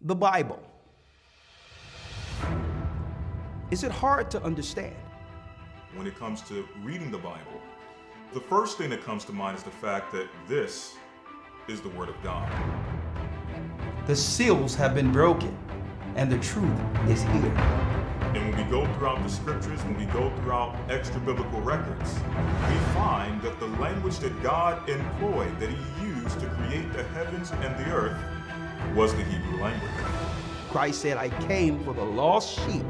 the Bible. Is it hard to understand? When it comes to reading the Bible, the first thing that comes to mind is the fact that this is the Word of God. The seals have been broken, and the truth is here. And when we go throughout the scriptures, when we go throughout extra biblical records, we find that the language that God employed, that He used to create the heavens and the earth, was the Hebrew language. Christ said, I came for the lost sheep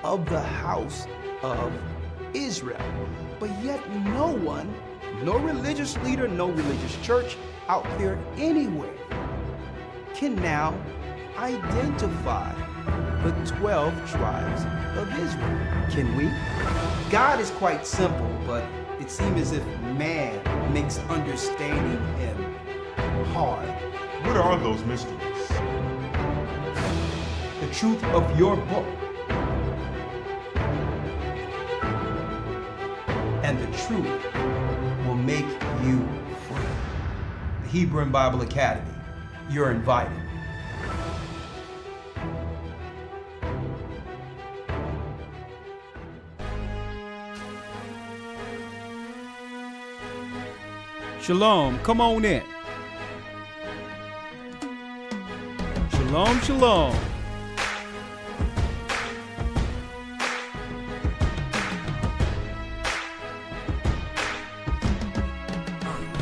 of the house of Israel. But yet no one, no religious leader, no religious church out there anywhere can now identify the 12 tribes of Israel. Can we? God is quite simple, but it seems as if man makes understanding Him hard. What are those mysteries? The truth of your book and the truth will make you free. The Hebrew and Bible Academy, you're invited. Shalom, come on in. Shalom, shalom.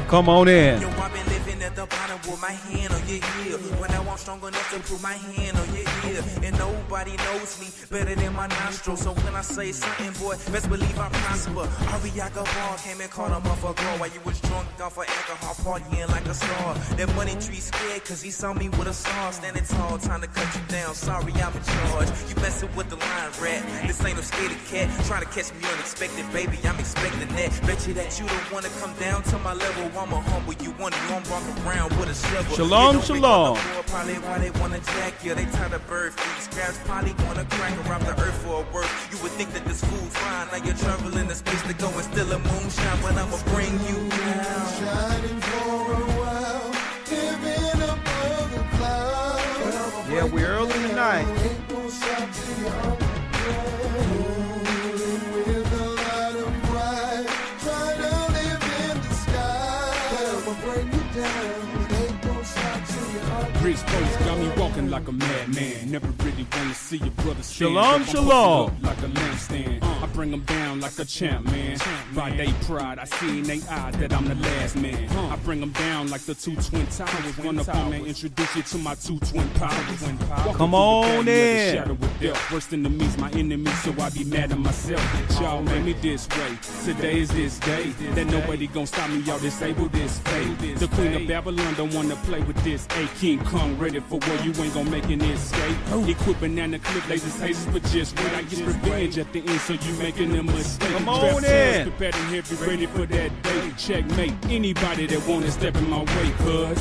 Come on in. Yo, I've been living at the bottom with my hand on your heel. When I walk strong enough to put my hand on your ear. And nobody knows me better than my nostrils. So when I say something, boy, best believe I prosper. Ariaka Ball came and caught him off a girl while you was drunk off of alcohol, partying like a star. That money tree scared cause he saw me with a saw. Standing tall, time to cut you down. Sorry, I'm in charge. You messing with the line, rat. This ain't no scared cat. Trying to catch me unexpected, baby. I'm expecting that. Bet you that you don't wanna come down to my level. I'ma humble you, one you won't walk around with a shovel. Shalom, shalom. Probably why they wanna jack you. They tired of bird feet. Scraps probably wanna crack around the earth for a work. You would think that this fool's fine. Now you're traveling the space to go and still a moonshine, but I'ma bring you down. Shining for a while, living above the clouds. Yeah, we're early tonight. Ain't no stop till you're underground. With a lot of pride, try to live in the sky. But I'ma bring you down. Ain't no stop till you're underground. Rich folks got me walking like a madman. Never really wanna see your brother stand Shalom, up. I'm shalom. posted up like a lampstand. I bring them down like a champ, man. By they pride, I see in they eyes that I'm the last man. I bring them down like the two twin towers. Run up on me and introduce you to my two twin powers. Walking Come through on the valley of the in. shadow of death. Worst enemies, my enemies, so I be mad at myself. Y'all made me this way. Today is this day. That nobody gon' stop me, y'all disable this fate. The queen of Babylon don't wanna play with this. A King Kong ready for war, you ain't gon' make an escape. Equip banana clip lasers, tasers, but just wait. I get revenge at the end, so you making a mistake. Come on Strap in. yourselves, prepared and heavy, ready for that day. Checkmate anybody that wanna step in my way, cuz.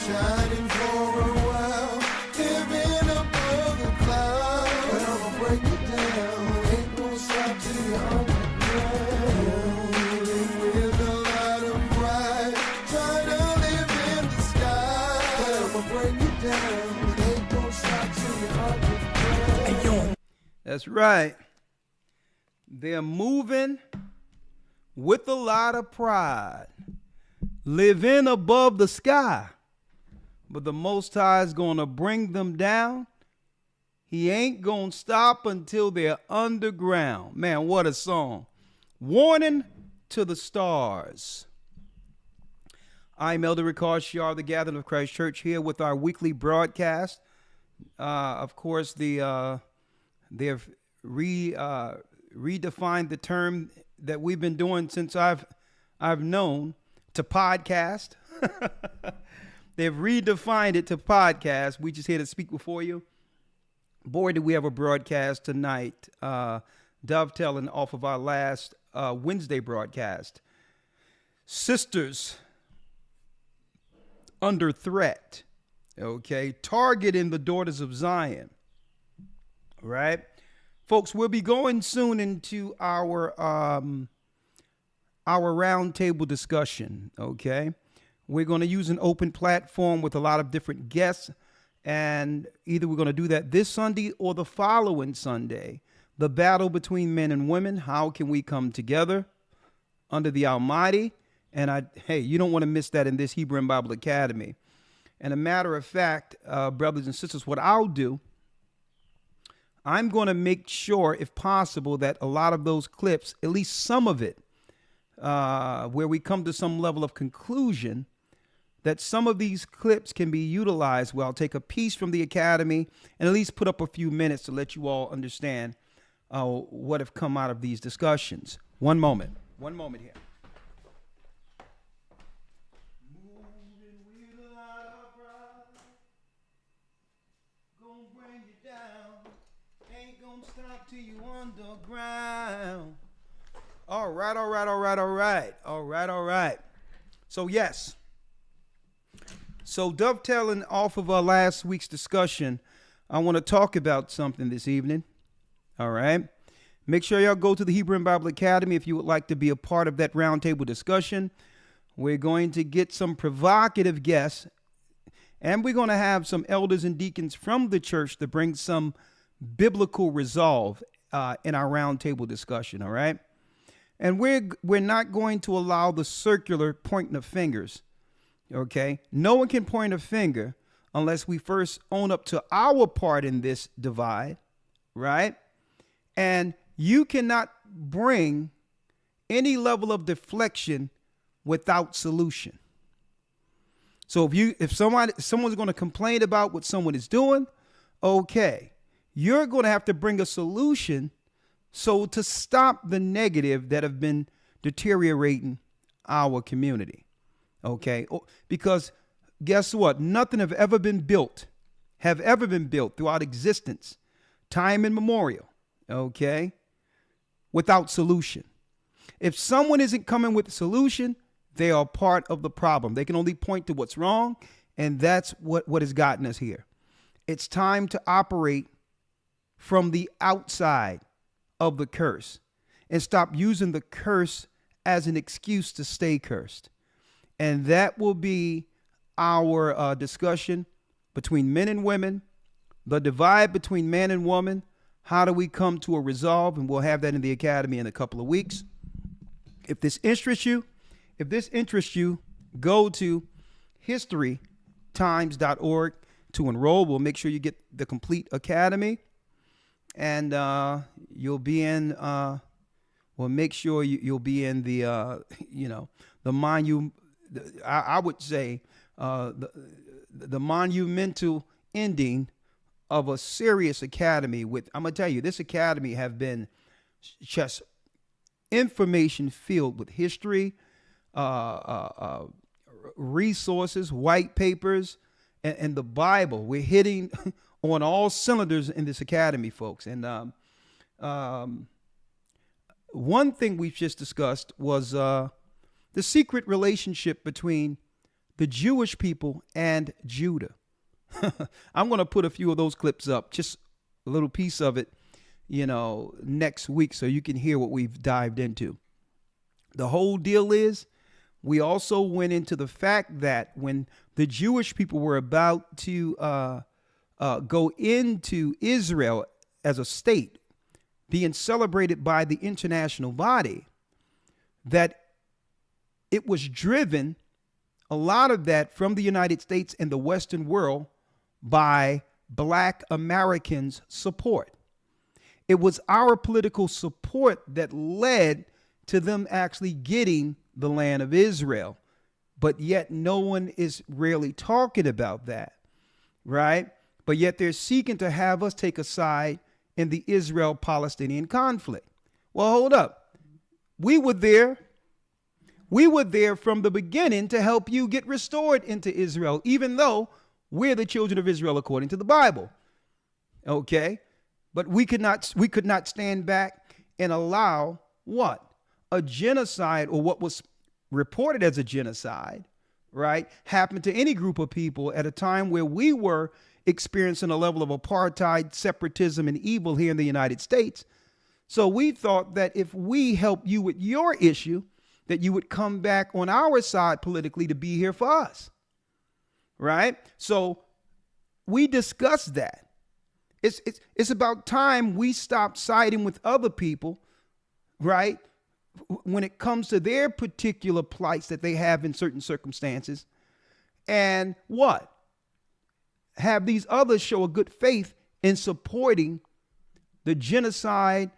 Shining for a while, living above the clouds. But I'ma break you down. Ain't no stop till you're underground. With a lot of pride, try to live in the sky. But I'ma break you down. Ain't no stop till you're underground. Hey, yo, That's right. They're moving with a lot of pride, living above the sky. But the Most High is going to bring them down. He ain't going to stop until they're underground. Man, what a song. Warning to the stars. I'm Elder Ricard Shiar, the Gathering of Christ Church, here with our weekly broadcast. Of course, they've redefined the term that we've been doing since I've known to podcast. They've redefined it to podcast. We just here to speak before you. Boy, did we have a broadcast tonight, dovetailing off of our last Wednesday broadcast. Sisters under threat. Okay, targeting the daughters of Zion. Right? Folks, we'll be going soon into our roundtable discussion, okay? We're going to use an open platform with a lot of different guests, And either we're going to do that this Sunday or the following Sunday. The battle between men and women. How can we come together under the Almighty? And hey, you don't want to miss that in this Hebrew and Bible Academy. And a matter of fact, brothers and sisters, what I'll do, I'm going to make sure, if possible, that a lot of those clips, at least some of it, where we come to some level of conclusion, that some of these clips can be utilized. Well, I'll take a piece from the Academy and at least put up a few minutes to let you all understand what have come out of these discussions. One moment here. Moving with a lot of pride, gonna bring you down, ain't gonna stop till you underground. All right. So yes. So dovetailing off of our last week's discussion, I want to talk about something this evening. All right. Make sure y'all go to the Hebrew and Bible Academy if you would like to be a part of that roundtable discussion. We're going to get some provocative guests, and we're going to have some elders and deacons from the church to bring some biblical resolve in our roundtable discussion. All right. And we're not going to allow the circular pointing of fingers. Okay. No one can point a finger unless we first own up to our part in this divide. Right. And you cannot bring any level of deflection without solution. So if someone's going to complain about what someone is doing, okay, you're going to have to bring a solution so to stop the negative that have been deteriorating our community. Okay, because guess what? Nothing have ever been built throughout existence, time immemorial, okay, without solution. If someone isn't coming with a solution, they are part of the problem. They can only point to what's wrong, and that's what has gotten us here. It's time to operate from the outside of the curse and stop using the curse as an excuse to stay cursed. And that will be our discussion between men and women, the divide between man and woman. How do we come to a resolve? And we'll have that in the Academy in a couple of weeks. If this interests you, go to historytimes.org to enroll. We'll make sure you get the complete Academy, and you'll be in. We'll make sure you'll be in the the I would say the monumental ending of a serious academy. With, I'm gonna tell you, this academy have been just information filled with history, resources, white papers, and the Bible. We're hitting on all cylinders in this academy, folks. And one thing we've just discussed was the secret relationship between the Jewish people and Judah. I'm going to put a few of those clips up, just a little piece of it, next week, so you can hear what we've dived into. The whole deal is, we also went into the fact that when the Jewish people were about to go into Israel as a state, being celebrated by the international body, that it was driven, a lot of that, from the United States and the Western world by Black Americans' support. It was our political support that led to them actually getting the land of Israel. But yet no one is really talking about that, right? But yet they're seeking to have us take a side in the Israel-Palestinian conflict. Well, hold up. We were there from the beginning to help you get restored into Israel, even though we're the children of Israel according to the Bible. Okay? But we could not stand back and allow what? A genocide, or what was reported as a genocide, right, happen to any group of people at a time where we were experiencing a level of apartheid, separatism, and evil here in the United States. So we thought that if we help you with your issue, that you would come back on our side politically to be here for us, right? So we discussed that. It's about time we stop siding with other people, right? When it comes to their particular plights that they have in certain circumstances, and what? Have these others show a good faith in supporting the genocide,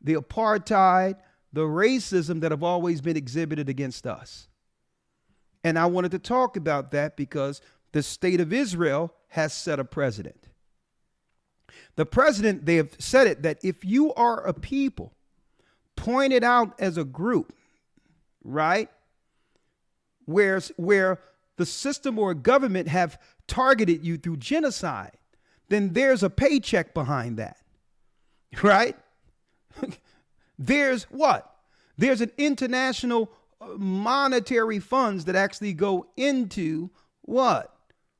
the apartheid, the racism that have always been exhibited against us. And I wanted to talk about that because the state of Israel has set a precedent. The president, they have said it, that if you are a people pointed out as a group, right, where the system or government have targeted you through genocide, then there's a paycheck behind that, right? There's what? There's an international monetary funds that actually go into what?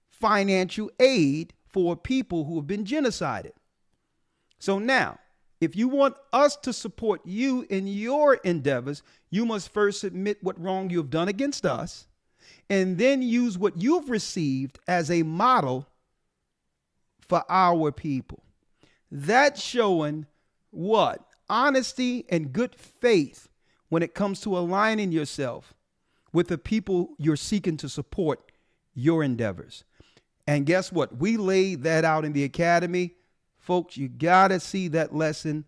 Financial aid for people who have been genocided. So now, if you want us to support you in your endeavors, you must first admit what wrong you have done against us, and then use what you've received as a model for our people. That's showing what? Honesty and good faith when it comes to aligning yourself with the people you're seeking to support your endeavors. And guess what? We laid that out in the academy. Folks, you got to see that lesson,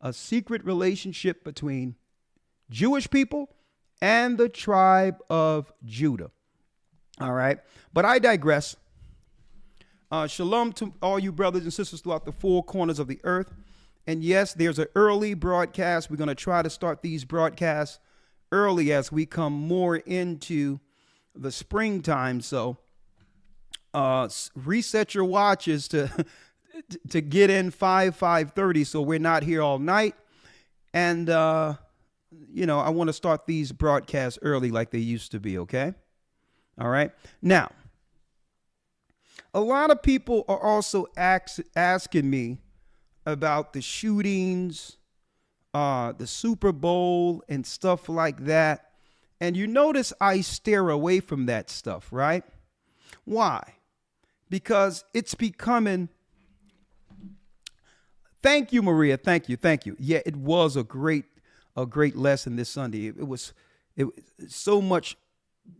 a secret relationship between Jewish people and the tribe of Judah. All right. But I digress. Shalom to all you brothers and sisters throughout the four corners of the earth. And yes, there's an early broadcast. We're going to try to start these broadcasts early as we come more into the springtime. So reset your watches to get in 5:30 so we're not here all night. And, I want to start these broadcasts early like they used to be, okay? All right. Now, a lot of people are also asking me about the shootings, the Super Bowl and stuff like that. And you notice I steer away from that stuff, right? Why? Because it's becoming... Thank you, Maria. Thank you. Yeah, it was a great lesson this Sunday. It was so much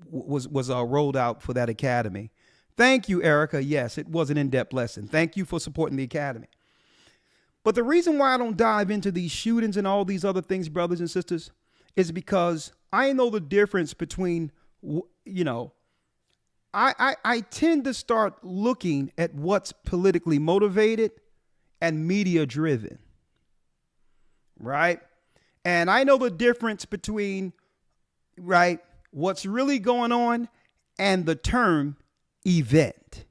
was rolled out for that academy. Thank you, Erica. Yes, it was an in-depth lesson. Thank you for supporting the academy. But the reason why I don't dive into these shootings and all these other things, brothers and sisters, is because I know the difference between, I tend to start looking at what's politically motivated and media driven, right? And I know the difference between, right, what's really going on and the term event,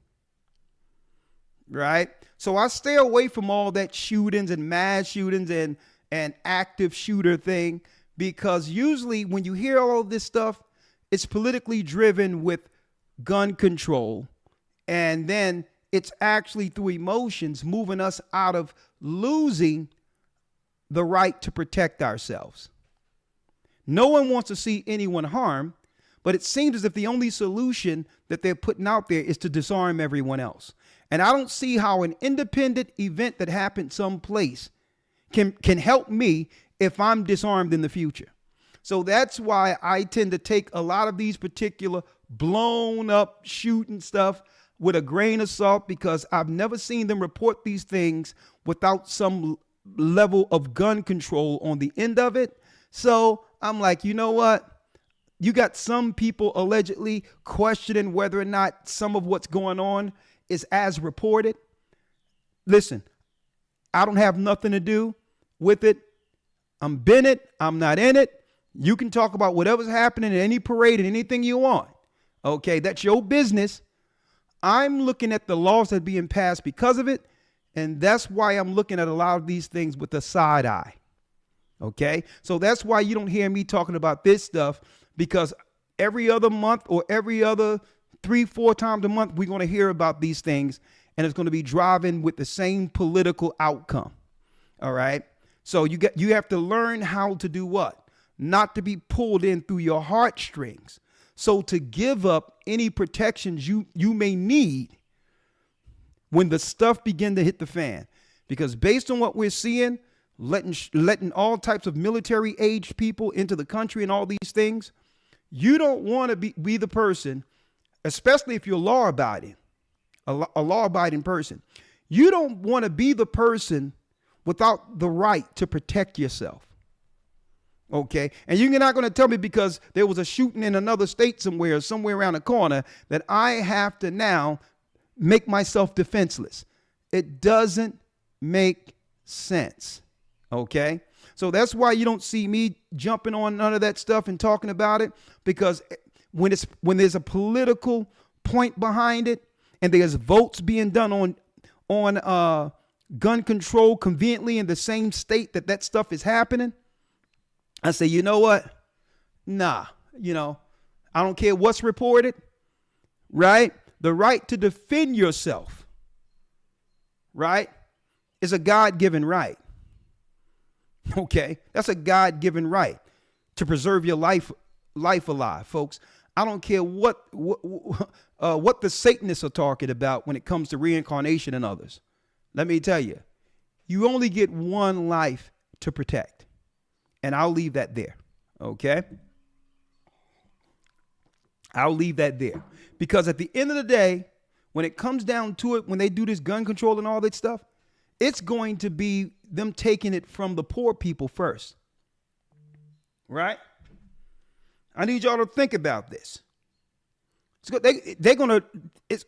right? So I stay away from all that shootings and mass shootings and active shooter thing, because usually when you hear all of this stuff, it's politically driven with gun control. And then it's actually through emotions moving us out of losing the right to protect ourselves. No one wants to see anyone harmed, but it seems as if the only solution that they're putting out there is to disarm everyone else. And I don't see how an independent event that happened someplace can help me if I'm disarmed in the future. So that's why I tend to take a lot of these particular blown up shooting stuff with a grain of salt, because I've never seen them report these things without some level of gun control on the end of it. So I'm like, you know what? You got some people allegedly questioning whether or not some of what's going on is as reported. Listen, I don't have nothing to do with it. I'm in it. I'm not in it. You can talk about whatever's happening at any parade and anything you want. Okay, that's your business. I'm looking at the laws that are being passed because of it. And that's why I'm looking at a lot of these things with a side eye. Okay, so that's why you don't hear me talking about this stuff, because every other month or every other 3-4 times a month, we're going to hear about these things, and it's going to be driving with the same political outcome. All right. So you have to learn how to do what? Not to be pulled in through your heartstrings. So to give up any protections you may need when the stuff begin to hit the fan. Because based on what we're seeing, letting all types of military aged people into the country and all these things, you don't want to be the person, especially if you're law abiding, a law abiding person. You don't want to be the person without the right to protect yourself. Okay. And you're not going to tell me because there was a shooting in another state somewhere around the corner that I have to now make myself defenseless. It doesn't make sense. Okay. So that's why you don't see me jumping on none of that stuff and talking about it, because when there's a political point behind it and there's votes being done on gun control conveniently in the same state that stuff is happening, I say, you know what? Nah, I don't care what's reported, right? The right to defend yourself, right, is a God-given right. Okay, that's a God-given right to preserve your life alive, folks. I don't care what the Satanists are talking about when it comes to reincarnation and others. Let me tell you, you only get one life to protect, and I'll leave that there. Okay, I'll leave that there, because at the end of the day, when it comes down to it, when they do this gun control and all that stuff, it's going to be them taking it from the poor people first. Right? I need y'all to think about this. They're going to,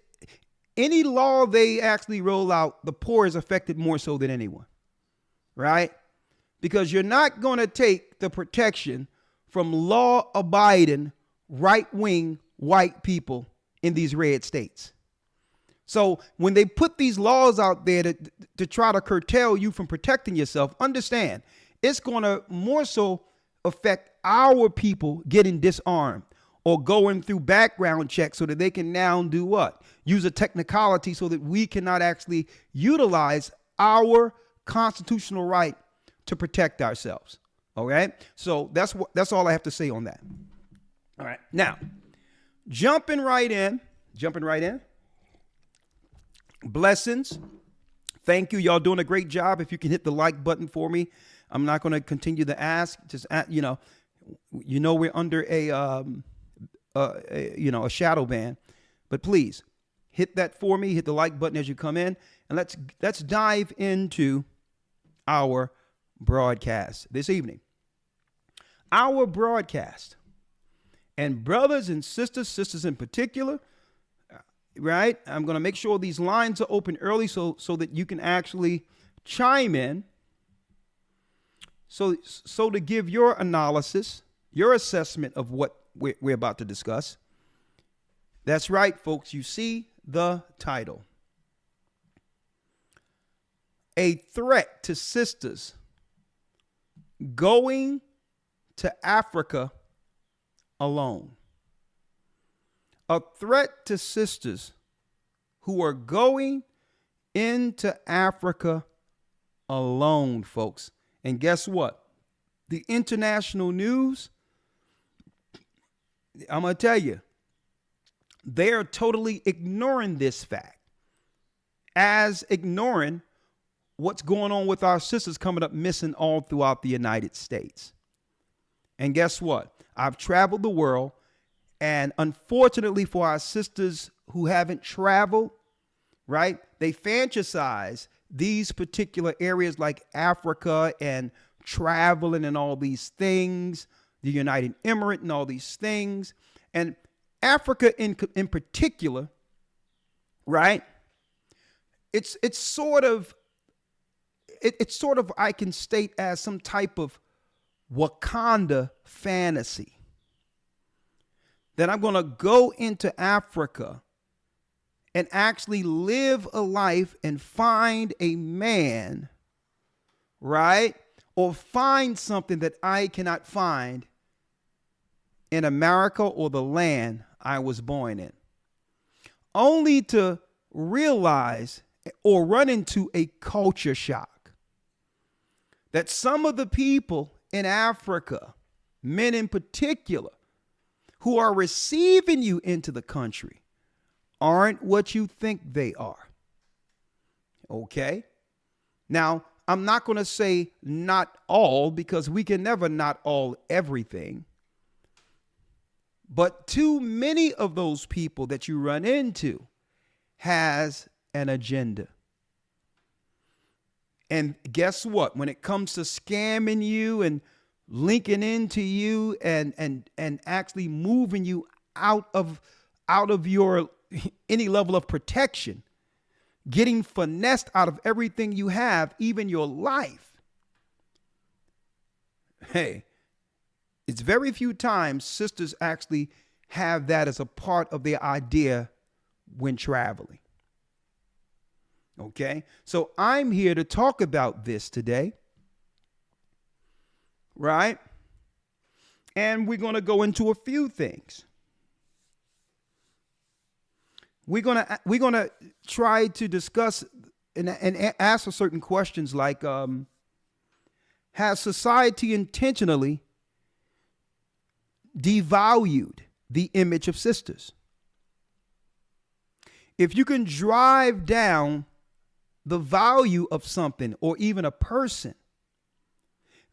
any law they actually roll out, the poor is affected more so than anyone. Right? Because you're not going to take the protection from law-abiding, right-wing white people in these red states. So when they put these laws out there to try to curtail you from protecting yourself, understand it's going to more so affect our people getting disarmed or going through background checks so that they can now do what? Use a technicality so that we cannot actually utilize our constitutional right to protect ourselves. All right. So that's all I have to say on that. All right. Now, jumping right in. Blessings. Thank you. Y'all doing a great job. If you can hit the like button for me, I'm not going to continue to ask. Just, we're under a shadow ban, but please hit that for me. Hit the like button as you come in, and let's dive into our broadcast this evening. Our broadcast, and brothers and sisters in particular. Right? I'm going to make sure these lines are open early so that you can actually chime in. So to give your analysis, your assessment of what we're about to discuss. That's right, folks. You see the title. A threat to sisters going to Africa alone. A threat to sisters who are going into Africa alone, folks. And guess what? The international news, I'm going to tell you, they are totally ignoring this fact, as ignoring what's going on with our sisters coming up missing all throughout the United States. And guess what? I've traveled the world. And unfortunately for our sisters who haven't traveled, right, they fantasize these particular areas like Africa and traveling and all these things, the United Emirates and all these things. And Africa in particular, right, it's sort of, I can state as some type of Wakanda fantasy. That I'm going to go into Africa and actually live a life and find a man, right? Or find something that I cannot find in America or the land I was born in. Only to realize or run into a culture shock. That some of the people in Africa, men in particular, who are receiving you into the country aren't what you think they are. Okay. Now, I'm not going to say not all, because we can never not all everything. But too many of those people that you run into has an agenda. And guess what? When it comes to scamming you and linking into you and actually moving you out of your any level of protection, getting finessed out of everything you have, even your life. Hey, it's very few times sisters actually have that as a part of their idea when traveling. Okay, so I'm here to talk about this today, right? And we're going to go into a few things. We're gonna try to discuss and answer certain questions like, has society intentionally devalued the image of sisters? If you can drive down the value of something or even a person,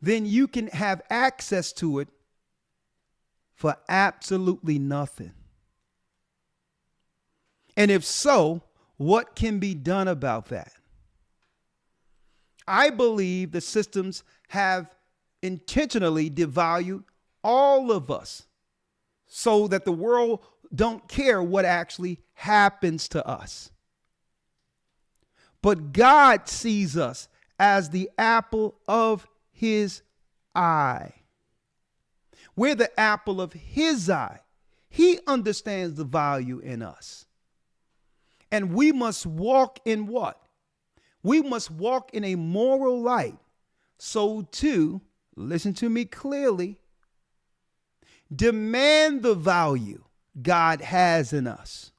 then you can have access to it for absolutely nothing. And if so, what can be done about that? I believe the systems have intentionally devalued all of us so that the world don't care what actually happens to us. But God sees us as the apple of his eye. We're the apple of his eye. He understands the value in us. And we must walk in what? We must walk in a moral light. So too, listen to me clearly, demand the value God has in us.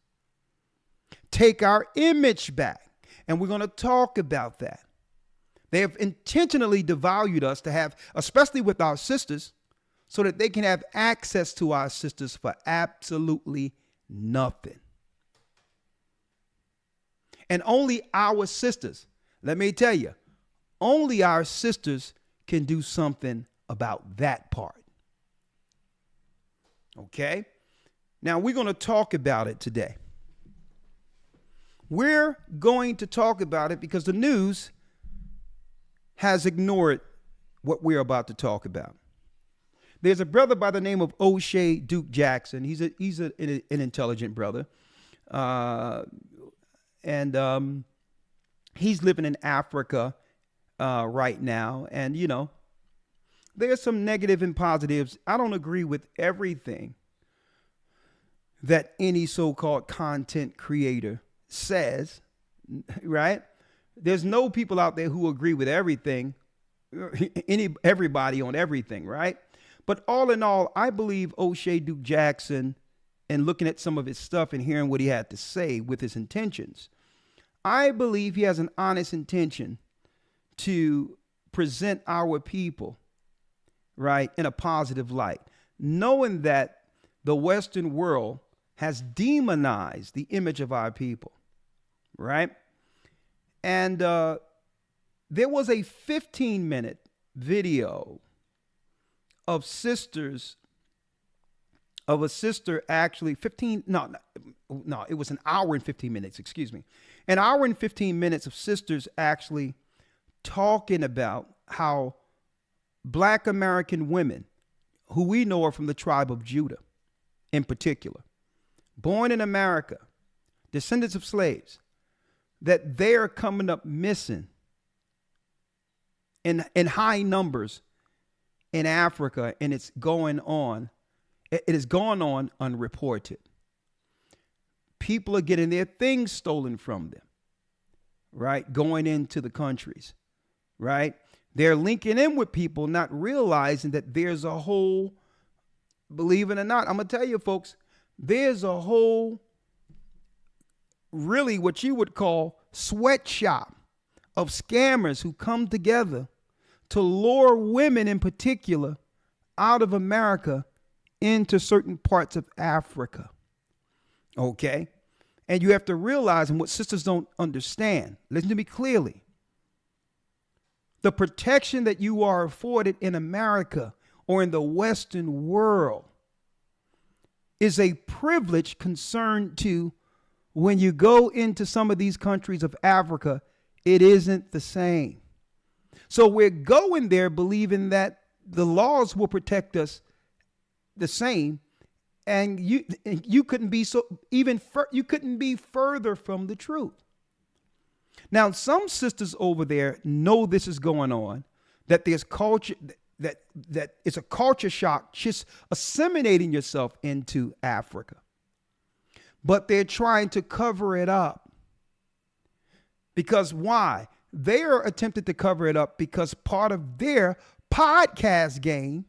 Take our image back. And we're going to talk about that. They have intentionally devalued us to have, especially with our sisters, so that they can have access to our sisters for absolutely nothing. And only our sisters, let me tell you, only our sisters can do something about that part. Okay? Now we're going to talk about it today. We're going to talk about it because the news has ignored what we're about to talk about. There's a brother by the name of O'Shea Duke Jackson. He's an intelligent brother. And he's living in Africa right now. And, you know, there's some negative and positives. I don't agree with everything that any so-called content creator says, right? There's no people out there who agree with everything, everybody on everything, right? But all in all, I believe O'Shea Duke Jackson, and looking at some of his stuff and hearing what he had to say with his intentions, I believe he has an honest intention to present our people, right, in a positive light, knowing that the Western world has demonized the image of our people, right? And there was a 15-minute video of sisters, of a sister actually, it was an hour and 15 minutes, excuse me. An hour and 15 minutes of sisters actually talking about how Black American women, who we know are from the tribe of Judah in particular, born in America, descendants of slaves, that they are coming up missing in high numbers in Africa, and it's going on. It has gone on unreported. People are getting their things stolen from them, right? Going into the countries, right? They're linking in with people, not realizing that there's a whole, believe it or not, I'm going to tell you folks, there's a whole, really what you would call sweatshop of scammers who come together to lure women in particular out of America into certain parts of Africa. Okay. And you have to realize, and what sisters don't understand, listen to me clearly. The protection that you are afforded in America or in the Western world is a privilege concerned to when you go into some of these countries of Africa, it isn't the same. So we're going there believing that the laws will protect us the same, and you couldn't be you couldn't be further from the truth. Now, some sisters over there know this is going on, that there's culture, that it's a culture shock, just assimilating yourself into Africa. But they're trying to cover it up. Because why? They are attempting to cover it up because part of their podcast game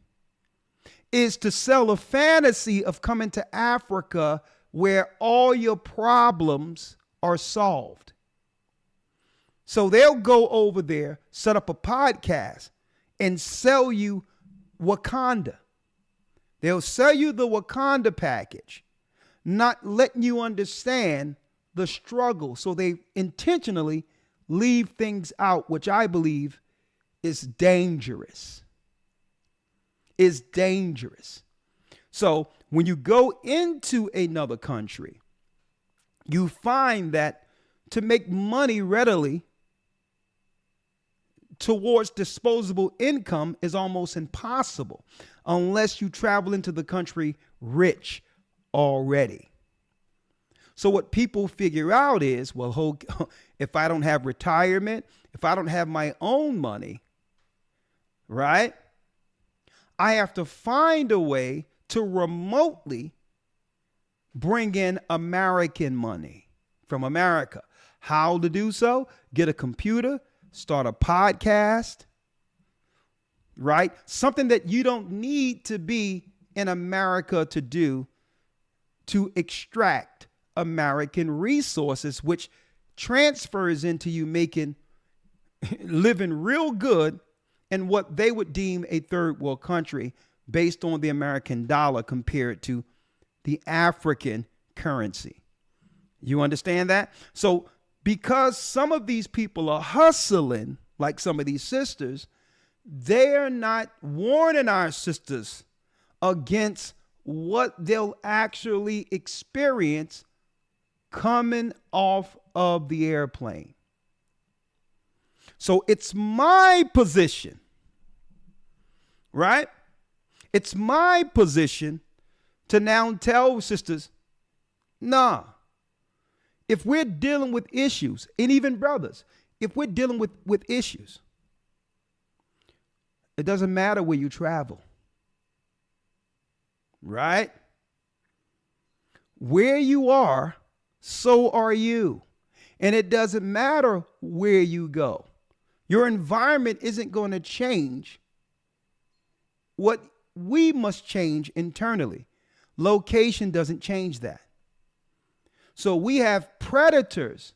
is to sell a fantasy of coming to Africa where all your problems are solved. So they'll go over there, set up a podcast, and sell you Wakanda. They'll sell you the Wakanda package, not letting you understand the struggle. So they intentionally leave things out, which I believe is dangerous. Is dangerous. So when you go into another country, you find that to make money readily towards disposable income is almost impossible unless you travel into the country rich already. So what people figure out is, well, if I don't have retirement, if I don't have my own money, right, I have to find a way to remotely bring in American money from America. How to do so? Get a computer, start a podcast, right? Something that you don't need to be in America to do, to extract American resources, which transfers into you living real good in what they would deem a third world country based on the American dollar compared to the African currency. You understand that? So because some of these people are hustling, like some of these sisters, they're not warning our sisters against what they'll actually experience coming off of the airplane. So it's my position, right? It's my position to now tell sisters, nah, if we're dealing with issues, and even brothers, if we're dealing with issues, it doesn't matter where you travel, right? Where you are, so are you. And it doesn't matter where you go. Your environment isn't going to change what we must change internally. Location doesn't change that. So we have predators,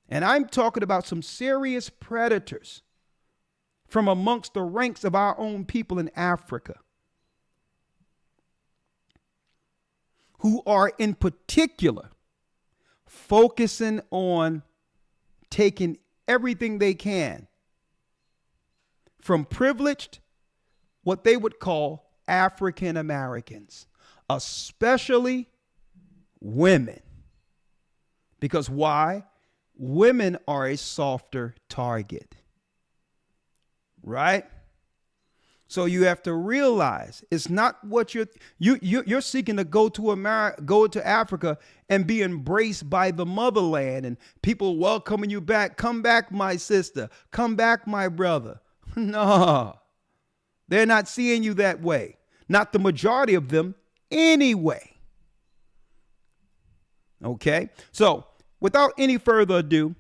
and I'm talking about some serious predators from amongst the ranks of our own people in Africa, who are in particular focusing on taking everything they can from privileged, what they would call African Americans, especially women. Because why? Women are a softer target, right? So you have to realize it's not what you're seeking to go to America, go to Africa and be embraced by the motherland and people welcoming you back. Come back, my sister. Come back, my brother. No, they're not seeing you that way. Not the majority of them anyway. Okay, so without any further ado,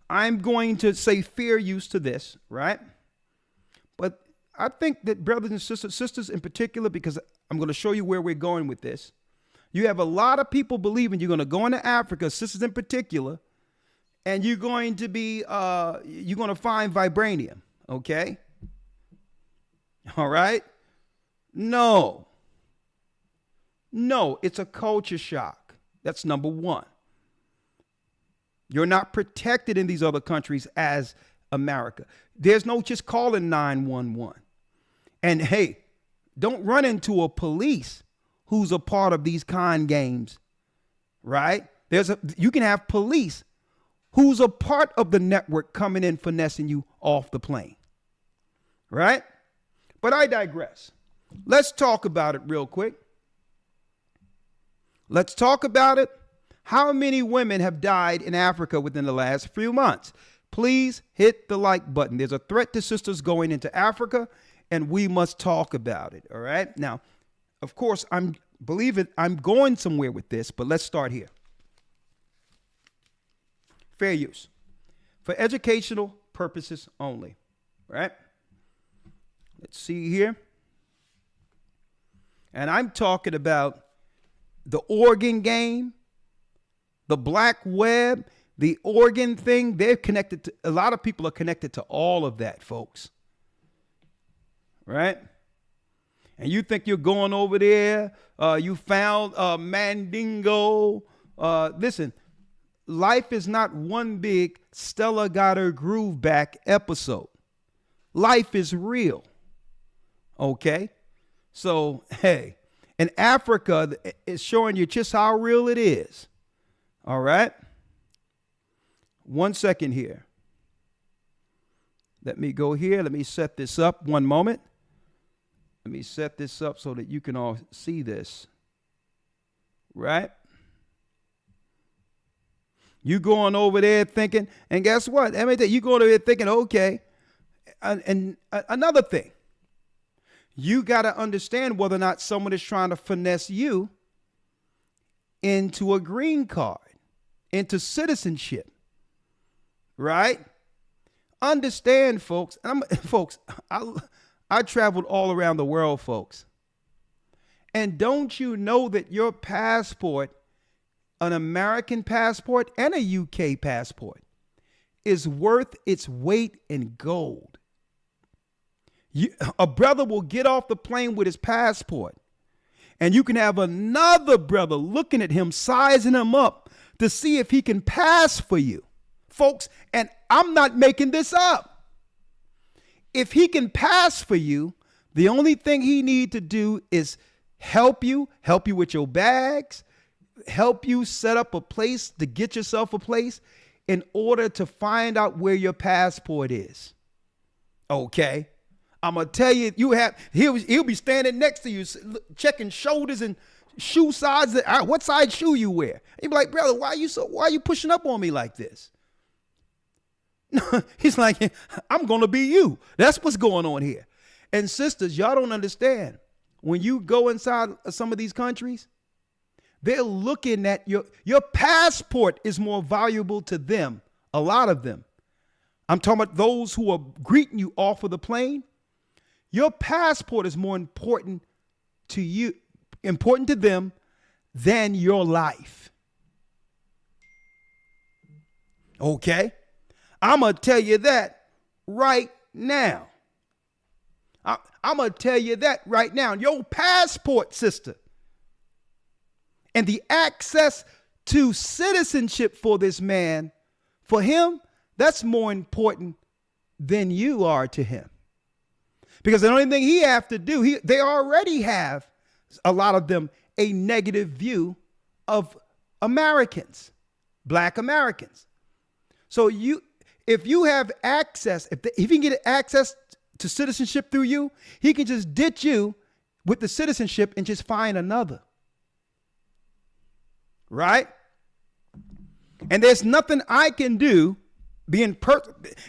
I'm going to say fair use to this, right? But I think that brothers and sisters in particular, because I'm going to show you where we're going with this. You have a lot of people believing you're going to go into Africa, sisters in particular, and you're going to be, you're going to find vibranium, okay? All right? No, it's a culture shock. That's number one. You're not protected in these other countries as America. There's no just calling 911. And hey, don't run into a police who's a part of these con games, right? You can have police who's a part of the network coming in finessing you off the plane, right? But I digress. Let's talk about it real quick. Let's talk about it. How many women have died in Africa within the last few months? Please hit the like button. There's a threat to sisters going into Africa, and we must talk about it. All right. Now, of course, I'm going somewhere with this, but let's start here. Fair use for educational purposes only. All right. Let's see here. And I'm talking about the Oregon game, the black web, the Oregon thing. They're connected to, a lot of people are connected to all of that, folks. Right? And you think you're going over there, you found Mandingo. Listen, life is not one big Stella got her groove back episode. Life is real. Okay? So, hey, in Africa, it's showing you just how real it is. All right? 1 second here. Let me go here. Let me set this up. 1 moment. Let me set this up so that you can all see this. Right? You going over there thinking, and guess what? I mean, you going over there thinking, okay. And another thing, you got to understand whether or not someone is trying to finesse you into a green card, into citizenship, right? Understand, folks. I traveled all around the world, folks. And don't you know that your passport, an American passport and a UK passport, is worth its weight in gold? A brother will get off the plane with his passport, and you can have another brother looking at him, sizing him up to see if he can pass for you, folks. And I'm not making this up. If he can pass for you, the only thing he need to do is help you with your bags, help you set up a place to get yourself a place in order to find out where your passport is. Okay. I'm going to tell you, he'll be standing next to you, checking shoulders and shoe sizes. What size shoe you wear? He'll be like, brother, why are you pushing up on me like this? He's like, I'm going to be you. That's what's going on here. And sisters, y'all don't understand. When you go inside some of these countries, they're looking at your passport is more valuable to them, a lot of them. I'm talking about those who are greeting you off of the plane. Your passport is more important to them than your life. Okay? I'm going to tell you that right now. I'm going to tell you that right now. Your passport, sister, and the access to citizenship for this man, for him, that's more important than you are to him. Because the only thing he have to do, they already have, a lot of them, a negative view of Americans, black Americans. So if you have access, if he can get access to citizenship through you, he can just ditch you with the citizenship and just find another. Right? And there's nothing I can do being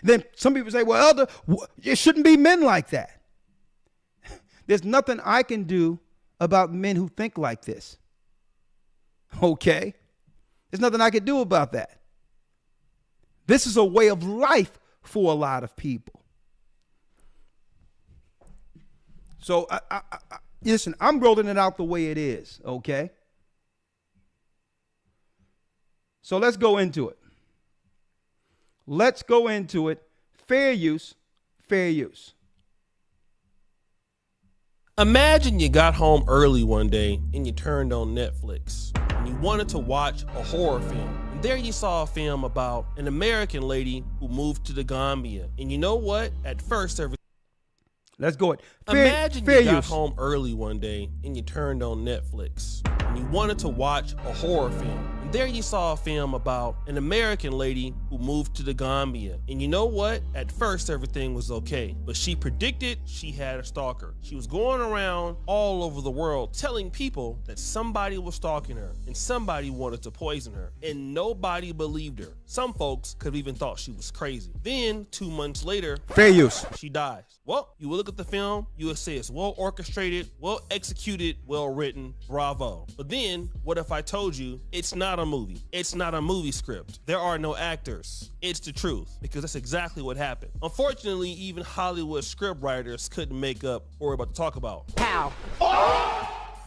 then some people say, well, Elder, it shouldn't be men like that. There's nothing I can do about men who think like this. Okay? There's nothing I can do about that. This is a way of life for a lot of people. So, listen, I'm rolling it out the way it is, okay? So let's go into it. Let's go into it. Fair use, fair use. Imagine you got home early one day and you turned on Netflix and you wanted to watch a horror film. And there you saw a film about an American lady who moved to the Gambia. And you know what? At first, Let's go. Imagine fair you got use. home early one day and you turned on Netflix and you wanted to watch a horror film. And there you saw a film about an American lady who moved to the Gambia. And you know what? At first, everything was okay. But she predicted she had a stalker. She was going around all over the world telling people that somebody was stalking her and somebody wanted to poison her. And nobody believed her. Some folks could have even thought she was crazy. Then, 2 months later, Fair use. she dies. Well, you will look at the film, you will say it's well orchestrated, well executed, well written, bravo. But then, what if I told you it's not a movie? It's not a movie script. There are no actors. It's the truth, because that's exactly what happened. Unfortunately, even Hollywood script writers couldn't make up what we're about to talk about.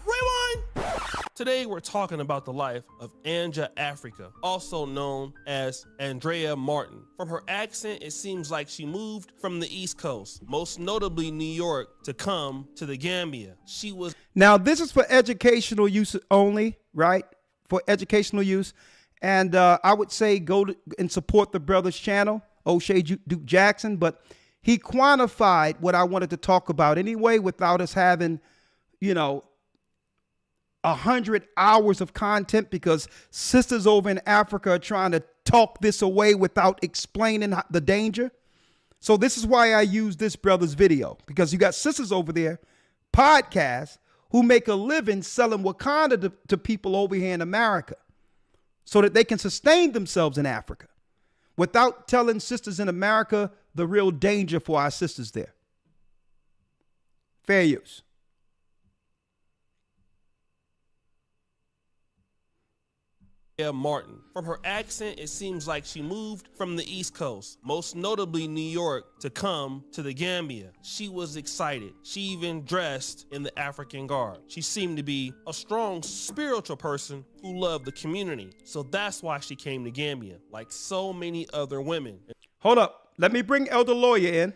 Rewind! Today we're talking about the life of Anja Africa, also known as Andrea Martin. From her accent, it seems like she moved from the East Coast, most notably New York, to come to the Gambia. She was Now, this is for educational use only, right? For educational use. And I would say go and support the brother's channel, O'Shea Duke Jackson. But he quantified what I wanted to talk about anyway without us having, 100 hours of content, because sisters over in Africa are trying to talk this away without explaining the danger. So this is why I use this brother's video, because you got sisters over there, podcasts, who make a living selling Wakanda to people over here in America so that they can sustain themselves in Africa without telling sisters in America the real danger for our sisters there. Fair use. Martin. From her accent, it seems like she moved from the East Coast, most notably New York, to come to the Gambia. She was excited. She even dressed in the African garb. She seemed to be a strong spiritual person who loved the community. So that's why she came to Gambia, like so many other women. Hold up. Let me bring Elder Lawyer in.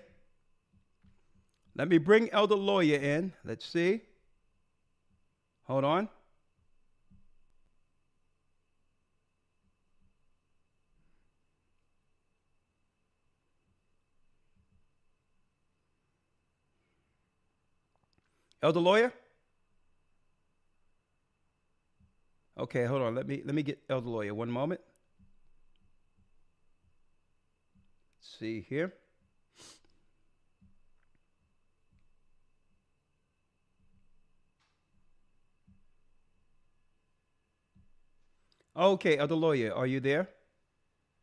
Let's see. Hold on. Elder Lawyer? Okay, hold on. Let me get Elder Lawyer. One moment. Let's see here. Okay, Elder Lawyer, are you there?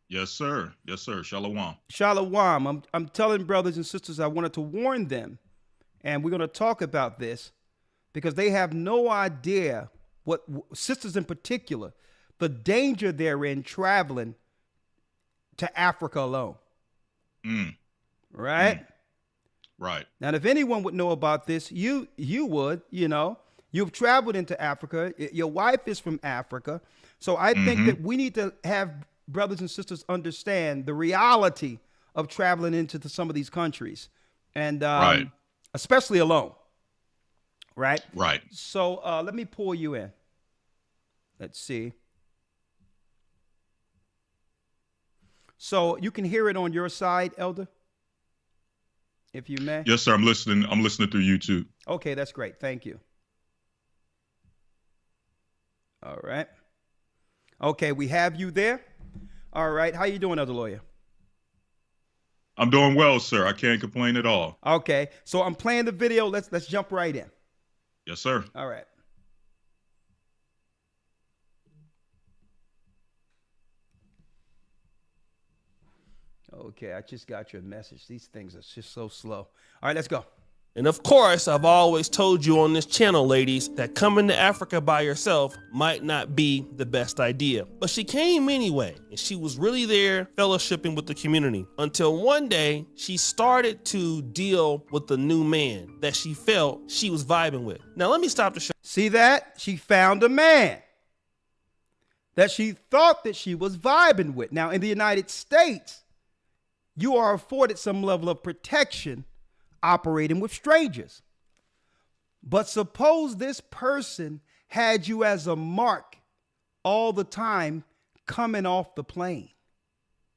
Yes, sir. Yes, sir. Shalom. Shalom. I'm telling brothers and sisters, I wanted to warn them, and we're going to talk about this because they have no idea what sisters in particular, the danger they're in traveling to Africa alone. Right? Right. Now, if anyone would know about this, you would, you've traveled into Africa. Your wife is from Africa. So I think that we need to have brothers and sisters understand the reality of traveling into some of these countries, and Right. especially alone. Right? Right. So let me pull you in. Let's see. So you can hear it on your side, Elder, if you may. Yes, sir. I'm listening. I'm listening through YouTube. Okay, that's great. Thank you. All right. Okay, we have you there. All right. How you doing, Elder Lawyer? I'm doing well, sir. I can't complain at all. Okay. So I'm playing the video. Let's jump right in. Yes, sir. All right. Okay, I just got your message. These things are just so slow. All right, let's go. And of course, I've always told you on this channel, ladies, that coming to Africa by yourself might not be the best idea. But she came anyway, and she was really there fellowshipping with the community until one day she started to deal with the new man that she felt she was vibing with. Now, let me stop the show. See that? She found a man that she thought that she was vibing with. Now, in the United States, you are afforded some level of protection operating with strangers. But suppose this person had you as a mark all the time coming off the plane.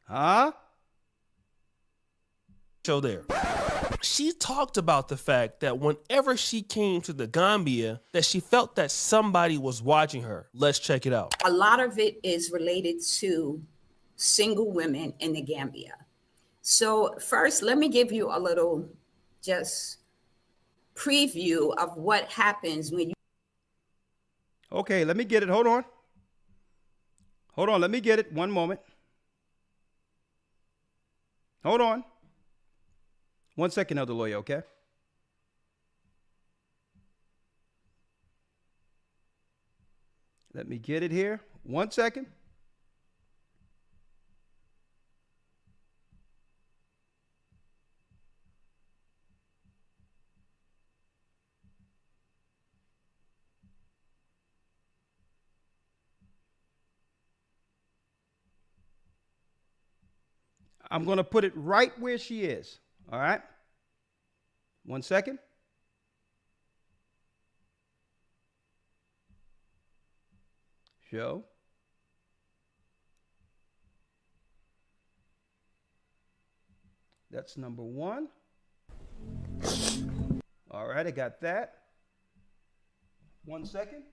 Huh? Show there. She talked about the fact that whenever she came to the Gambia, that she felt that somebody was watching her. Let's check it out. A lot of it is related to single women in the Gambia. So first, let me give you a little just preview of what happens when you. Okay, let me get it. Hold on. Let me get it. One moment. Hold on. 1 second, Elder Lawyer, okay? Let me get it here. 1 second. I'm going to put it right where she is. All right. 1 second. Show. That's number 1. All right, I got that. 1 second.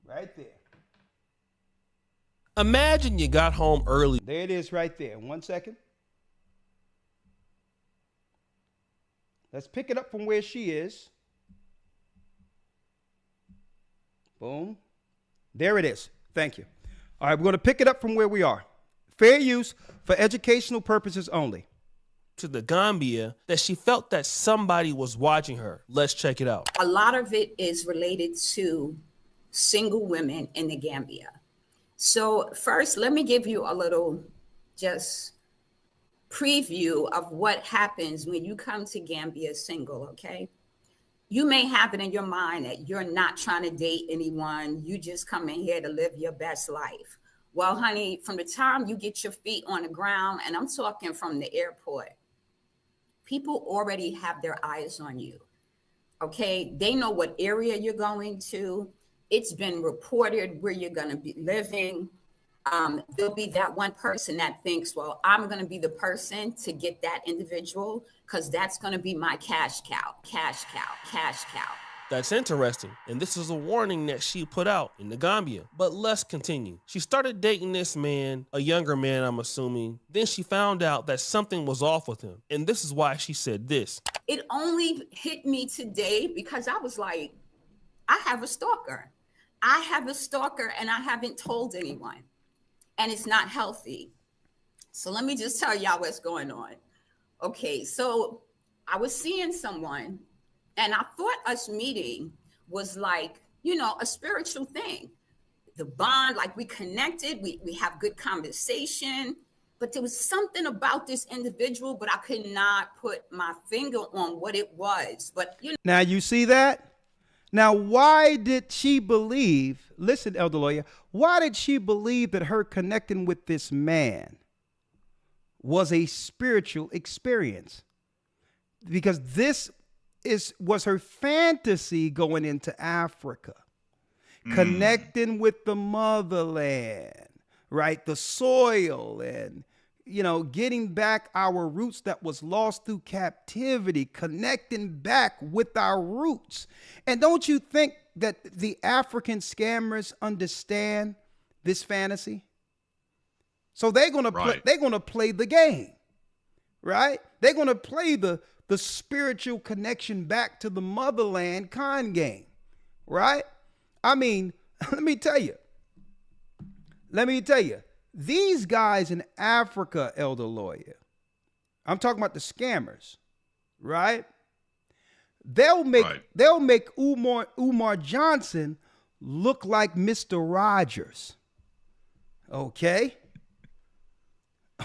Right there. Imagine you got home early. There it is right there. 1 second. Let's pick it up from where she is. Boom. There it is. Thank you. All right, we're going to pick it up from where we are. Fair use for educational purposes only. To the Gambia, that she felt that somebody was watching her. Let's check it out. A lot of it is related to single women in the Gambia. So first, let me give you a little just preview of what happens when you come to Gambia single, okay? You may have it in your mind that you're not trying to date anyone. You just come in here to live your best life. Well, honey, from the time you get your feet on the ground, and I'm talking from the airport, people already have their eyes on you, okay? They know what area you're going to. It's been reported where you're going to be living. There'll be that one person that thinks, well, I'm going to be the person to get that individual because that's going to be my cash cow. That's interesting. And this is a warning that she put out in the Gambia. But let's continue. She started dating this man, a younger man, I'm assuming. Then she found out that something was off with him. And this is why she said this. It only hit me today because I was like, I have a stalker. And I haven't told anyone. And it's not healthy. So let me just tell y'all what's going on. Okay, so I was seeing someone and I thought us meeting was like, you know, a spiritual thing. The bond, like we connected, we have good conversation, but there was something about this individual, but I could not put my finger on what it was. But you know. Now you see that? Now, why did she believe, listen, Elder Lawyer, why did she believe that her connecting with this man was a spiritual experience? Because this was her fantasy going into Africa, connecting with the motherland, right? The soil and, you know, getting back our roots that was lost through captivity, connecting back with our roots. And don't you think that the African scammers understand this fantasy? So they're going to play the game, right? They're going to play the spiritual connection back to the motherland con game, right? I mean, let me tell you, these guys in Africa, Elder Lawyer, I'm talking about the scammers, right? They'll make Umar Johnson look like Mr. Rogers. Okay?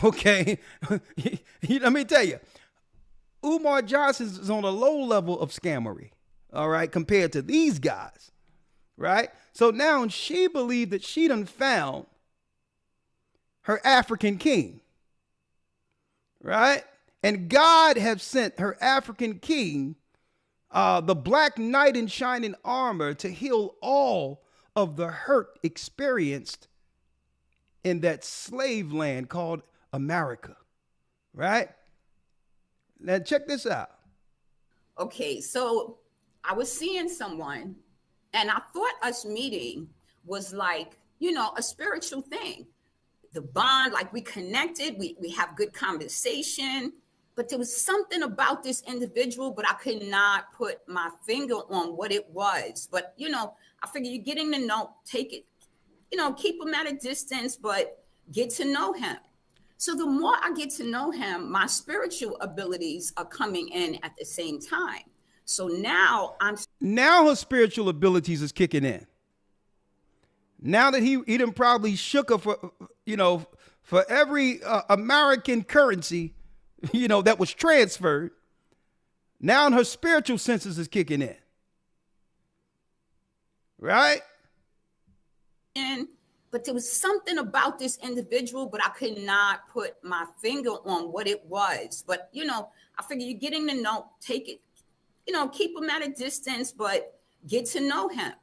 Let me tell you, Umar Johnson is on a low level of scammery, all right, compared to these guys. right? So now she believed that she done found her African king, right? And God have sent her African king, the black knight in shining armor, to heal all of the hurt experienced in that slave land called America, right? Now check this out. Okay, so I was seeing someone, and I thought us meeting was like, a spiritual thing. The bond, like we connected, we have good conversation, but there was something about this individual, but I could not put my finger on what it was. But, I figure you're getting to know, take it, keep him at a distance, but get to know him. So the more I get to know him, my spiritual abilities are coming in at the same time. So now Now her spiritual abilities is kicking in. Now that he done probably shook her for every American currency, that was transferred. Now her spiritual senses is kicking in. Right? But there was something about this individual, but I could not put my finger on what it was. But, I figure you're getting to know, take it, keep him at a distance, but get to know him.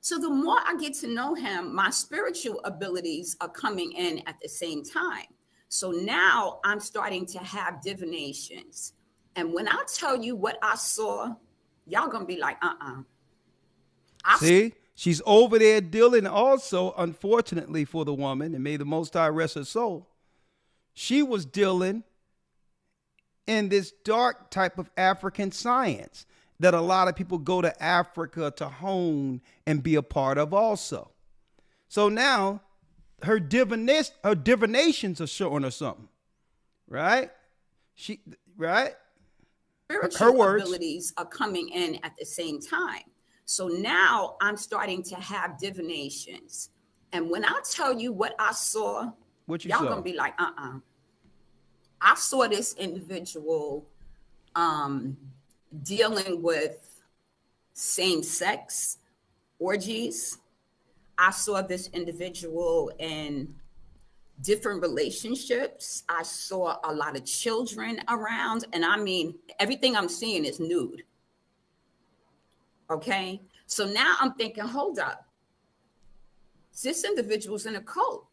So the more I get to know him, my spiritual abilities are coming in at the same time. So now I'm starting to have divinations. And when I tell you what I saw, y'all gonna be like, See? She's over there dealing also, unfortunately for the woman, and may the Most High rest her soul, she was dealing in this dark type of African science that a lot of people go to Africa to hone and be a part of also. So now her divinations are showing her something, right? Spiritual Her words. abilities are coming in at the same time. So now I'm starting to have divinations. And when I tell you what I saw, What you y'all saw? gonna be like, I saw this individual dealing with same-sex orgies. I saw this individual in different relationships. I saw a lot of children around, and I mean, everything I'm seeing is nude. Okay, so now I'm thinking, hold up, this individual's in a cult.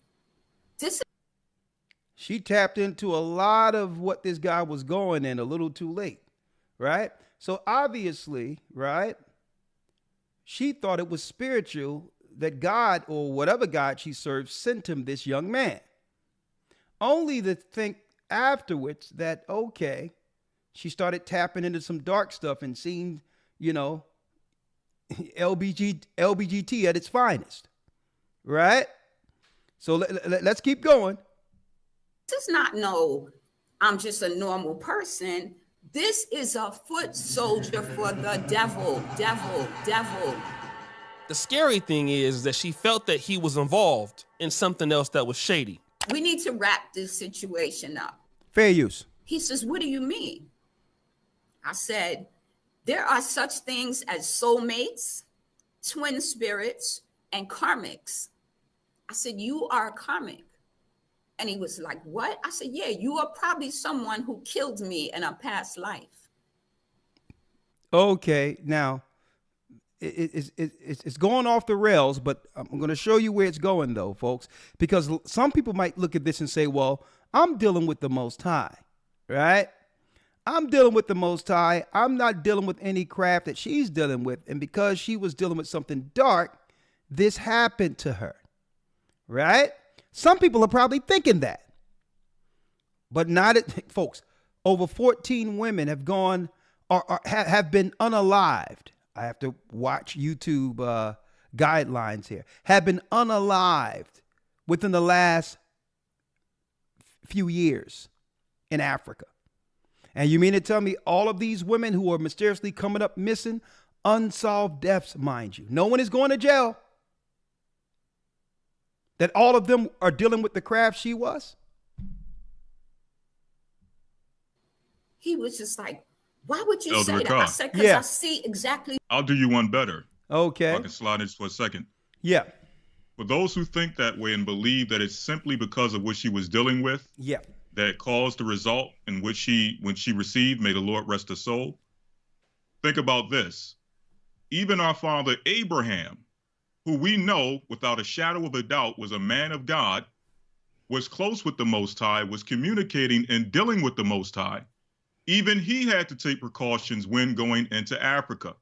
She tapped into a lot of what this guy was going in a little too late, right? So obviously, right, she thought it was spiritual that God, or whatever God she served, sent him this young man. Only to think afterwards that, okay, she started tapping into some dark stuff and seeing, LBGT at its finest, right? So let's keep going. This is not I'm just a normal person. This is a foot soldier for the devil. The scary thing is that she felt that he was involved in something else that was shady. We need to wrap this situation up. Fair use. He says, what do you mean? I said, there are such things as soulmates, twin spirits, and karmics. I said, you are a karmic. And he was like, what? I said, yeah, you are probably someone who killed me in a past life. Okay, now it's going off the rails, but I'm going to show you where it's going, though, folks, because some people might look at this and say, well, I'm dealing with the Most High, right? I'm dealing with the Most High. I'm not dealing with any craft that she's dealing with. And because she was dealing with something dark, this happened to her, right? Some people are probably thinking that, but not folks. Over 14 women have gone or have been unalived. I have to watch YouTube guidelines here. Have been unalived within the last few years in Africa. And you mean to tell me all of these women who are mysteriously coming up missing, unsolved deaths, mind you, no one is going to jail, that all of them are dealing with the craft she was? He was just like, why would you Elder say that? Ricard. I said, because Yeah. I see exactly. I'll do you one better. If Okay. I can slide in just for a second. Yeah. For those who think that way and believe that it's simply because of what she was dealing with Yeah. that caused the result in which when she received, may the Lord rest her soul. Think about this. Even our father Abraham, who we know without a shadow of a doubt was a man of God, was close with the Most High, was communicating and dealing with the Most High. Even he had to take precautions when going into Africa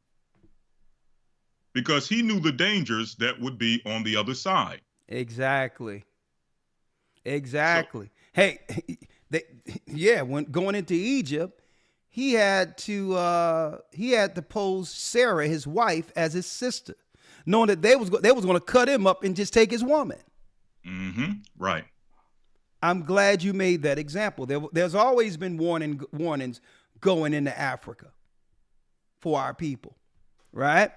because he knew the dangers that would be on the other side. Exactly. Hey, when going into Egypt, he had to pose Sarah, his wife, as his sister, knowing that they was going to cut him up and just take his woman. Mm-hmm. Right. I'm glad you made that example. There's always been warnings going into Africa for our people, right?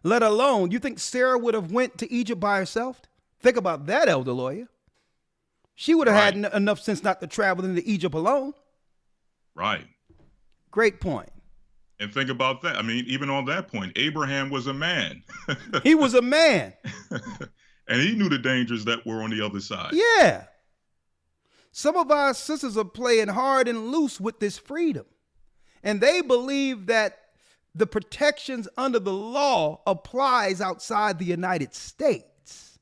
Let alone, you think Sarah would have went to Egypt by herself? Think about that, elder lawyer. She would have had enough sense not to travel into Egypt alone. Right. Great point. And think about that. I mean, even on that point, Abraham was a man. He was a man. And he knew the dangers that were on the other side. Yeah. Some of our sisters are playing hard and loose with this freedom. And they believe that the protections under the law applies outside the United States.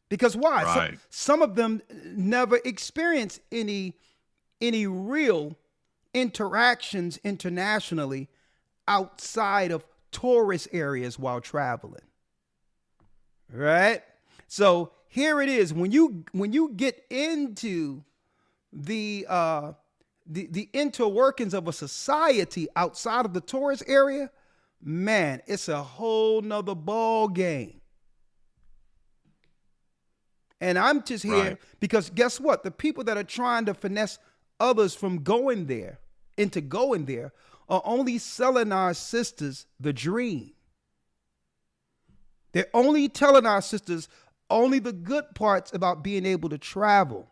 Because why? Right. Some of them never experience any real interactions internationally outside of tourist areas while traveling. Right? So here it is. When you get into the interworkings of a society outside of the tourist area, man, it's a whole nother ball game. And I'm just here because guess what? The people that are trying to finesse others from going there are only selling our sisters the dream. They're only telling our sisters only the good parts about being able to travel.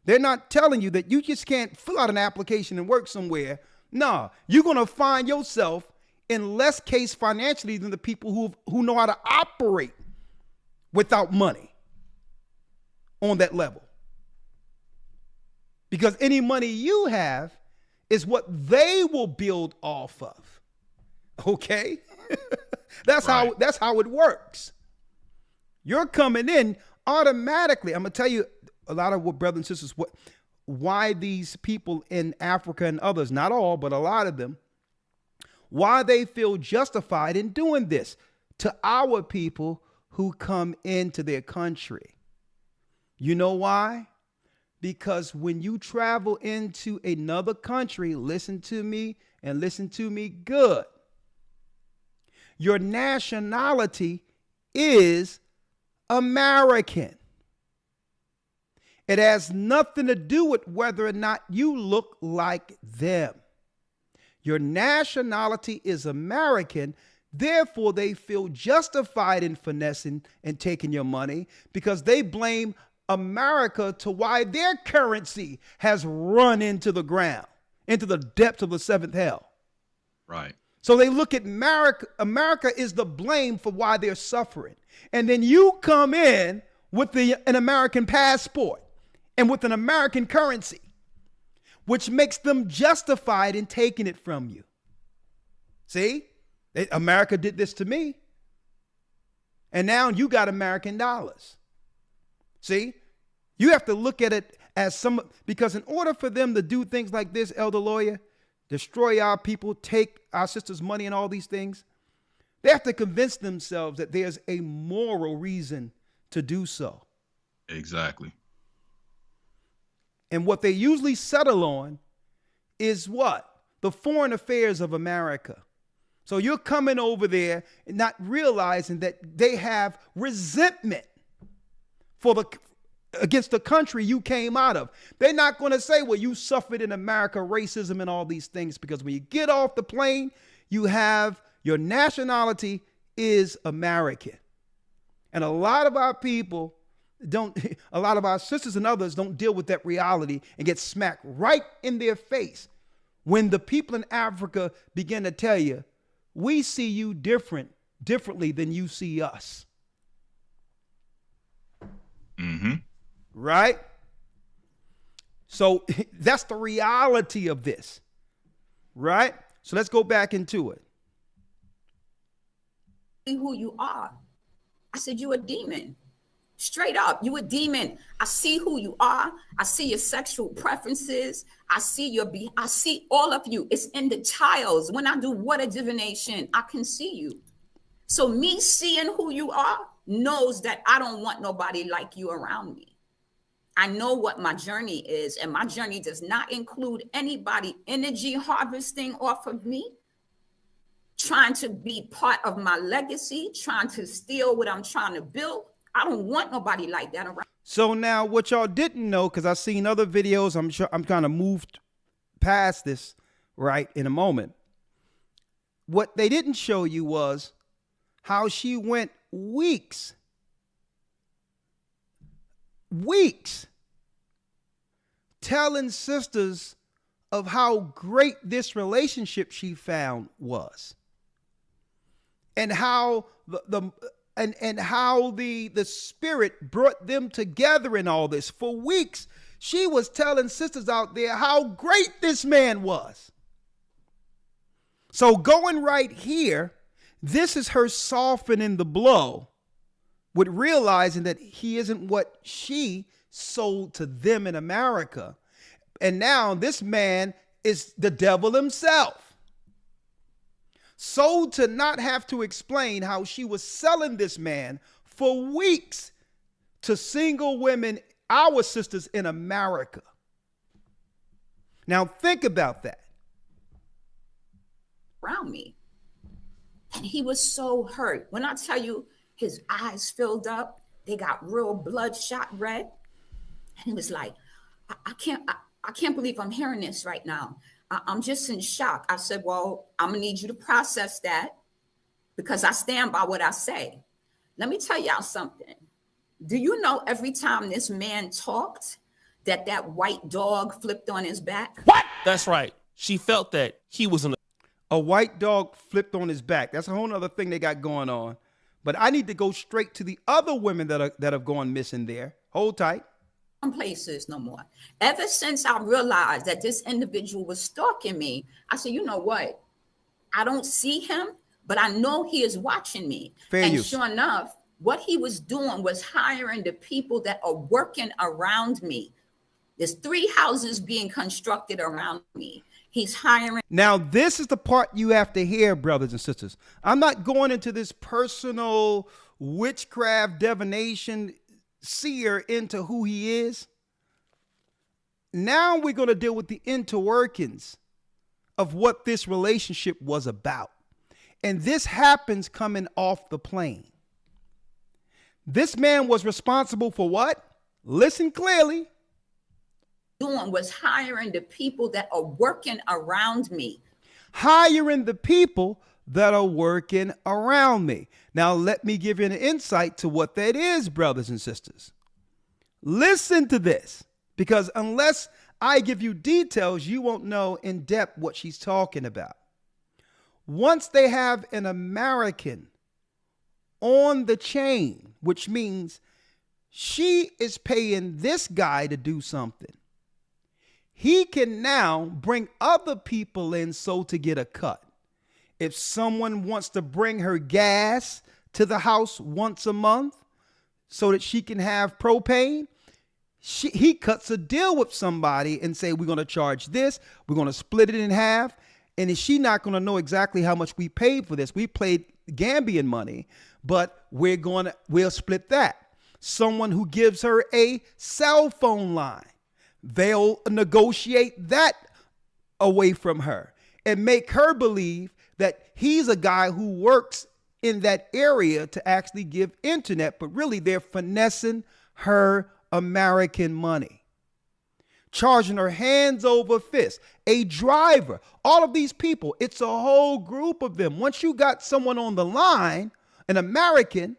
They're not telling you that you just can't fill out an application and work somewhere. No, you're going to find yourself in less case financially than the people who know how to operate without money on that level. Because any money you have is what they will build off of. Okay? That's how it works. You're coming in automatically. I'm going to tell you a lot of what brothers and sisters, why these people in Africa and others, not all, but a lot of them, why they feel justified in doing this to our people who come into their country. You know why? Because when you travel into another country, listen to me and listen to me good. Your nationality is American. It has nothing to do with whether or not you look like them. Your nationality is American. Therefore, they feel justified in finessing and taking your money because they blame America to why their currency has run into the ground, into the depths of the seventh hell. Right. So they look at America. America is the blame for why they're suffering. And then you come in with an American passport and with an American currency, which makes them justified in taking it from you. See, America did this to me. And now you got American dollars. See, you have to look at it as because in order for them to do things like this, elder lawyer, destroy our people, take our sisters' money and all these things, they have to convince themselves that there's a moral reason to do so. Exactly. And what they usually settle on is what? The foreign affairs of America. So you're coming over there and not realizing that they have resentment against the country you came out of. They're not going to say, well, you suffered in America, racism and all these things, because when you get off the plane, you have your nationality is American. And a lot of our people a lot of our sisters and others don't deal with that reality and get smacked right in their face when the people in Africa begin to tell you, we see you differently than you see us. Mm-hmm. Right? So that's the reality of this. Right? So let's go back into it. Who you are. I said, you a demon. Straight up, you a demon. I see who you are. I see your sexual preferences. I see I see all of you. It's in the tiles. When I do water divination, I can see you. So me seeing who you are knows that I don't want nobody like you around me. I know what my journey is, and my journey does not include anybody energy harvesting off of me, trying to be part of my legacy, trying to steal what I'm trying to build. I don't want nobody like that around. So now what y'all didn't know, because I've seen other videos, I'm sure I'm kind of moved past this right in a moment. What they didn't show you was how she went weeks telling sisters of how great this relationship she found was, and how the spirit brought them together in all this. For weeks, she was telling sisters out there how great this man was. So going right here, this is her softening the blow with realizing that he isn't what she sold to them in America. And now this man is the devil himself. So to not have to explain how she was selling this man for weeks to single women, our sisters in America. Now think about that. Around me. And he was so hurt. When I tell you his eyes filled up, they got real bloodshot red. And he was like, I can't believe I'm hearing this right now. I'm just in shock. I said, well, I'm gonna need you to process that because I stand by what I say. Let me tell y'all something. Do you know every time this man talked that white dog flipped on his back? What? That's right. She felt that he was in a white dog flipped on his back. That's a whole other thing they got going on. But I need to go straight to the other women that have gone missing there. Hold tight. Places no more. Ever since I realized that this individual was stalking me, I said, you know what? I don't see him, but I know he is watching me. Fair and use. Sure enough, what he was doing was hiring the people that are working around me. There's 3 houses being constructed around me. He's hiring. Now, this is the part you have to hear, brothers and sisters. I'm not going into this personal witchcraft, divination, seer into who he is. Now we're going to deal with the interworkings of what this relationship was about. And this happens coming off the plane. This man was responsible for what? Listen clearly. Doing was hiring the people that are working around me. Hiring the people that are working around me. Now, let me give you an insight to what that is, brothers and sisters. Listen to this, because unless I give you details, you won't know in depth what she's talking about. Once they have an American on the chain, which means she is paying this guy to do something, he can now bring other people in so to get a cut. If someone wants to bring her gas to the house once a month so that she can have propane, he cuts a deal with somebody and say, we're going to charge this, we're going to split it in half. And is she not going to know exactly how much we paid for this? We paid Gambian money, but we'll split that. Someone who gives her a cell phone line, they'll negotiate that away from her and make her believe that he's a guy who works in that area to actually give internet, but really they're finessing her American money, charging her hands over fist. A driver, all of these people, it's a whole group of them. Once you got someone on the line, an American,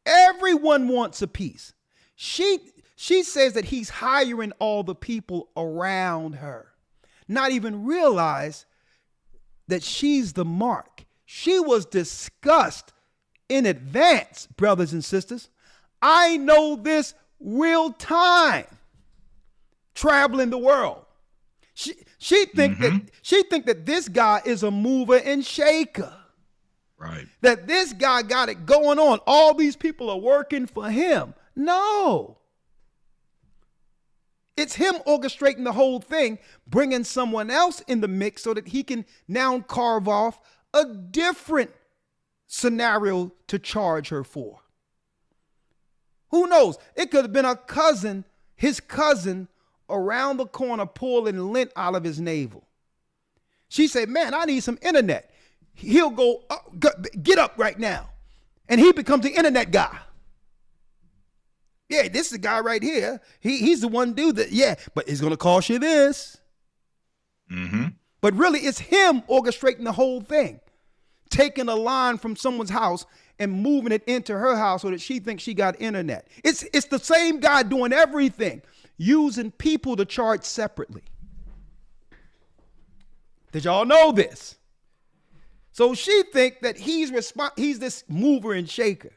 everyone wants a piece. She says that he's hiring all the people around her, not even realize that she's the mark. She was discussed in advance, brothers and sisters. I know this real time, traveling the world. She think that this guy is a mover and shaker. Right. That this guy got it going on. All these people are working for him. No. It's him orchestrating the whole thing, bringing someone else in the mix so that he can now carve off a different scenario to charge her for. Who knows? It could have been a cousin, his cousin, around the corner pulling lint out of his navel. She said, man, I need some internet. He'll go, get up right now. And he becomes the internet guy. Yeah, this is the guy right here. He's the one dude that, yeah, but it's going to cost you this. Mm-hmm. But really, it's him orchestrating the whole thing. Taking a line from someone's house and moving it into her house so that she thinks she got internet. It's the same guy doing everything, using people to charge separately. Did y'all know this? So she think that he's this mover and shaker.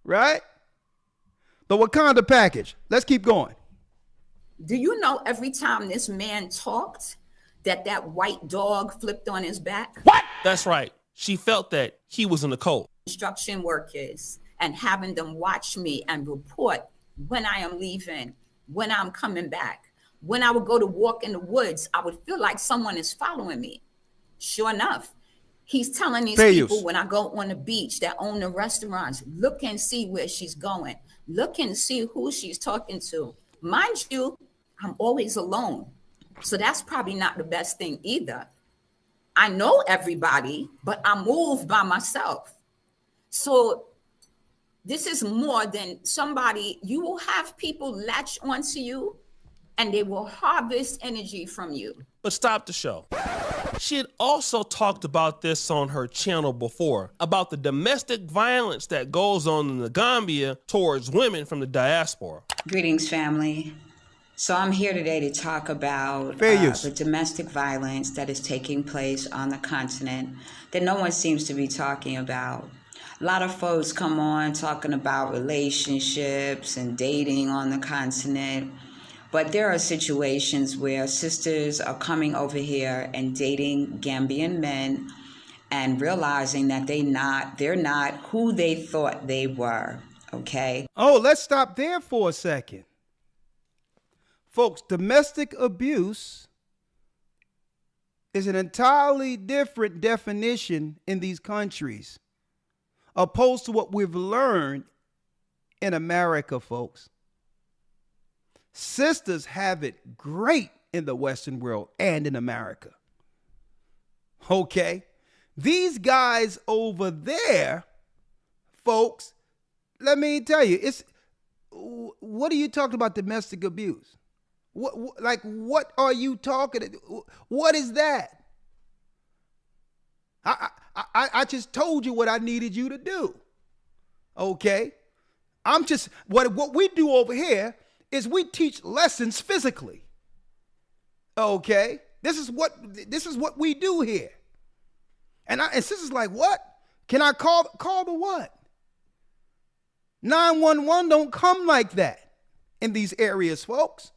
Right? The Wakanda package. Let's keep going. Do you know every time this man talked that white dog flipped on his back? What? That's right. She felt that he was in the cult. Construction workers and having them watch me and report when I am leaving, when I'm coming back. When I would go to walk in the woods, I would feel like someone is following me. Sure enough, he's telling these people when I go on the beach that own the restaurants, look and see where she's going. Look and see who she's talking to. Mind you, I'm always alone. So that's probably not the best thing either. I know everybody, but I move by myself. So this is more than somebody, you will have people latch onto you and they will harvest energy from you. But stop the show. She had also talked about this on her channel before, about the domestic violence that goes on in the Gambia towards women from the diaspora. Greetings, family. So I'm here today to talk about the domestic violence that is taking place on the continent that no one seems to be talking about. A lot of folks come on talking about relationships and dating on the continent. But there are situations where sisters are coming over here and dating Gambian men and realizing that they're not who they thought they were, okay? Oh, let's stop there for a second. Folks, domestic abuse is an entirely different definition in these countries, opposed to what we've learned in America, folks. Sisters have it great in the Western world and in America. Okay? These guys over there, folks, let me tell you, what are you talking about domestic abuse? What are you talking? What is that? I just told you what I needed you to do. Okay? I'm just, what we do over here is we teach lessons physically. Okay? This is what we do here. And sister's like, what? Can I call the what? 911 don't come like that in these areas, folks.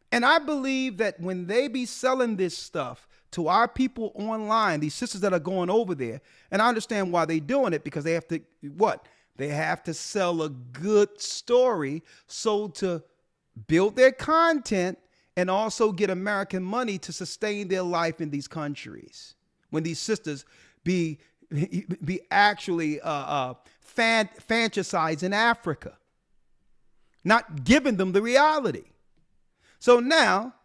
And I believe that when they be selling this stuff to our people online, these sisters that are going over there, and I understand why they're doing it, because they have to, what? They have to sell a good story so to build their content and also get American money to sustain their life in these countries. When these sisters be actually fantasize in Africa, not giving them the reality. So now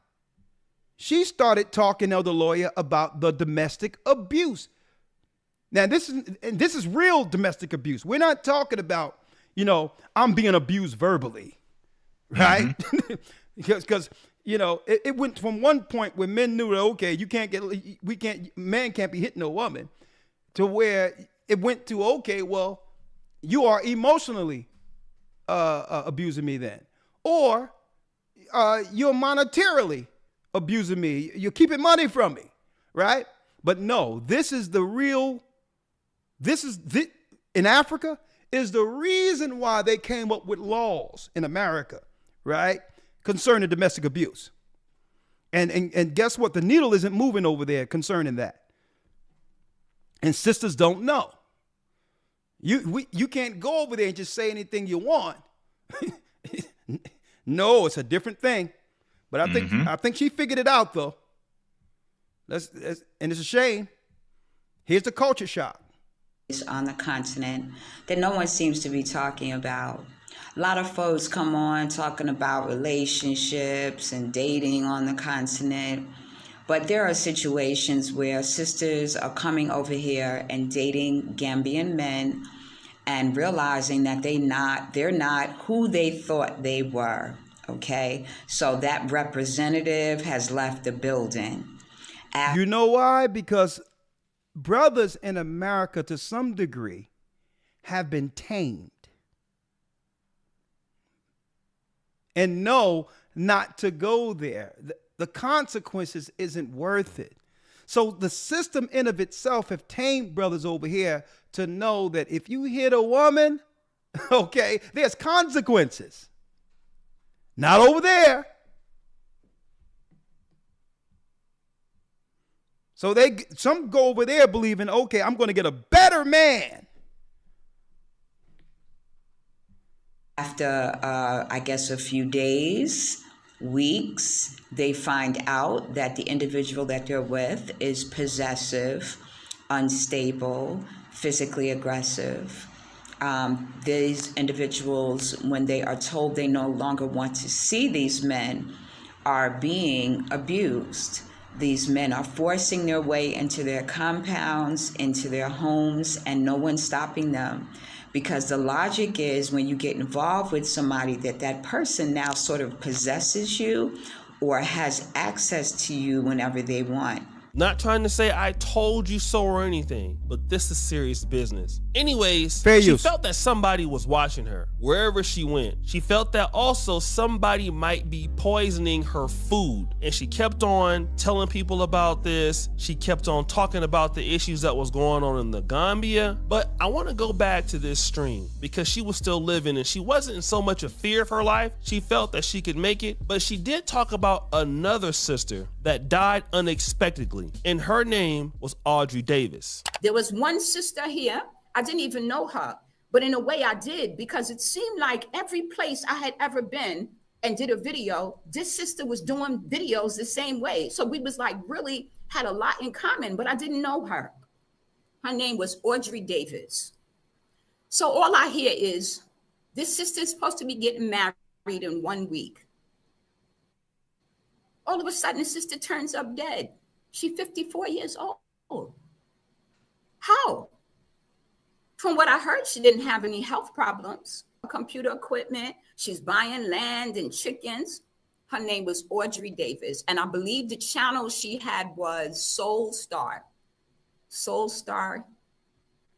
she started talking to the lawyer about the domestic abuse. Now this is real domestic abuse. We're not talking about, I'm being abused verbally, right? Mm-hmm. because it went from one point where men knew that, okay, man can't be hitting a woman, to where it went to, okay, well, you are emotionally abusing me then, or you're monetarily abusing me. You're keeping money from me, right? But no, this is the real, in Africa, is the reason why they came up with laws in America, right, concerning domestic abuse. And guess what? The needle isn't moving over there concerning that. And sisters don't know. You can't go over there and just say anything you want. No, it's a different thing. But I think she figured it out though. And it's a shame. Here's the culture shock. On the continent that no one seems to be talking about. A lot of folks come on talking about relationships and dating on the continent, but there are situations where sisters are coming over here and dating Gambian men and realizing that they're not who they thought they were. Okay, so that representative has left the building. You know why? Because brothers in America, to some degree, have been tamed and know not to go there. The consequences isn't worth it. So the system in of itself have tamed brothers over here to know that if you hit a woman, okay, there's consequences. Not over there. So some go over there believing, okay, I'm going to get a better man. After, I guess, a few days, weeks, they find out that the individual that they're with is possessive, unstable, physically aggressive. These individuals, when they are told they no longer want to see these men, are being abused. These men are forcing their way into their compounds, into their homes, and no one's stopping them. Because the logic is when you get involved with somebody that person now sort of possesses you or has access to you whenever they want. Not trying to say I told you so or anything, but this is serious business. Anyways, she felt that somebody was watching her wherever she went. She felt that also somebody might be poisoning her food. And she kept on telling people about this. She kept on talking about the issues that was going on in the Gambia. But I want to go back to this stream because she was still living and she wasn't in so much a fear of her life. She felt that she could make it, but she did talk about another sister that died unexpectedly. And her name was Audrey Davis. There was one sister here. I didn't even know her, but in a way I did, because it seemed like every place I had ever been and did a video, this sister was doing videos the same way. So we was like really had a lot in common, but I didn't know her. Her name was Audrey Davis. So all I hear is this sister is supposed to be getting married in 1 week. All of a sudden, the sister turns up dead. She's 54 years old. How? From what I heard, she didn't have any health problems, computer equipment. She's buying land and chickens. Her name was Audrey Davis. And I believe the channel she had was Soul Star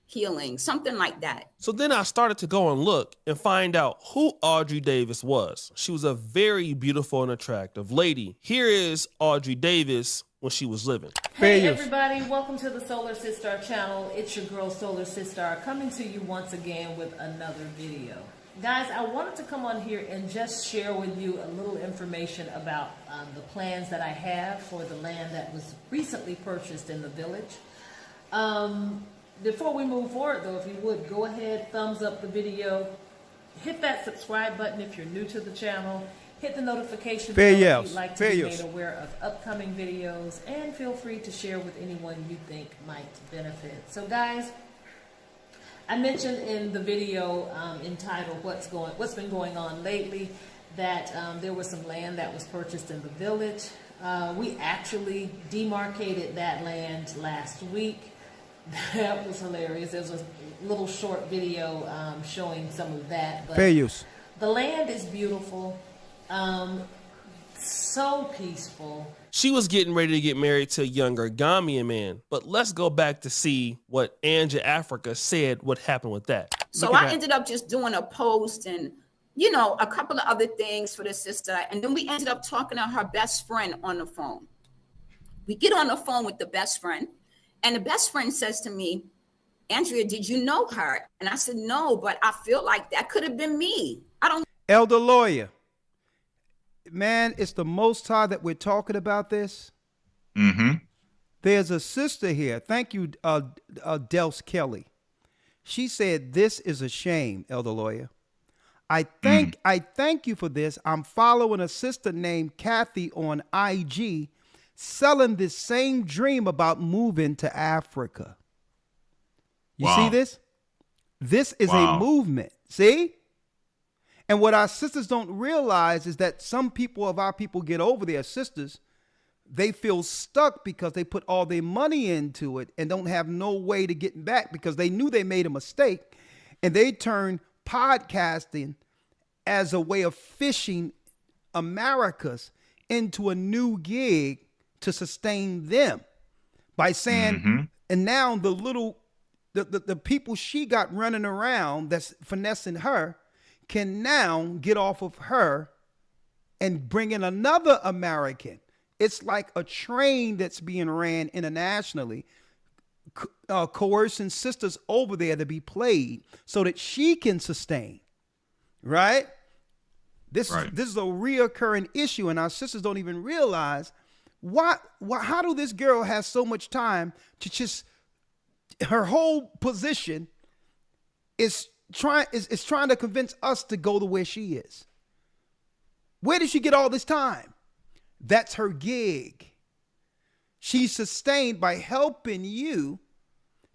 Healing, something like that. So then I started to go and look and find out who Audrey Davis was. She was a very beautiful and attractive lady. Here is Audrey Davis when she was living. Hey everybody, welcome to the Solar Sister channel. It's your girl Solar Sister coming to you once again with another video. Guys, I wanted to come on here and just share with you a little information about the plans that I have for the land that was recently purchased in the village. Before we move forward though, if you would, go ahead, thumbs up the video, hit that subscribe button if you're new to the channel, hit the notification bell if you'd like to be made aware of upcoming videos, and feel free to share with anyone you think might benefit. So guys, I mentioned in the video entitled What's Been Going On Lately that there was some land that was purchased in the village. We actually demarcated that land last week. That was hilarious. There's a little short video showing some of that. But the land is beautiful, so peaceful. She was getting ready to get married to a younger Gambian man. But let's go back to see what Anja Africa said what happened with that. So I ended up just doing a post and, you know, a couple of other things for the sister. And then we ended up talking to her best friend on the phone. We get on the phone with the best friend. And the best friend says to me, Andrea, did you know her? And I said, no, but I feel like that could have been me. I don't. Elder Lawyer, man, it's the Most High that we're talking about this. Mm-hmm. There's a sister here. Thank you, Dels Kelly. She said, this is a shame, Elder Lawyer. I thank you for this. I'm following a sister named Kathy on IG selling this same dream about moving to Africa. You see this? This is a movement. See? And what our sisters don't realize is that some people of our people get over their sisters. They feel stuck because they put all their money into it and don't have no way to get back because they knew they made a mistake, and they turn podcasting as a way of fishing Americas into a new gig to sustain them by saying, and now the people she got running around that's finessing her can now get off of her and bring in another American. It's like a train that's being ran internationally, coercing sisters over there to be played so that she can sustain, right? This is a reoccurring issue, and our sisters don't even realize how do this girl have so much time to just, her whole position is trying to convince us to go to where she is. Where did she get all this time? That's her gig. She's sustained by helping you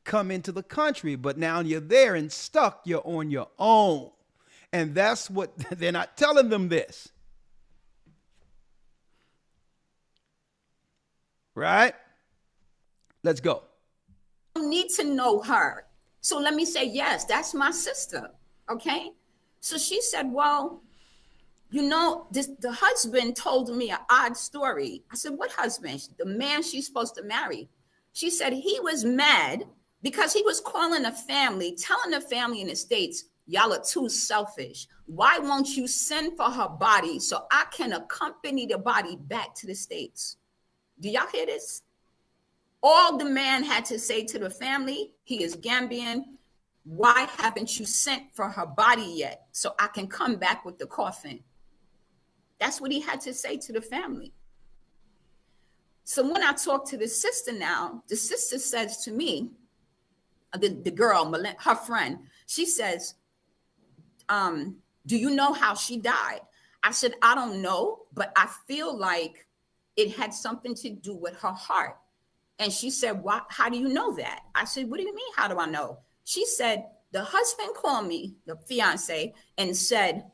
come into the country, but now you're there and stuck, you're on your own. And that's what they're not telling them this. Right? Let's go. You need to know her. So let me say, yes, that's my sister. Okay. So she said, well, you know, the husband told me an odd story. I said, what husband? The man she's supposed to marry. She said he was mad because he was calling the family, telling the family in the States, y'all are too selfish. Why won't you send for her body so I can accompany the body back to the States? Do y'all hear this? All the man had to say to the family, he is Gambian. Why haven't you sent for her body yet so I can come back with the coffin? That's what he had to say to the family. So when I talk to the sister now, the sister says to me, the girl, her friend, she says, do you know how she died? I said, I don't know, but I feel like it had something to do with her heart. And she said, how do you know that? I said, what do you mean, how do I know? She said, the husband called me, the fiance, and said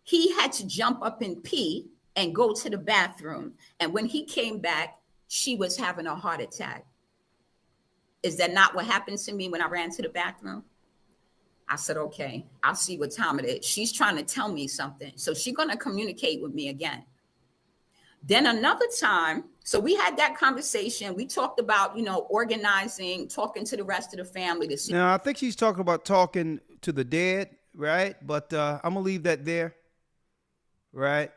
he had to jump up and pee and go to the bathroom. And when he came back, she was having a heart attack. Is that not what happened to me when I ran to the bathroom? I said, okay, I'll see what time it is. She's trying to tell me something. So she's going to communicate with me again. Then another time, so we had that conversation. We talked about, organizing, talking to the rest of the family. To see. Now, I think she's talking about talking to the dead, right? But I'm going to leave that there, right?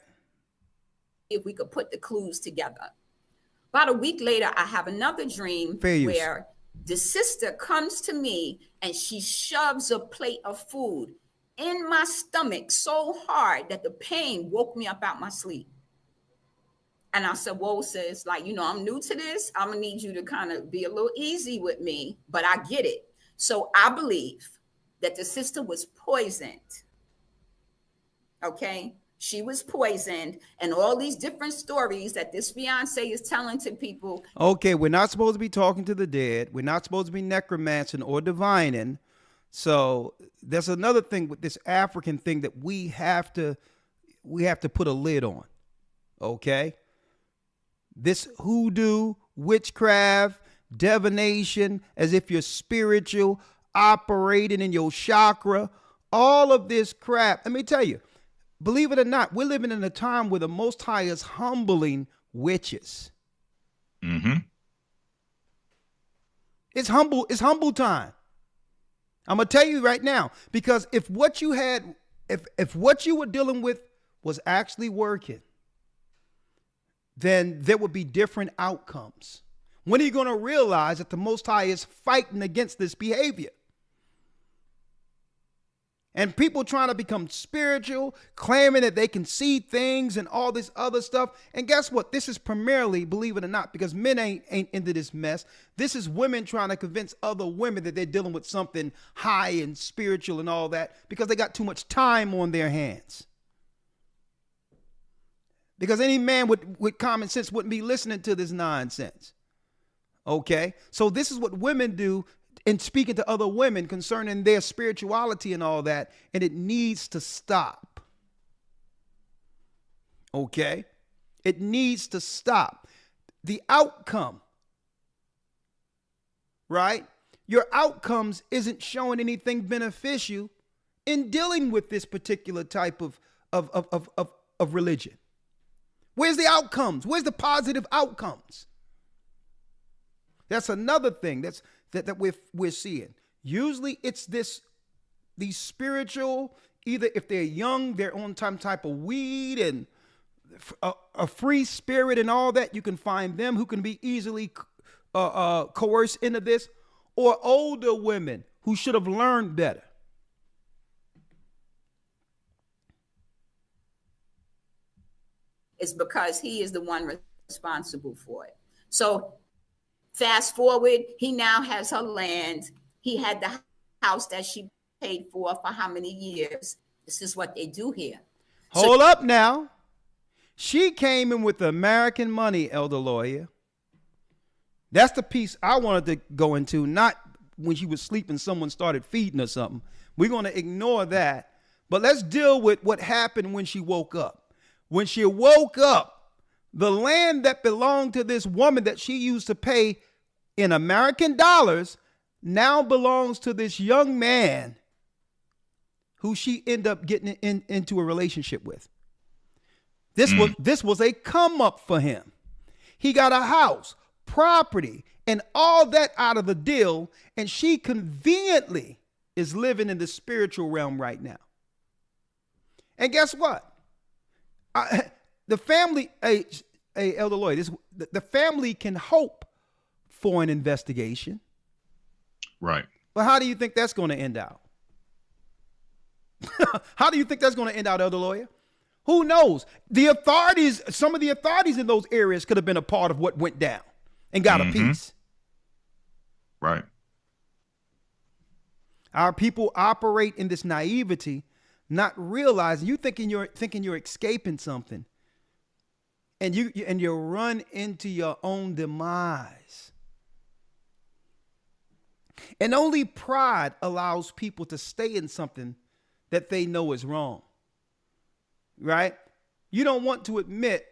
If we could put the clues together. About a week later, I have another dream where the sister comes to me and she shoves a plate of food in my stomach so hard that the pain woke me up out my sleep. And I said, whoa, sis, I'm new to this. I'm going to need you to kind of be a little easy with me, but I get it. So I believe that the sister was poisoned. Okay? She was poisoned, and all these different stories that this fiance is telling to people. Okay, we're not supposed to be talking to the dead. We're not supposed to be necromancing or divining. So there's another thing with this African thing that we have to put a lid on. Okay? This hoodoo, witchcraft, divination, as if you're spiritual, operating in your chakra, all of this crap. Let me tell you, believe it or not, we're living in a time where the Most High is humbling witches. Mm-hmm. It's humble time. I'm going to tell you right now, because if what you were dealing with was actually working, then there would be different outcomes. When are you going to realize that the Most High is fighting against this behavior? And people trying to become spiritual, claiming that they can see things and all this other stuff. And guess what? This is primarily, believe it or not, because men ain't into this mess. This is women trying to convince other women that they're dealing with something high and spiritual and all that because they got too much time on their hands. Because any man with common sense wouldn't be listening to this nonsense. Okay? So this is what women do in speaking to other women concerning their spirituality and all that, and it needs to stop. Okay? It needs to stop. The outcome, right? Your outcomes isn't showing anything beneficial in dealing with this particular type of religion. Where's the outcomes? Where's the positive outcomes? That's another thing that we're seeing. Usually it's these spiritual, either if they're young, they're on some type of weed and a free spirit and all that. You can find them who can be easily coerced into this, or older women who should have learned better. It's because he is the one responsible for it. So fast forward, he now has her land. He had the house that she paid for how many years? This is what they do here. Hold up now. She came in with American money, Elder Lawyer. That's the piece I wanted to go into, not when she was sleeping, someone started feeding her something. We're going to ignore that. But let's deal with what happened when she woke up. When she woke up, the land that belonged to this woman that she used to pay in American dollars now belongs to this young man who she ended up getting into a relationship with. This was a come up for him. He got a house, property, and all that out of the deal, and she conveniently is living in the spiritual realm right now. And guess what? The family, Elder Lloyd, the family can hope for an investigation. Right. But how do you think that's going to end out? How do you think that's going to end out, Elder Lawyer? Who knows? The authorities, some of the authorities in those areas could have been a part of what went down and got a piece. Right. Our people operate in this naivety, not realizing you thinking you're escaping something, and you run into your own demise. And only pride allows people to stay in something that they know is wrong. Right? You don't want to admit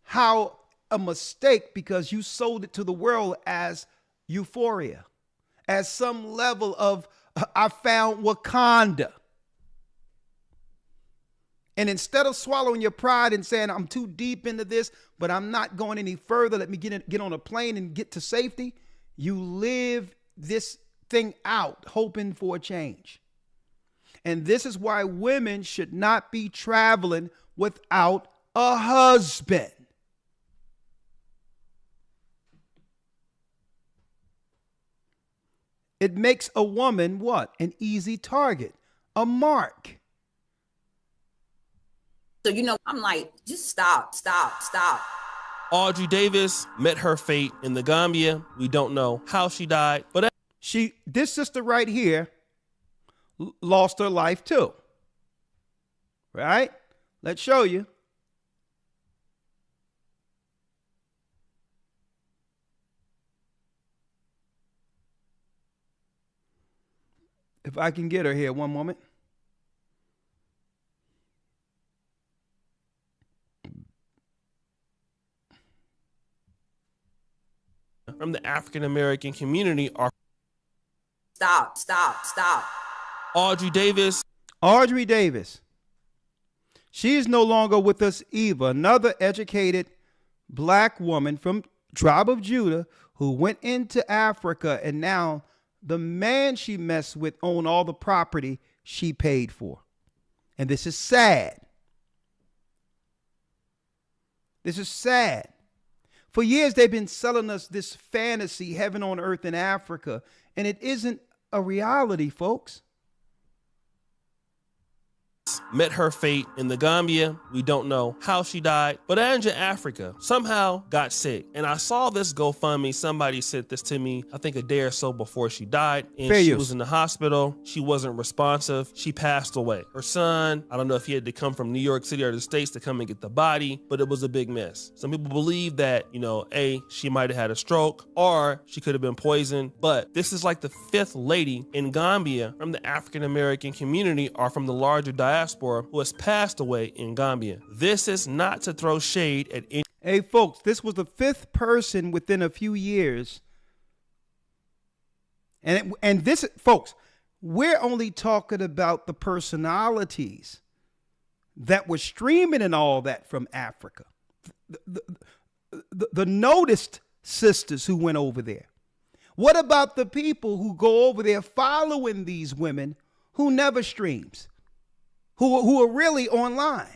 how a mistake, because you sold it to the world as euphoria, as some level of I found Wakanda. And instead of swallowing your pride and saying, I'm too deep into this, but I'm not going any further, let me get on a plane and get to safety, you live this thing out, hoping for a change. And this is why women should not be traveling without a husband. It makes a woman what? An easy target, a mark. So, I'm like, just stop. Audrey Davis met her fate in the Gambia. We don't know how she died, but this sister right here lost her life too. Right? Let's show you. If I can get her here, one moment. From the African American community are Stop. Audrey Davis. She is no longer with us either. Another educated black woman from tribe of Judah who went into Africa, and now the man she messed with owned all the property she paid for. And this is sad. For years, they've been selling us this fantasy, heaven on earth in Africa, and it isn't a reality, folks. Met her fate in the Gambia. We don't know how she died, but Anja Africa somehow got sick. And I saw this GoFundMe. Somebody sent this to me, I think a day or so before she died. And she was in the hospital. She wasn't responsive. She passed away. Her son, I don't know if he had to come from New York City or the States to come and get the body, but it was a big mess. Some people believe that, she might have had a stroke or she could have been poisoned. But this is like the 5th lady in Gambia from the African American community or from the larger diaspora who has passed away in Gambia. This is not to throw shade at any. Hey, folks, this was the 5th person within a few years. And this, folks, we're only talking about the personalities that were streaming and all that from Africa. The noticed sisters who went over there. What about the people who go over there following these women who never streams? Who are really online?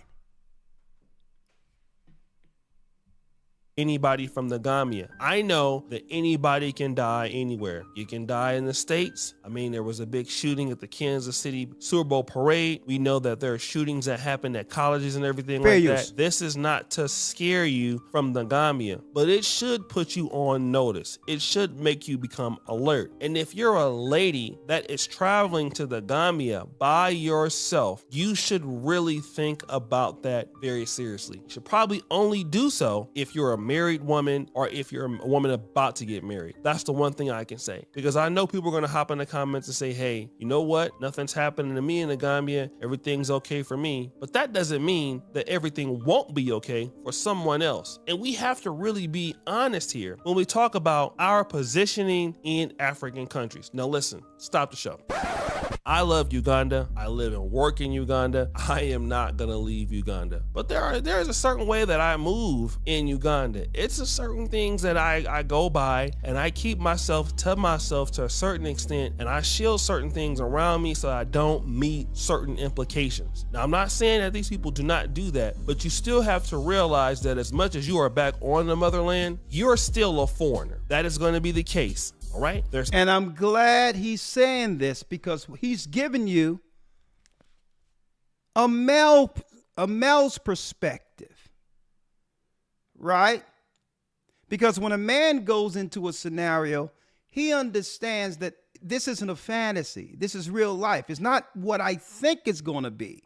Anybody from the Gambia. I know that anybody can die anywhere. You can die in the States. I mean, there was a big shooting at the Kansas City Super Bowl parade. We know that there are shootings that happen at colleges and everything like that. This is not to scare you from the Gambia, but it should put you on notice. It should make you become alert. And if you're a lady that is traveling to the Gambia by yourself, you should really think about that very seriously. You should probably only do so if you're a married woman or if you're a woman about to get married. That's the one thing I can say, because I know people are going to hop in the comments and say, hey, you know what? Nothing's happening to me in the Gambia. Everything's okay for me. But that doesn't mean that everything won't be okay for someone else. And we have to really be honest here when we talk about our positioning in African countries. Now listen, stop the show. I love Uganda. I live and work in Uganda. I am not gonna leave Uganda. But there is a certain way that I move in Uganda. It's a certain things that I go by, and I keep myself to a certain extent, and I shield certain things around me so I don't meet certain implications. Now, I'm not saying that these people do not do that, but you still have to realize that as much as you are back on the motherland, you're still a foreigner. That is going to be the case. All right. And I'm glad he's saying this, because he's giving you a male's perspective, right? Because when a man goes into a scenario, he understands that this isn't a fantasy. This is real life. It's not what I think it's going to be.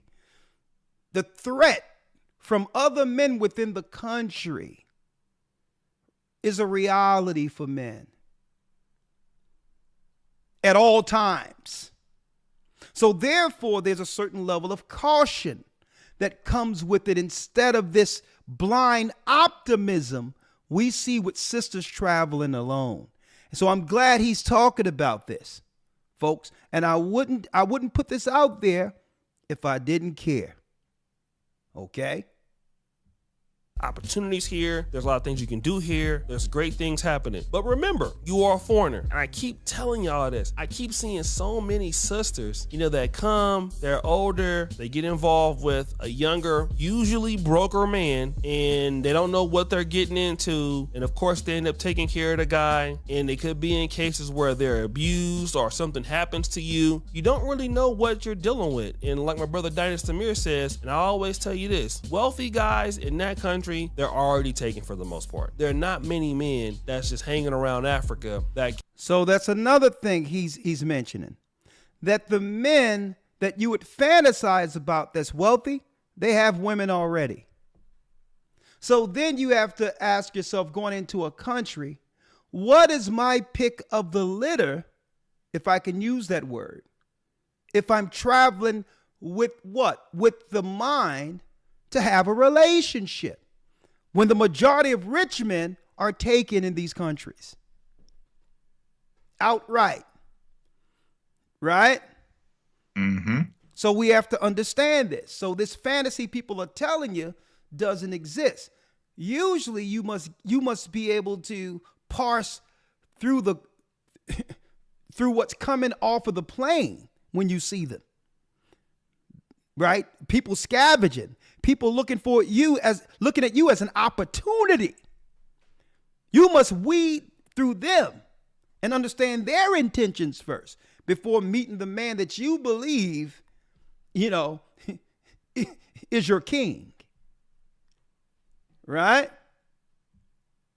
The threat from other men within the country is a reality for men at all times. So therefore, there's a certain level of caution that comes with it, instead of this blind optimism we see with sisters traveling alone. And so I'm glad he's talking about this, folks. And I wouldn't put this out there if I didn't care. Okay? Opportunities here. There's a lot of things you can do here. There's great things happening. But remember, you are a foreigner. And I keep telling y'all this. I keep seeing so many sisters, that come, they're older, they get involved with a younger, usually broker man, and they don't know what they're getting into. And of course, they end up taking care of the guy. And they could be in cases where they're abused or something happens to you. You don't really know what you're dealing with. And like my brother Dynas Tamir says, and I always tell you this, wealthy guys in that country, they're already taken for the most part. There are not many men that's just hanging around Africa that. So that's another thing he's mentioning, that the men that you would fantasize about that's wealthy, they have women already. So then you have to ask yourself, going into a country, what is my pick of the litter, if I can use that word, if I'm traveling with what? With the mind to have a relationship, when the majority of rich men are taken in these countries outright, right? Mm-hmm. So we have to understand this. So this fantasy people are telling you doesn't exist. Usually you must be able to parse through through what's coming off of the plane when you see them, right? People scavenging. People looking at you as an opportunity You must weed through them and understand their intentions first before meeting the man that you believe, is your king. Right?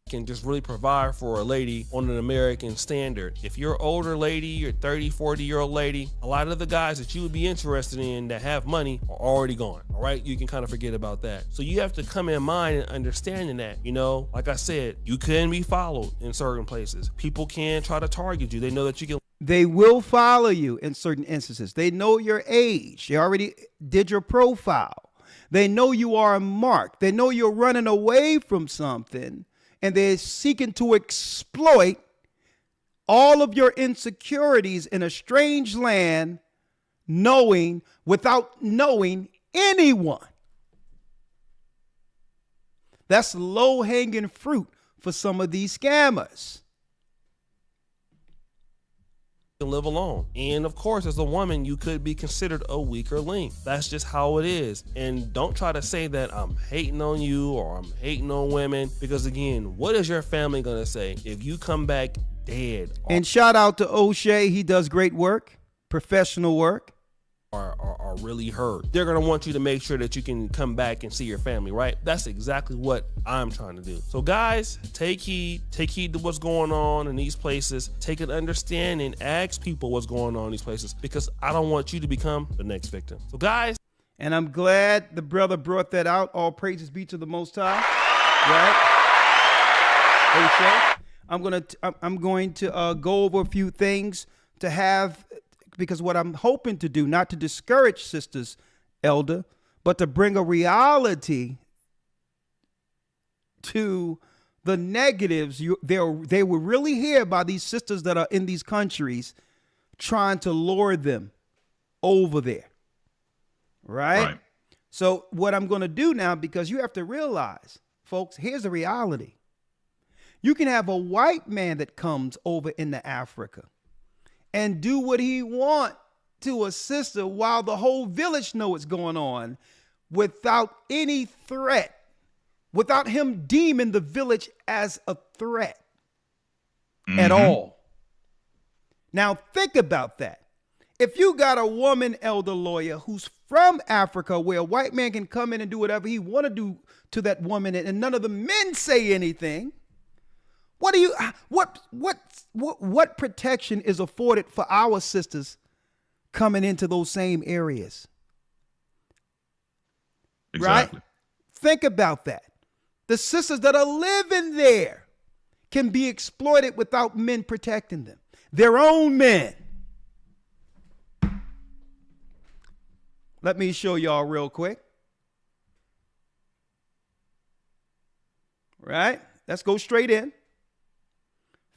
Can just really provide for a lady on an American standard. If you're an older lady, you're 30, 40-year-old lady, a lot of the guys that you would be interested in that have money are already gone. All right, you can kind of forget about that. So you have to come in mind and understanding that, like I said, you can be followed in certain places. People can try to target you. They know that you can. They will follow you in certain instances. They know your age. They already did your profile. They know you are a mark. They know you're running away from something. And they're seeking to exploit all of your insecurities in a strange land, without knowing anyone. That's low-hanging fruit for some of these scammers. Live alone. And of course, as a woman, you could be considered a weaker link. That's just how it is. And don't try to say that I'm hating on you or I'm hating on women, because again, what is your family gonna say if you come back dead? And shout out to O'Shea. He does great work, professional work. Are really hurt. They're gonna want you to make sure that you can come back and see your family, right? That's exactly what I'm trying to do. So guys, take heed to what's going on in these places. Take an understanding, ask people what's going on in these places, because I don't want you to become the next victim. So guys, and I'm glad the brother brought that out. All praises be to the Most High, right? O'Shea, I'm going to go over a few things to have. Because what I'm hoping to do, not to discourage sisters, Elder, but to bring a reality to the negatives they will really hear by these sisters that are in these countries trying to lure them over there. Right? So what I'm going to do now, because you have to realize, folks, here's the reality. You can have a white man that comes over into Africa and do what he want to a sister while the whole village know what's going on, without any threat, without him deeming the village as a threat at all. Now think about that. If you got a woman, Elder Lawyer, who's from Africa, where a white man can come in and do whatever he want to do to that woman, and none of the men say anything, what protection is afforded for our sisters coming into those same areas? Exactly. Right? Think about that. The sisters that are living there can be exploited without men protecting them. Their own men. Let me show y'all real quick. Right? Let's go straight in.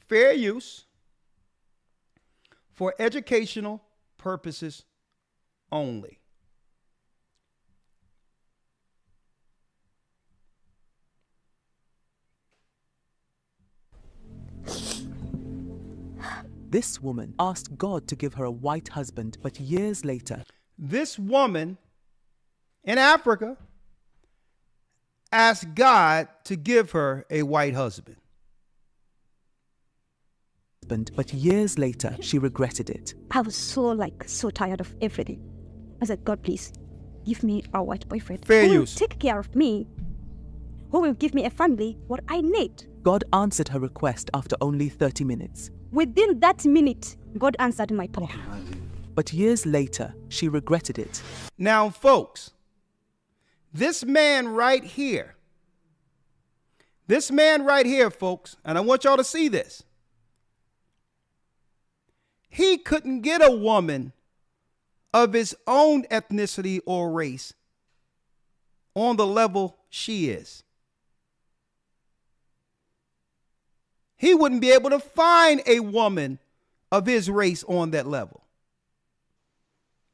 Fair use for educational purposes only. This woman asked God to give her a white husband, but years later, this woman in Africa asked God to give her a white husband. But years later, she regretted it. I was so tired of everything. I said, God, please, give me a white boyfriend. Fair who use. Will take care of me, who will give me a family, what I need. God answered her request after only 30 minutes. Within that minute, God answered my prayer. But years later, she regretted it. Now, folks, this man right here, folks, and I want y'all to see this. He couldn't get a woman of his own ethnicity or race on the level she is. He wouldn't be able to find a woman of his race on that level.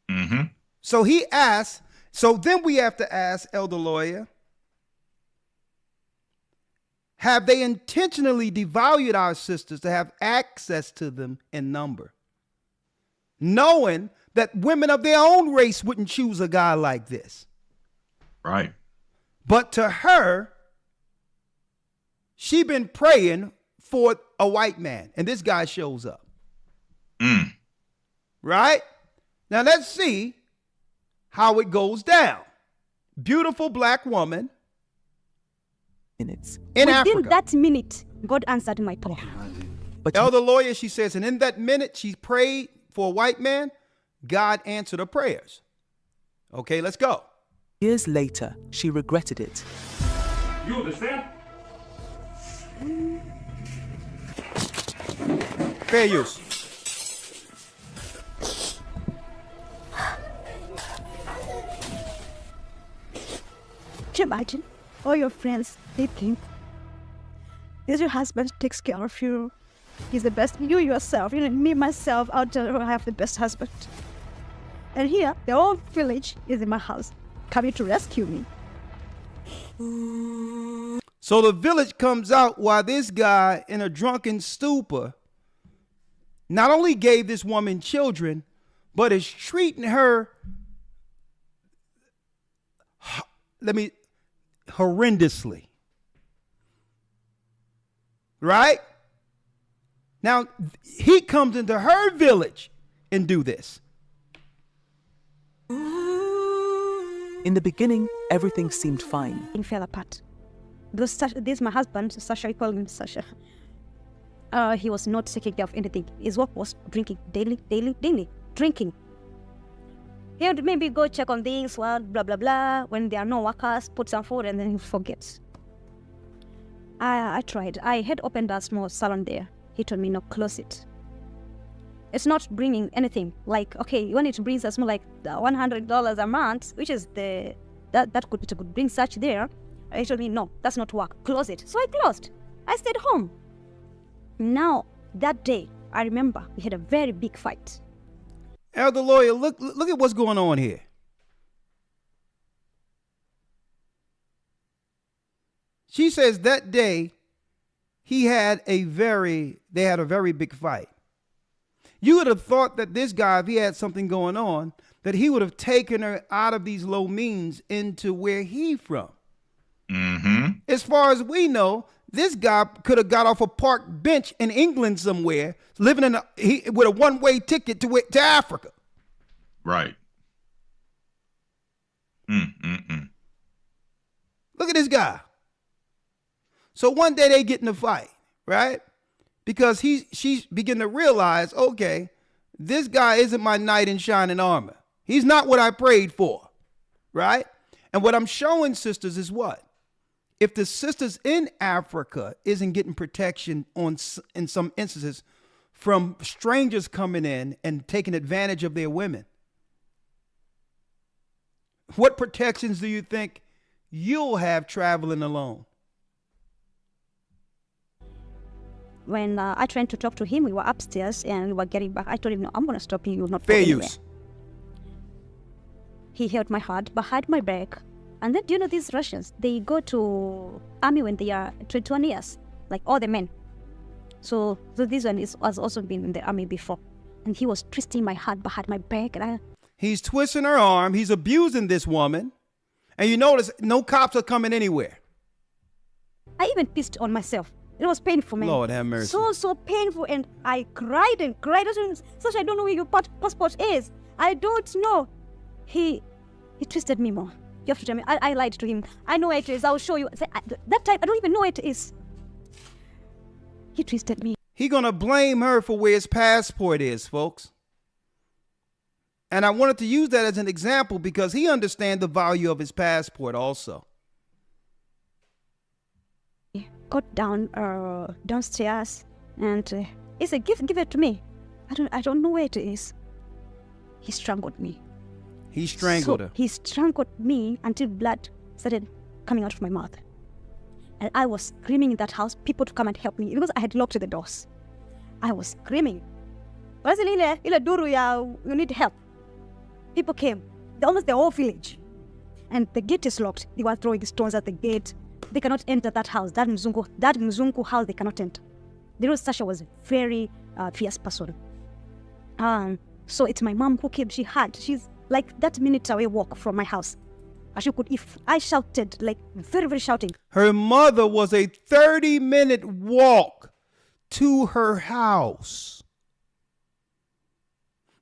Mm-hmm. So he asked, so then we have to ask, Elder Lawyer, have they intentionally devalued our sisters to have access to them in number, knowing that women of their own race wouldn't choose a guy like this? Right. But to her, she been praying for a white man. And this guy shows up. Mm. Right? Now let's see how it goes down. Beautiful black woman. Minutes. In Within Africa. that minute, God answered my prayer. But Elder lawyer, she says, and in that minute she prayed for a white man, God answered her prayers. Okay, let's go. years later, she regretted it. You understand? Fair use. Can you imagine? All your friends, they think this your husband takes care of you. He's the best. You yourself, me myself, I have the best husband. And here, the whole village is in my house, coming to rescue me. So the village comes out while this guy, in a drunken stupor, not only gave this woman children, but is treating her, horrendously. Right? Now, he comes into her village and do this. In the beginning, everything seemed fine. It fell apart. This is my husband, Sasha, I call him Sasha. He was not taking care of anything. His work was drinking, daily, drinking. He would maybe go check on things, blah, blah, blah. When there are no workers, put some food and then he forgets. I tried. I had opened a small salon there. He told me, no, close it. It's not bringing anything. Like, okay, you want it to bring us more like $100 a month, which is that could bring such there. He told me, no, that's not work. Close it. So I closed. I stayed home. Now, that day, I remember we had a very big fight. Elder lawyer, look at what's going on here. She says that day they had a very big fight. You would have thought that this guy, if he had something going on, that he would have taken her out of these low means into where he from. Mm-hmm. As far as we know, this guy could have got off a park bench in England somewhere, living with a one-way ticket to Africa. Right. Mm-mm-mm. Look at this guy. So one day they get in a fight, right? Because she's beginning to realize, okay, this guy isn't my knight in shining armor. He's not what I prayed for, right? And what I'm showing sisters is what? If the sisters in Africa isn't getting protection in some instances from strangers coming in and taking advantage of their women, what protections do you think you'll have traveling alone? When I tried to talk to him, we were upstairs and we were getting back. I told him, no, I'm going to stop you. You're not fair going use. anywhere. He held my hand behind my back. And then, do you know these Russians? They go to army when they are 21 years, like all the men. So this one has also been in the army before. And he was twisting my hand behind my back. And he's twisting her arm. He's abusing this woman. And you notice no cops are coming anywhere. I even pissed on myself. It was painful, man. Lord have mercy. So painful. And I cried and cried. Such I don't know where your passport is. I don't know. He twisted me more. You have to tell me. I lied to him. I know where it is. I'll show you. That time, I don't even know where it is. He twisted me. He gonna blame her for where his passport is, folks. And I wanted to use that as an example because he understands the value of his passport also. Got downstairs and he said, give it to me. I don't know where it is. He strangled me. He strangled her. He strangled me until blood started coming out of my mouth. And I was screaming in that house, people to come and help me because I had locked the doors. I was screaming. You need help. People came, almost the whole village. And the gate is locked. They were throwing stones at the gate. They cannot enter that house. That Mzungu house, they cannot enter. The real Sasha was a very fierce person. So it's my mom who came. She's like that minute away walk from my house. If I shouted, like very, very shouting. Her mother was a 30-minute walk to her house.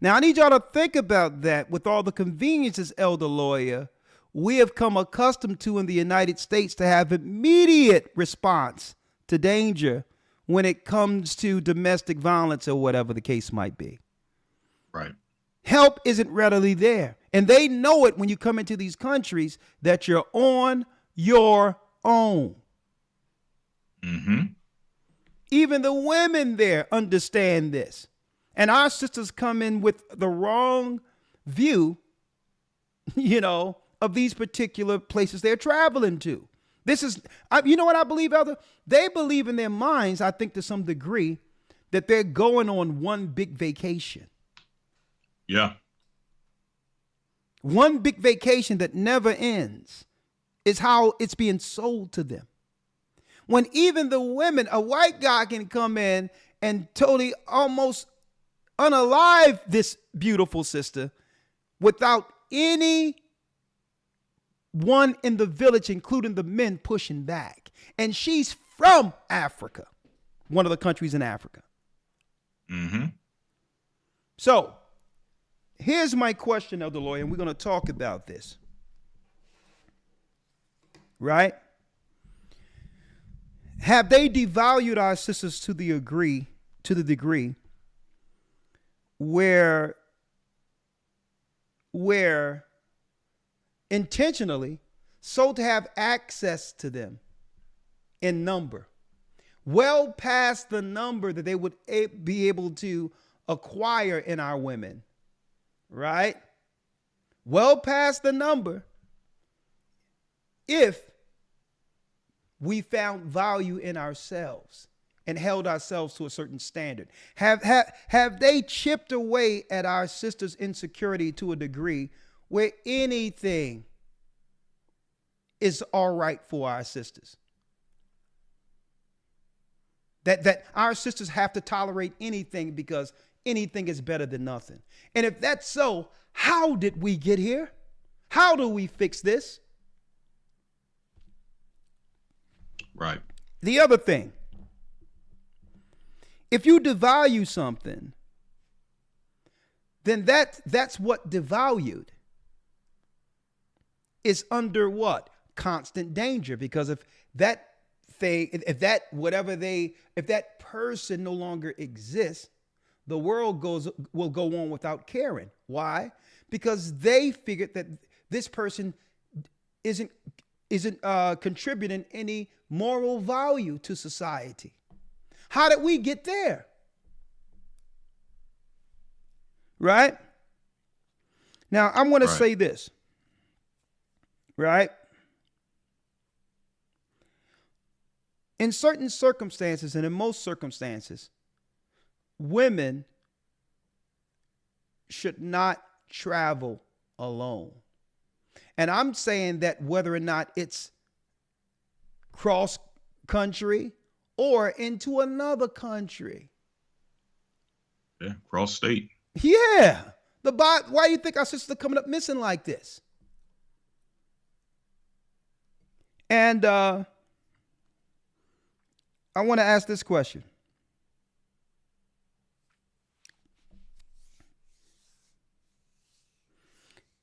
Now, I need y'all to think about that. With all the conveniences, Elder Lawyer, we have come accustomed to in the United States to have immediate response to danger when it comes to domestic violence or whatever the case might be. Right. Help isn't readily there. And they know it when you come into these countries that you're on your own. Mm-hmm. Even the women there understand this. And our sisters come in with the wrong view, of these particular places they're traveling to. This is, you know what I believe, Elder? They believe in their minds, I think to some degree, that they're going on one big vacation. Yeah. One big vacation that never ends is how it's being sold to them. When even the women, a white guy can come in and totally almost unalive this beautiful sister without any one in the village, including the men, pushing back. And she's from Africa, one of the countries in Africa. Mm-hmm. So here's my question, Elder Lawyer, and we're going to talk about this. Right? Have they devalued our sisters to the degree where intentionally so to have access to them in number, well past the number that they would be able to acquire in our women, right? Well past the number if we found value in ourselves and held ourselves to a certain standard. Have they chipped away at our sisters' insecurity to a degree where anything is all right for our sisters? That our sisters have to tolerate anything because anything is better than nothing. And if that's so, how did we get here? How do we fix this? Right. The other thing, if you devalue something, then that's what devalued is under what? Constant danger. Because if that person no longer exists, the world will go on without caring. Why? Because they figured that this person isn't contributing any moral value to society. How did we get there? Right? Now, I'm going to say this. Right? In certain circumstances, and in most circumstances, women should not travel alone. And I'm saying that whether or not it's cross country or into another country. Yeah, cross state. Yeah. Why do you think our sisters are coming up missing like this? And I want to ask this question.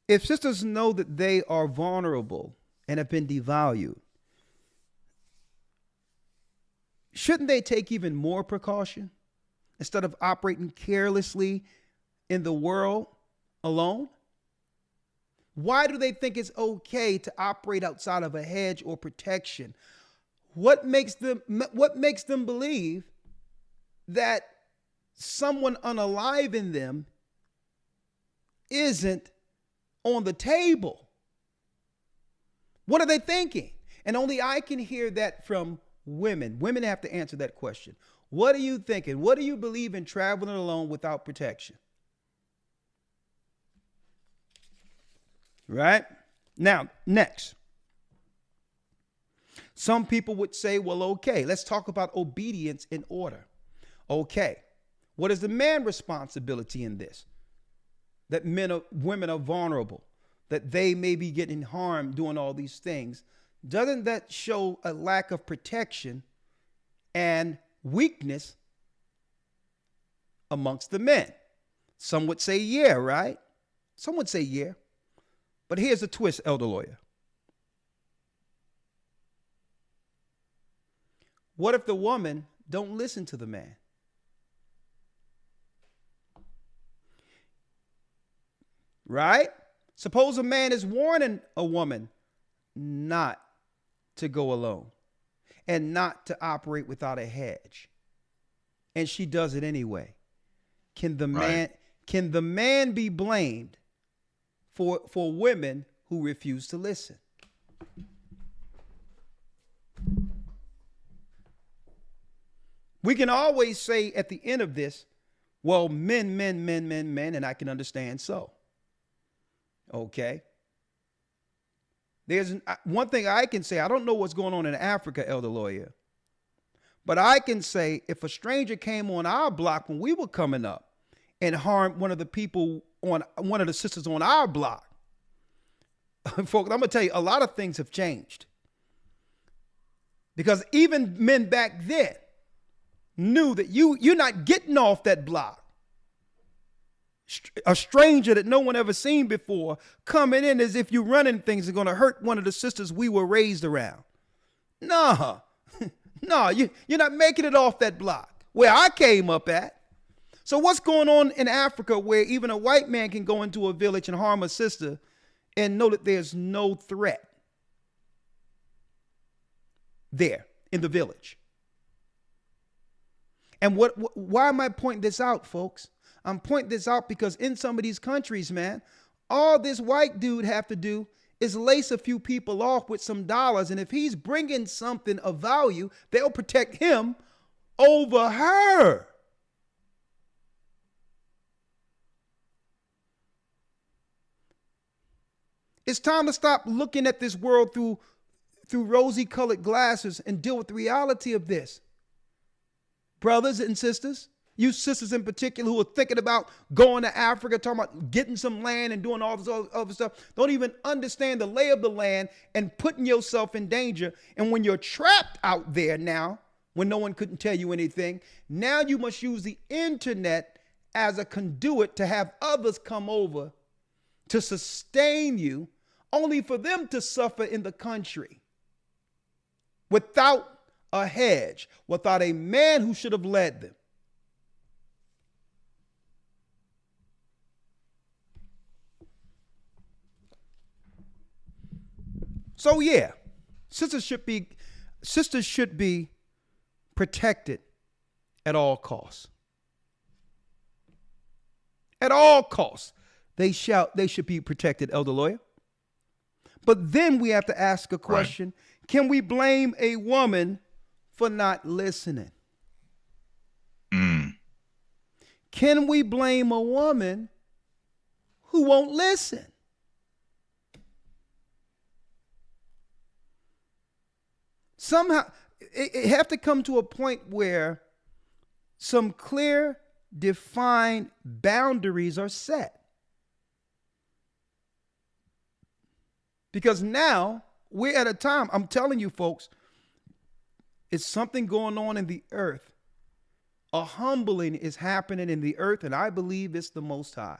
If sisters know that they are vulnerable and have been devalued, shouldn't they take even more precaution instead of operating carelessly in the world alone? Why do they think it's okay to operate outside of a hedge or protection? What makes them believe that someone unaliving them isn't on the table? What are they thinking? And only I can hear that from women. Women have to answer that question. What are you thinking? What do you believe in traveling alone without protection? Right? Now, next. Some people would say, well, okay, let's talk about obedience in order. Okay. What is the man's responsibility in this? That women are vulnerable, that they may be getting harmed doing all these things. Doesn't that show a lack of protection and weakness amongst the men. Some would say yeah, right? Some would say yeah. But here's the twist, elder lawyer. What if the woman don't listen to the man? Right? Suppose a man is warning a woman not to go alone and not to operate without a hedge, and she does it anyway. Can the man be blamed for women who refuse to listen? We can always say at the end of this, well, men, and I can understand so. Okay. There's one thing I can say. I don't know what's going on in Africa, elder lawyer, but I can say if a stranger came on our block when we were coming up and harmed one of the people on one of the sisters on our block, folks, I'm gonna tell you, a lot of things have changed, because even men back then knew that you're not getting off that block. A stranger that no one ever seen before coming in as if you're running things are going to hurt one of the sisters we were raised around. No, you're not making it off that block where I came up at. So what's going on in Africa where even a white man can go into a village and harm a sister and know that there's no threat there in the village? And why am I pointing this out, folks? I'm pointing this out because in some of these countries, man, all this white dude have to do is lace a few people off with some dollars. And if he's bringing something of value, they'll protect him over her. It's time to stop looking at this world through rosy colored glasses and deal with the reality of this. Brothers and sisters, you sisters in particular who are thinking about going to Africa, talking about getting some land and doing all this other stuff, don't even understand the lay of the land and putting yourself in danger. And when you're trapped out there now, when no one couldn't tell you anything, now you must use the internet as a conduit to have others come over to sustain you, only for them to suffer in the country without a hedge, without a man who should have led them. So yeah, sisters should be protected at all costs. At all costs, they should be protected, elder lawyer. But then we have to ask a question: right. Can we blame a woman for not listening? Can we blame a woman who won't listen? Somehow, it have to come to a point where some clear, defined boundaries are set. Because now we're at a time, I'm telling you folks, it's something going on in the earth. A humbling is happening in the earth, and I believe it's the Most High.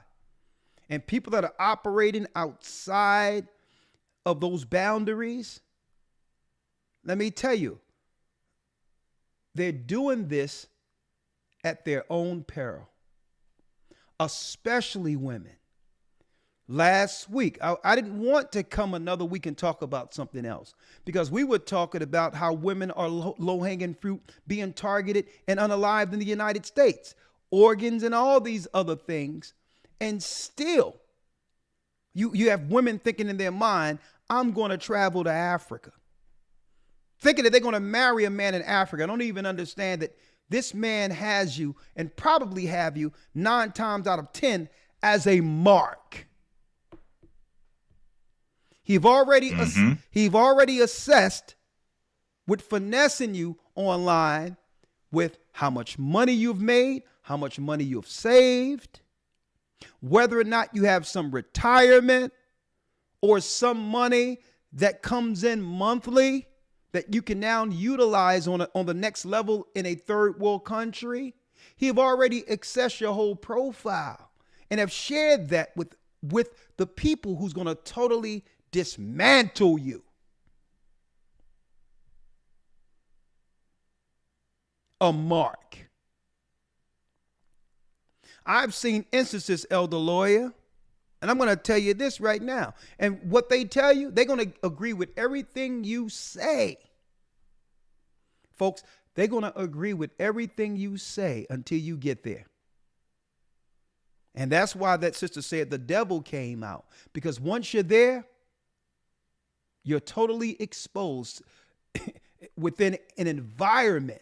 And people that are operating outside of those boundaries, let me tell you, they're doing this at their own peril, especially women. Last week, I didn't want to come another week and talk about something else, because we were talking about how women are low-hanging fruit being targeted and unalived in the United States, organs and all these other things. And still, you have women thinking in their mind, I'm going to travel to Africa, thinking that they're going to marry a man in Africa. I don't even understand that this man has you, and probably have you 9 times out of 10 as a mark. He've already assessed with finessing you online with how much money you've made, how much money you've saved, whether or not you have some retirement or some money that comes in monthly that you can now utilize on the next level in a third world country. He have already accessed your whole profile and have shared that with the people who's going to totally dismantle you. A mark. I've seen instances, Elder Lawyer, and I'm going to tell you this right now. And what they tell you, they're going to agree with everything you say. Folks, they're going to agree with everything you say until you get there. And that's why that sister said the devil came out. Because once you're there, you're totally exposed within an environment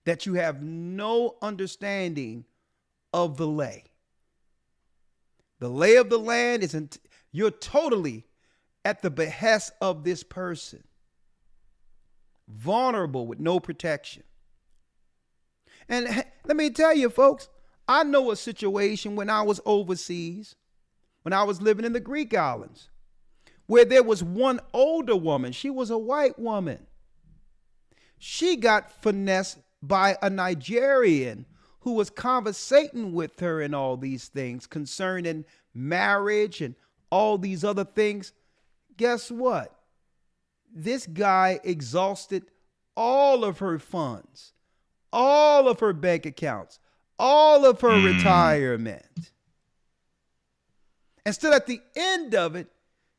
that you have no understanding of the lay. The lay of the land isn't, you're totally at the behest of this person. Vulnerable with no protection. And let me tell you, folks, I know a situation when I was overseas, when I was living in the Greek islands, where there was one older woman. She was a white woman. She got finessed by a Nigerian who was conversating with her and all these things concerning marriage and all these other things. Guess what? This guy exhausted all of her funds, all of her bank accounts, all of her retirement. And still at the end of it,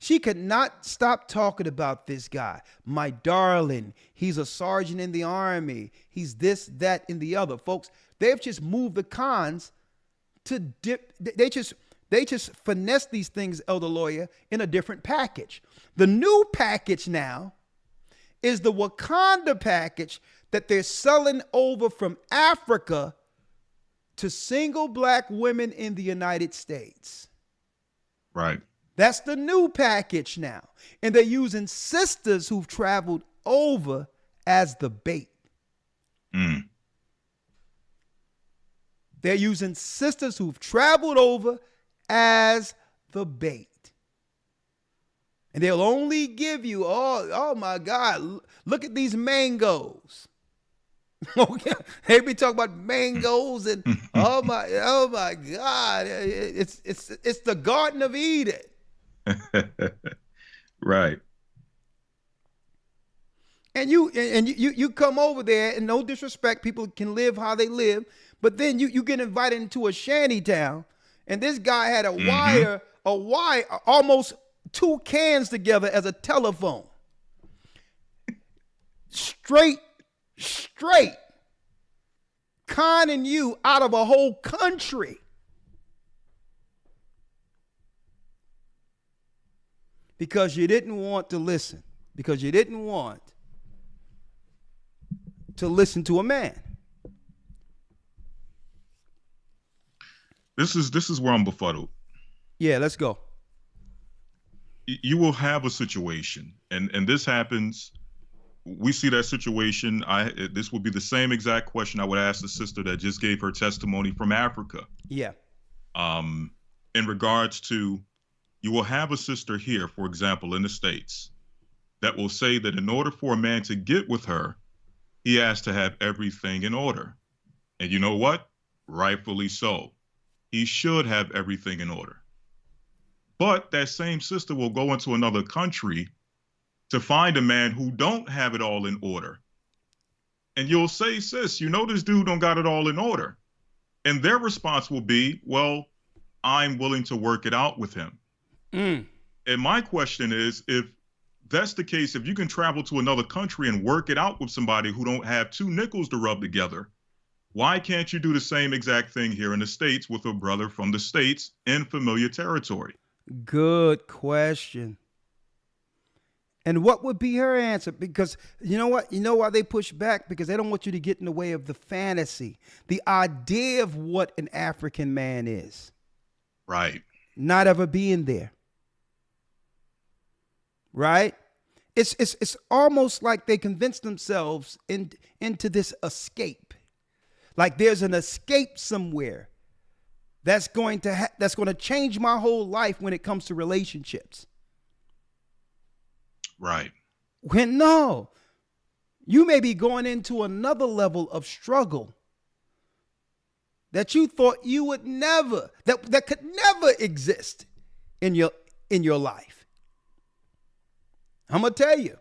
she could not stop talking about this guy. My darling, he's a sergeant in the army. He's this, that, and the other. Folks, they've just moved the cons to dip. They just finesse these things, Elder Lawyer, in a different package. The new package now is the Wakanda package that they're selling over from Africa to single black women in the United States. Right. That's the new package now. And they're using sisters who've traveled over as the bait. They're using sisters who've traveled over as the bait. And they'll only give you, oh my God, look at these mangoes. Okay, they be talking about mangoes and oh my God, it's the Garden of Eden. Right. And you come over there, and no disrespect, people can live how they live, but then you get invited into a shanty town, and this guy had a wire, almost 2 cans together as a telephone. Straight conning you out of a whole country. Because you didn't want to listen. Because you didn't want to listen to a man. This is where I'm befuddled. Yeah, let's go. You will have a situation, and this happens. We see that situation. This would be the same exact question I would ask the sister that just gave her testimony from Africa. Yeah. In regards to, you will have a sister here, for example, in the States, that will say that in order for a man to get with her, he has to have everything in order. And you know what? Rightfully so. He should have everything in order. But that same sister will go into another country to find a man who don't have it all in order. And you'll say, sis, you know this dude don't got it all in order. And their response will be, well, I'm willing to work it out with him. And my question is, if that's the case, if you can travel to another country and work it out with somebody who don't have 2 nickels to rub together, why can't you do the same exact thing here in the States with a brother from the States in familiar territory? Good question. And what would be her answer? Because you know what? You know why they push back? Because they don't want you to get in the way of the fantasy, the idea of what an African man is. Right. Not ever being there. Right? It's almost like they convince themselves into this escape. Like there's an escape somewhere that's going to change my whole life when it comes to relationships. Right. When no, you may be going into another level of struggle that you thought you would never, that could never exist in your life. I'm gonna tell you.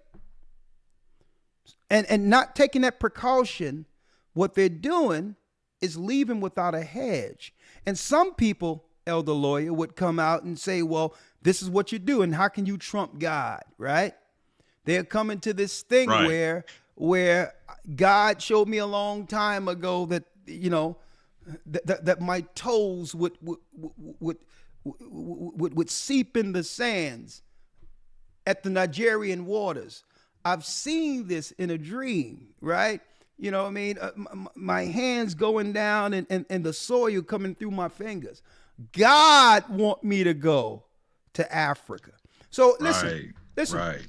And not taking that precaution, what they're doing is leaving without a hedge. And some people, Elder Lawyer, would come out and say, well, this is what you do, and how can you trump God, right? They're coming to this thing right. where God showed me a long time ago that, you know, that my toes would seep in the sands at the Nigerian waters. I've seen this in a dream, right? You know what I mean? My hands going down and the soil coming through my fingers. God want me to go to Africa. So listen, Right.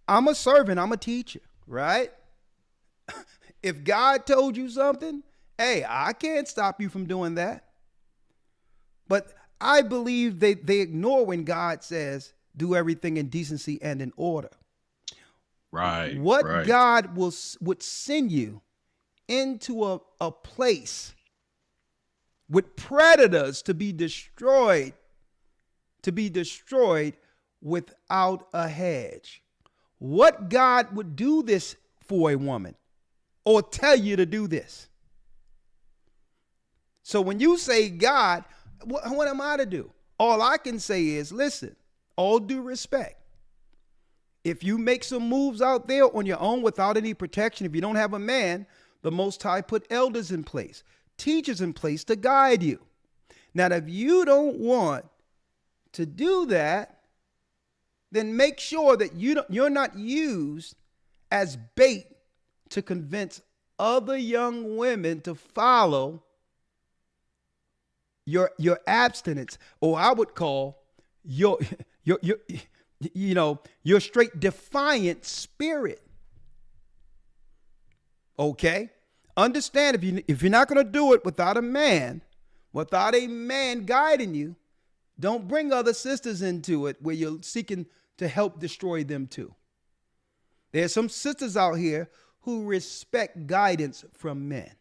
I'm a servant, I'm a teacher, right? If God told you something, hey, I can't stop you from doing that. But I believe they ignore when God says, do everything in decency and in order. Right. What God would send you into a place with predators to be destroyed without a hedge. What God would do this for a woman or tell you to do this? So when you say, God, what am I to do? All I can say is, listen, all due respect. If you make some moves out there on your own without any protection, if you don't have a man, the Most High put elders in place, teachers in place to guide you. Now, if you don't want to do that, then make sure that you're not used as bait to convince other young women to follow your abstinence, or I would call your straight defiant spirit. Okay? Understand, if you're not going to do it without a man guiding you, don't bring other sisters into it where you're seeking to help destroy them too. There's some sisters out here who respect guidance from men.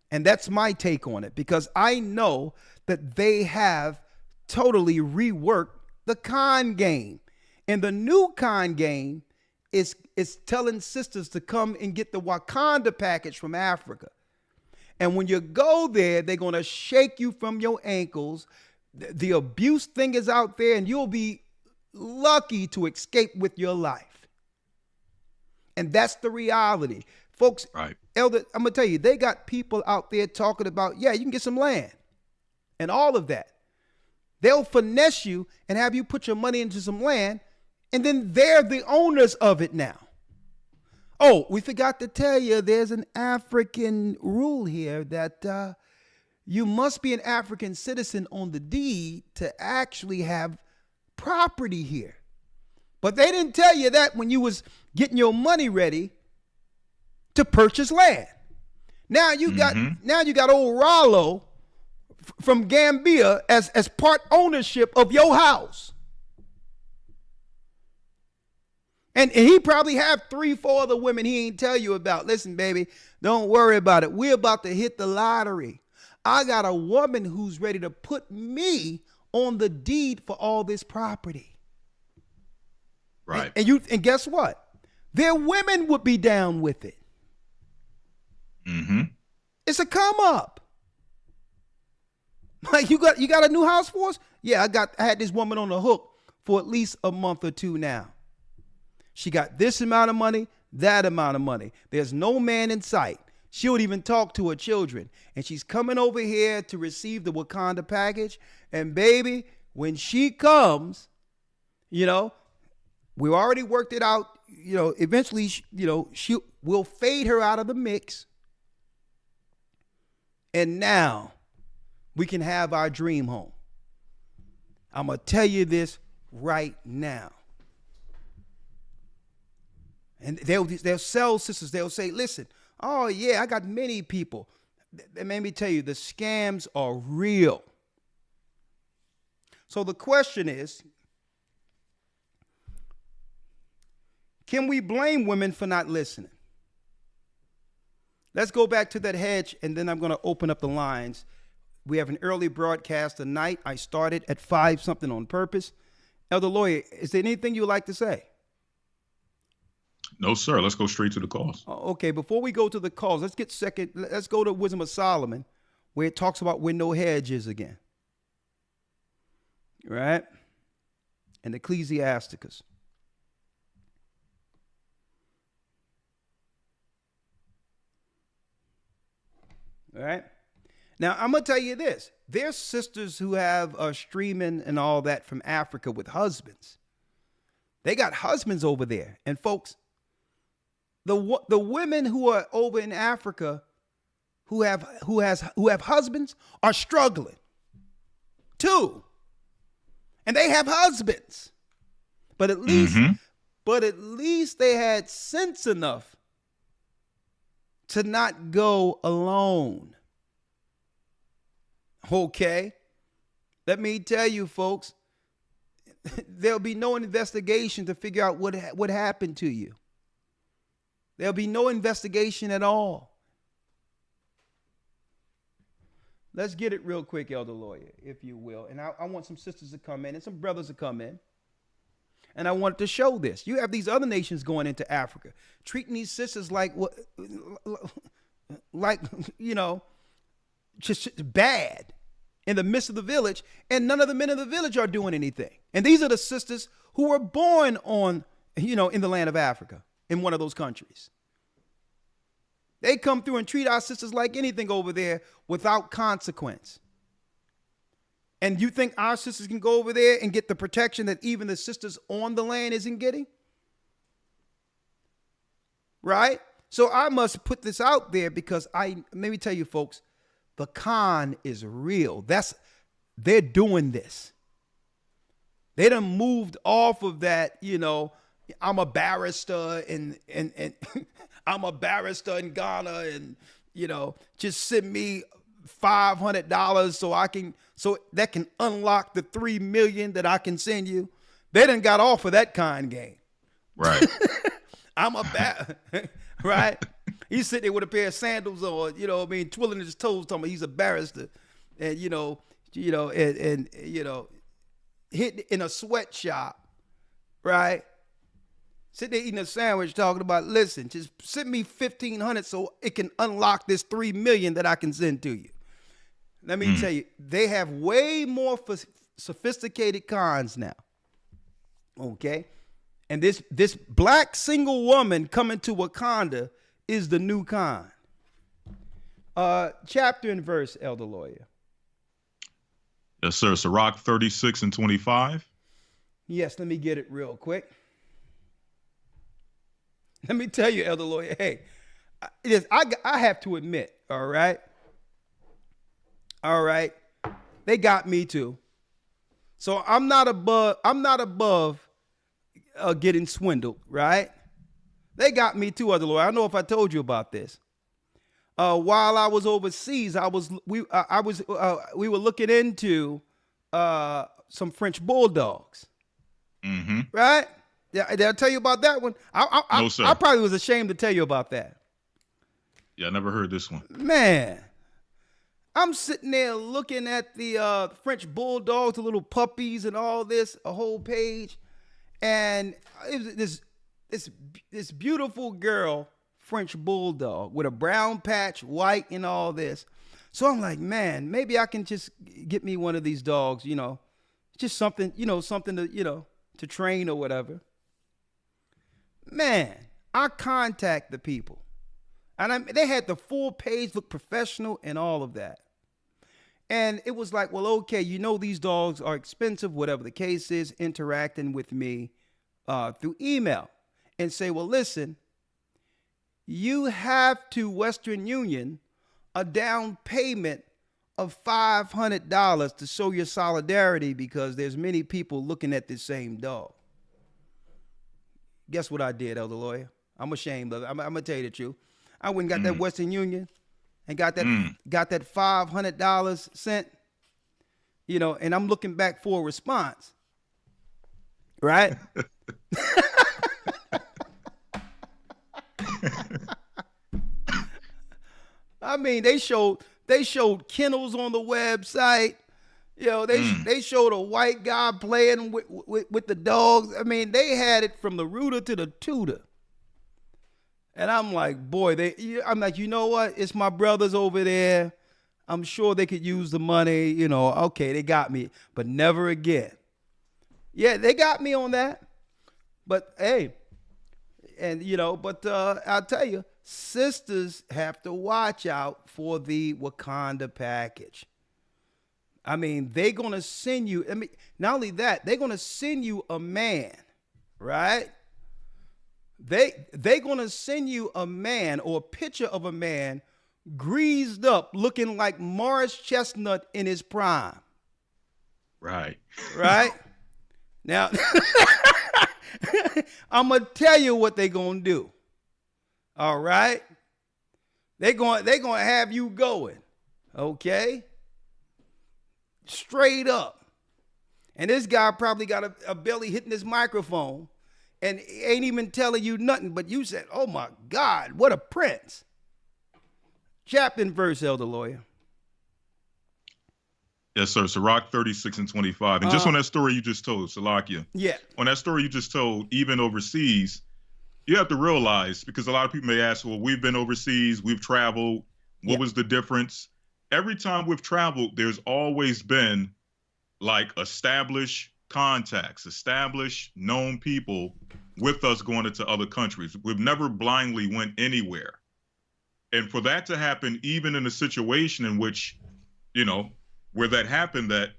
And that's my take on it, because I know that they have totally reworked the con game. And the new con game is telling sisters to come and get the Wakanda package from Africa. And when you go there, they're going to shake you from your ankles. The abuse thing is out there, and you'll be lucky to escape with your life. And that's the reality. Folks, right. Elder, I'm going to tell you, they got people out there talking about, yeah, you can get some land and all of that. They'll finesse you and have you put your money into some land, and then they're the owners of it now. Oh, we forgot to tell you, there's an African rule here that you must be an African citizen on the deed to actually have property here. But they didn't tell you that when you was getting your money ready to purchase land. Now you got old Rollo from Gambia as part ownership of your house. And he probably have 3-4 other women he ain't tell you about. Listen, baby, don't worry about it. We're about to hit the lottery. I got a woman who's ready to put me on the deed for all this property. Right. And guess what? Their women would be down with it. Mm-hmm. It's a come up. Like, you got a new house for us? Yeah, I had this woman on the hook for at least a month or two now. She got this amount of money, that amount of money. There's no man in sight. She would even talk to her children. And she's coming over here to receive the Wakanda package. And baby, when she comes, we already worked it out. Eventually, she will fade her out of the mix. And now we can have our dream home. I'm going to tell you this right now. And they'll sell sisters. They'll say, listen, oh, yeah, I got many people. Let me tell you, the scams are real. So the question is, can we blame women for not listening? Let's go back to that hedge, and then I'm going to open up the lines. We have an early broadcast tonight. I started at 5 something on purpose. Elder Lawyer, is there anything you'd like to say? No, sir. Let's go straight to the calls. Okay, before we go to the calls, let's go to Wisdom of Solomon, where it talks about where no hedge is again. Right? And Ecclesiasticus. All right. Now, I'm going to tell you this. There's sisters who have streaming and all that from Africa with husbands. They got husbands over there. And folks, the women who are over in Africa who have husbands are struggling too. And they have husbands. But at least they had sense enough to not go alone. Okay? Let me tell you, folks, there'll be no investigation to figure out what happened to you. There'll be no investigation at all. Let's get it real quick, Elder Lawyer, if you will. And I want some sisters to come in and some brothers to come in. And I want to show this. You have these other nations going into Africa, treating these sisters like just bad in the midst of the village, and none of the men of the village are doing anything. And these are the sisters who were born in the land of Africa, in one of those countries. They come through and treat our sisters like anything over there without consequence. And you think our sisters can go over there and get the protection that even the sisters on the land isn't getting? Right? So I must put this out there because let me tell you, folks, the con is real. They're doing this. They done moved off of that, I'm a barrister and I'm a barrister in Ghana and, just send me $500 so that can unlock the $3 million that I can send you. They done got off of that con game. Right. Right? He's sitting there with a pair of sandals on, twirling his toes, talking about he's a barrister. And, hitting in a sweatshop, right? Sitting there eating a sandwich talking about, listen, just send me $1,500 so it can unlock this $3 million that I can send to you. Let me tell you, they have way more sophisticated cons now. Okay? And this black single woman coming to Wakanda is the new con. Chapter and verse, Elder Lawyer. Yes, sir. Sirach 36 and 25. Yes, let me get it real quick. Let me tell you, Elder Lawyer, hey, I have to admit, all right, they got me too. So I'm not above getting swindled, right? They got me too, Elder Lawyer. I don't know if I told you about this. While I was overseas, we were looking into some French bulldogs, right? Yeah, did I tell you about that one? No, sir. I probably was ashamed to tell you about that. Yeah, I never heard this one. Man, I'm sitting there looking at the French bulldogs, the little puppies and all this, a whole page. And it was this beautiful girl, French bulldog, with a brown patch, white and all this. So I'm like, man, maybe I can just get me one of these dogs, just something, something to train or whatever. Man, I contact the people. And they had the full page, look professional and all of that. And it was like, well, okay, these dogs are expensive, whatever the case is, interacting with me through email and say, well, listen, you have to Western Union a down payment of $500 to show your solidarity because there's many people looking at this same dog. Guess what I did, Elder Lawyer? I'm ashamed of it. I'm going to tell you the truth. I went and got that Western Union and got that $500 sent, and I'm looking back for a response. Right? I mean, they showed kennels on the website. You know, they showed a white guy playing with the dogs. I mean, they had it from the rooter to the tutor. And I'm like, boy, I'm like, you know what? It's my brothers over there. I'm sure they could use the money. You know, okay, they got me, but never again. Yeah, they got me on that. But hey, and you know, but I'll tell you, sisters have to watch out for the Wakanda package. I mean, they're going to send you, I mean, not only that, they're going to send you a man, right? They're going to send you a man or a picture of a man greased up looking like Morris Chestnut in his prime. Right. Right? Now, I'm going to tell you what they're going to do. All right? They're going to have you going. Okay? Straight up. And this guy probably got a belly hitting his microphone and ain't even telling you nothing, but you said, oh my God, what a prince. Chapter and verse, Elder Lawyer. Yes, sir. Sirach 36 and 25. And just on that story you just told, Salakia. Yeah. On that story you just told, even overseas, you have to realize, because a lot of people may ask, well, we've been overseas, we've traveled. What was the difference? Every time we've traveled, there's always been like established contacts, established known people with us going into other countries. We've never blindly went anywhere. And for that to happen, even in a situation in which, you know, where that happened, that,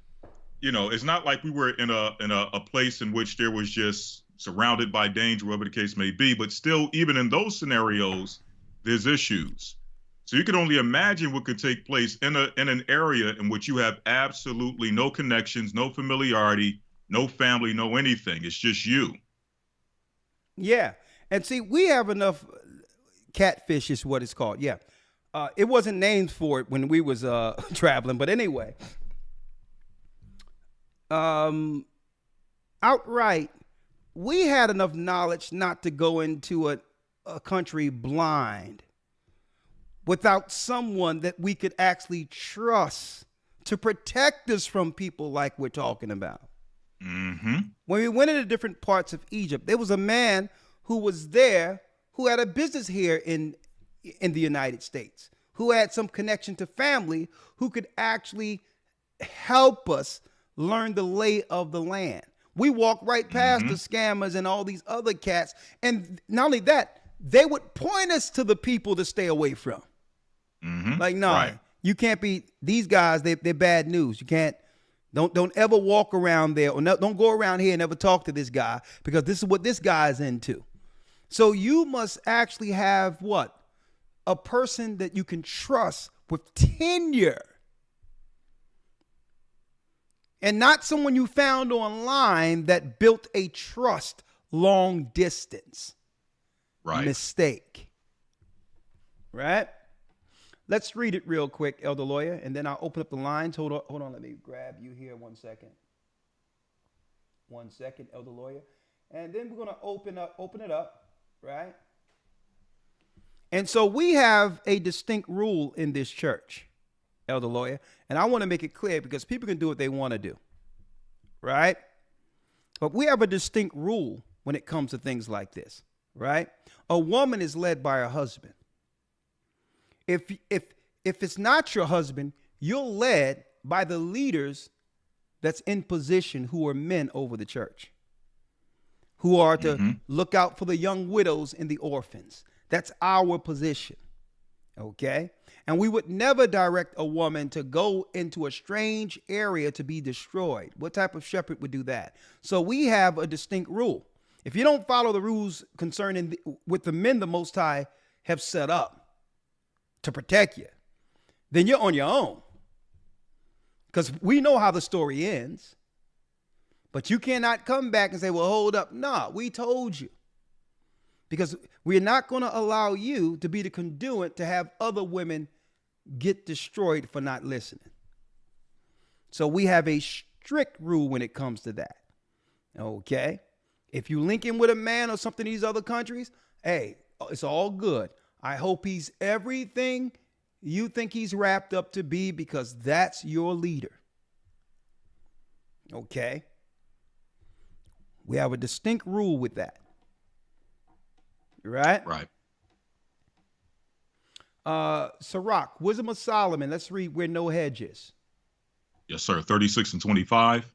you know, it's not like we were in a place in which there was just surrounded by danger, whatever the case may be, but still, even in those scenarios, there's issues. So you can only imagine what could take place in an area in which you have absolutely no connections, no familiarity, no family, no anything. It's just you. Yeah. And see, we have enough catfish is what it's called. Yeah. It wasn't named for it when we was traveling, but anyway. Outright, we had enough knowledge not to go into a country blind without someone that we could actually trust to protect us from people like we're talking about. Mm-hmm. When we went into different parts of Egypt, there was a man who was there who had a business here in the United States, who had some connection to family, who could actually help us learn the lay of the land. We walked right past the scammers and all these other cats. And not only that, they would point us to the people to stay away from. Like, no, you can't be, these guys, they're bad news. You can't, don't ever walk around there, or don't go around here and ever talk to this guy, because this is what this guy's into. So you must actually have what? A person that you can trust with tenure. And not someone you found online that built a trust long distance. Right. Mistake. Right? Let's read it real quick, Elder Lawyer, and then I'll open up the lines. Hold on, let me grab you here 1 second. 1 second, Elder Lawyer. And then we're going to open it up, right? And so we have a distinct rule in this church, Elder Lawyer, and I want to make it clear because people can do what they want to do, right? But we have a distinct rule when it comes to things like this, right? A woman is led by her husband. If it's not your husband, you're led by the leaders that's in position who are men over the church, who are to look out for the young widows and the orphans. That's our position, okay? And we would never direct a woman to go into a strange area to be destroyed. What type of shepherd would do that? So we have a distinct rule. If you don't follow the rules concerning with the men the Most High have set up to protect you, then you're on your own. Because we know how the story ends. But you cannot come back and say, well, hold up. Nah, we told you. Because we're not going to allow you to be the conduit to have other women get destroyed for not listening. So we have a strict rule when it comes to that. Okay? If you link in with a man or something in these other countries, hey, it's all good. I hope he's everything you think he's wrapped up to be because that's your leader. Okay? We have a distinct rule with that. Right? Right. Sirach, Wisdom of Solomon. Let's read where no hedge is. Yes, sir. 36 and 25.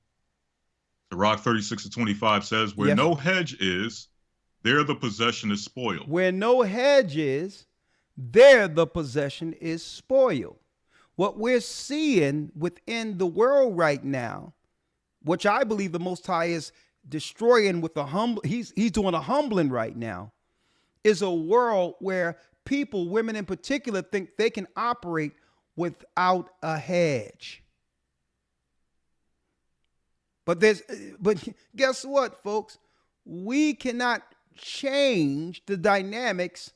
Sirach 36 and 25 says, where no hedge is, there the possession is spoiled. Where no hedge is, there the possession is spoiled. What we're seeing within the world right now, which I believe the Most High is destroying with the humble, he's doing a humbling right now, is a world where people, women in particular, think they can operate without a hedge. But guess what, folks? We cannot change the dynamics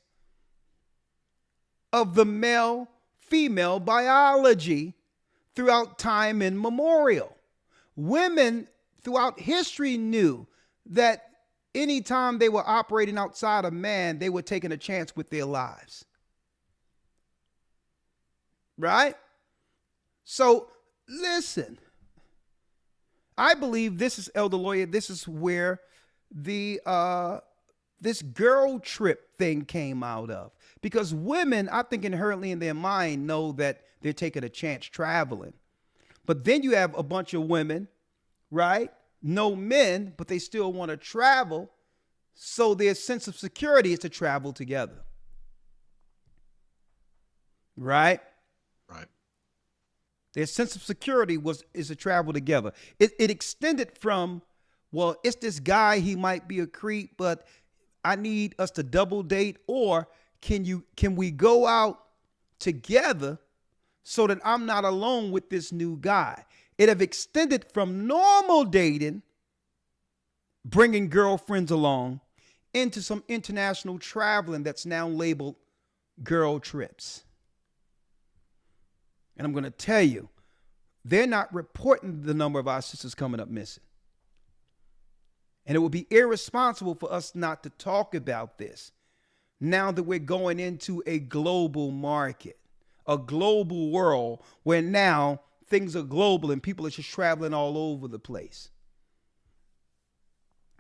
of the male-female biology throughout time immemorial. Women throughout history knew that anytime they were operating outside of man, they were taking a chance with their lives. Right? So, listen. I believe this is, Elder Lawyer, this is where the this girl trip thing came out of. Because women, I think inherently in their mind, know that they're taking a chance traveling. But then you have a bunch of women, right? No men, but they still want to travel. So their sense of security is to travel together. Right? Right. Their sense of security is to travel together. It extended from, well, it's this guy, he might be a creep, but I need us to double date, or can we go out together so that I'm not alone with this new guy? It have extended from normal dating, bringing girlfriends along, into some international traveling that's now labeled girl trips. And I'm going to tell you, they're not reporting the number of our sisters coming up missing. And it would be irresponsible for us not to talk about this now that we're going into a global market, a global world where now things are global and people are just traveling all over the place.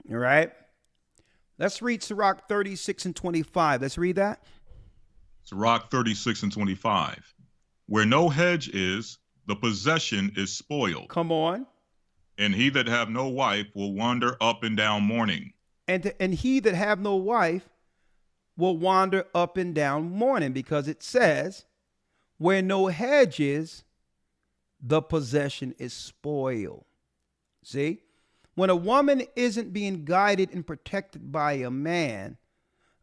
All right? Let's read Sirach 36 and 25. Let's read that. Sirach 36 and 25. Where no hedge is, the possession is spoiled. Come on. And he that have no wife will wander up and down mourning. And he that have no wife will wander up and down mourning, because it says, where no hedge is, the possession is spoiled. See? When a woman isn't being guided and protected by a man,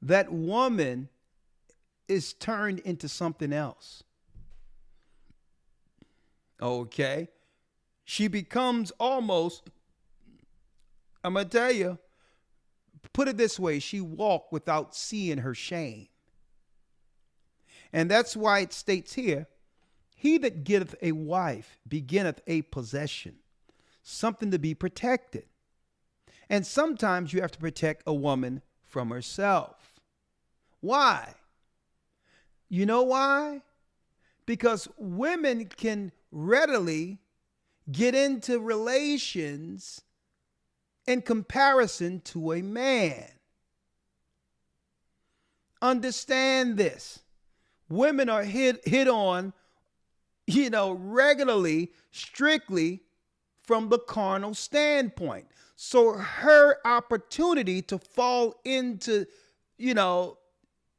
that woman is turned into something else. Okay? She becomes almost, I'm going to tell you, put it this way, she walked without seeing her shame. And that's why it states here, he that getteth a wife beginneth a possession, something to be protected. And sometimes you have to protect a woman from herself. Why? You know why? Because women can readily get into relations in comparison to a man. Understand this. Women are hit on, regularly, strictly from the carnal standpoint. So her opportunity to fall into,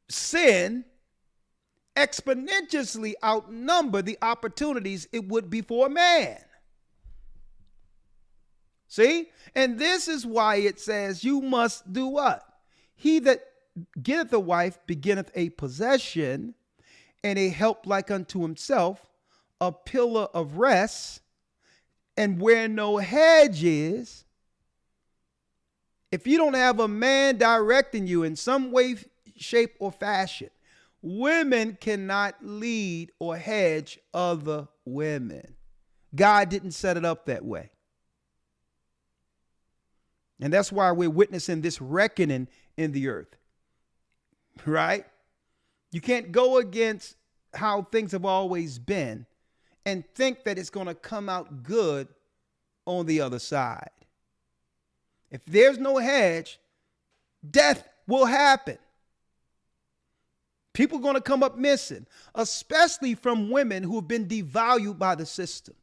sin exponentially outnumber the opportunities it would be for a man. See? And this is why it says you must do what? He that getteth a wife beginneth a possession, and a help like unto himself, a pillar of rest, and where no hedge is. If you don't have a man directing you in some way, shape, or fashion, women cannot lead or hedge other women. God didn't set it up that way. And that's why we're witnessing this reckoning in the earth. Right? You can't go against how things have always been and think that it's going to come out good on the other side. If there's no hedge, death will happen. People are going to come up missing, especially from women who have been devalued by the system.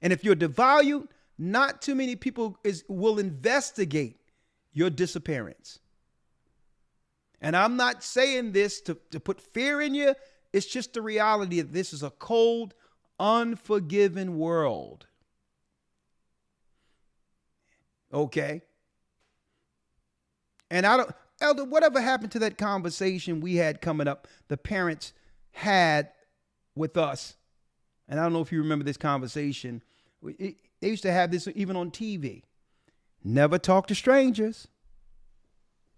And if you're devalued, not too many people will investigate your disappearance. And I'm not saying this to put fear in you. It's just the reality that this is a cold, unforgiving world. Okay? And Elder, whatever happened to that conversation we had coming up, the parents had with us? And I don't know if you remember this conversation. They used to have this even on TV. Never talk to strangers.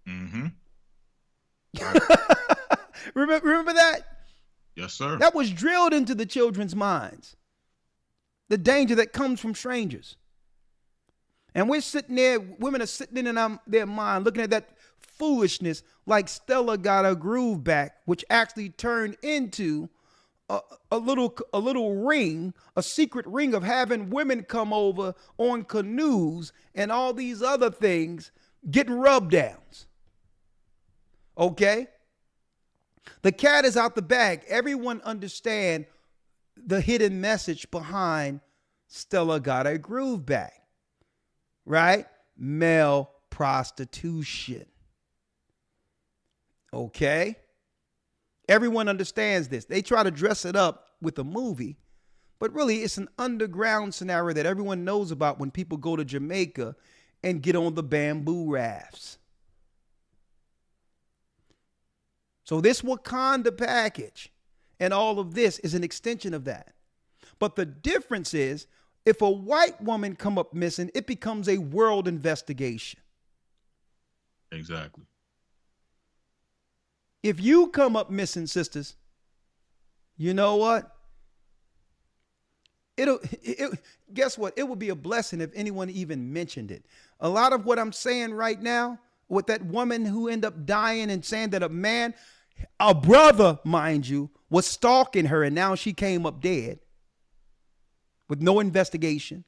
Mm-hmm. Remember that? Yes, sir. That was drilled into the children's minds. The danger that comes from strangers. And we're sitting there, women are sitting in their mind looking at that foolishness like Stella Got Her Groove Back, which actually turned into a little ring, a secret ring of having women come over on canoes and all these other things, getting rub downs. Okay? The cat is out the bag. Everyone understand the hidden message behind Stella Got Her Groove Back. Right? Male prostitution. Okay? Everyone understands this. They try to dress it up with a movie, but really it's an underground scenario that everyone knows about when people go to Jamaica and get on the bamboo rafts. So this Wakanda package and all of this is an extension of that. But the difference is, if a white woman come up missing, it becomes a world investigation. Exactly. If you come up missing, sisters, you know what? Guess what? It would be a blessing if anyone even mentioned it. A lot of what I'm saying right now, with that woman who ended up dying and saying that a brother, mind you, was stalking her and now she came up dead with no investigation.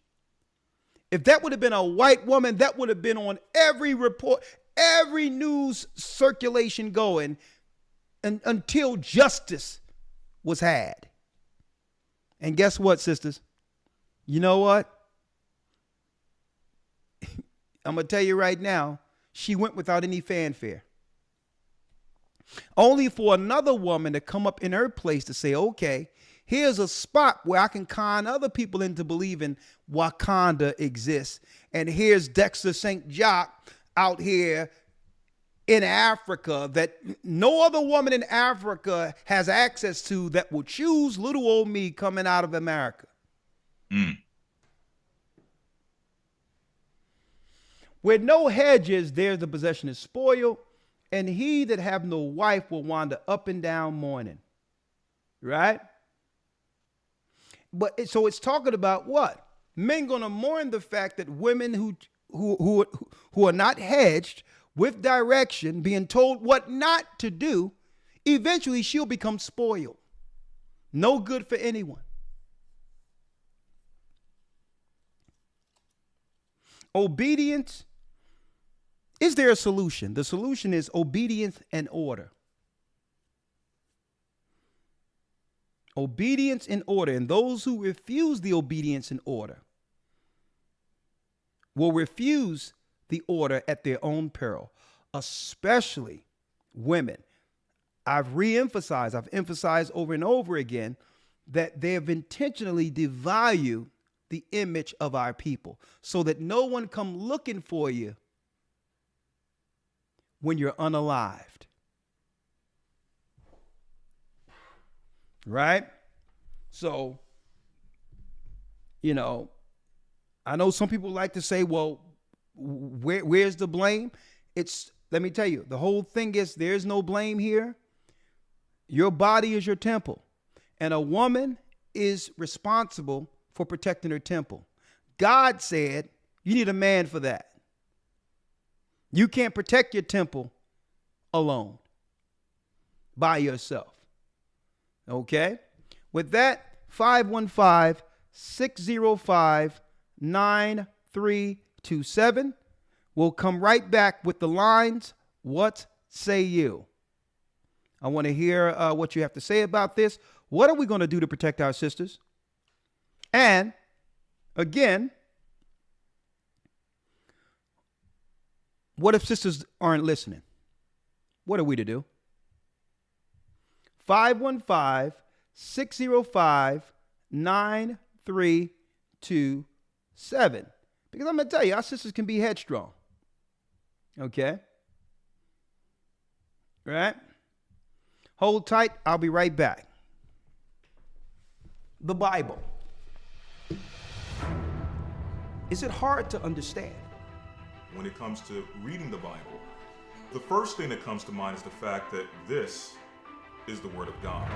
If that would have been a white woman, that would have been on every report, every news circulation going, and until justice was had. And guess what, sisters? You know what? I'm going to tell you right now, she went without any fanfare. Only for another woman to come up in her place to say, okay, here's a spot where I can con other people into believing Wakanda exists. And here's Dexter St. Jock out here in Africa that no other woman in Africa has access to that will choose little old me coming out of America. Mm. Where no hedges, there the possession is spoiled, and he that have no wife will wander up and down mourning. Right? But so it's talking about what? Men gonna mourn the fact that women who are not hedged with direction, being told what not to do, eventually she'll become spoiled. No good for anyone. Obedience. Is there a solution? The solution is obedience and order. Obedience and order. And those who refuse the obedience and order will refuse the order at their own peril, especially women. I've emphasized over and over again that they have intentionally devalued the image of our people so that no one come looking for you when you're unalived. Right? So, I know some people like to say, well, where's the blame? Let me tell you, the whole thing is there's no blame here. Your body is your temple, and a woman is responsible for protecting her temple. God said you need a man for that. You can't protect your temple alone, by yourself. Okay? With that, 515-605-9327. We'll come right back with the lines. What say you? I want to hear what you have to say about this. What are we going to do to protect our sisters? And again, what if sisters aren't listening? What are we to do? 515-605-9327. Because I'm going to tell you, our sisters can be headstrong. Okay? Right? Hold tight. I'll be right back. The Bible. Is it hard to understand? When it comes to reading the Bible, the first thing that comes to mind is the fact that this is the Word of God.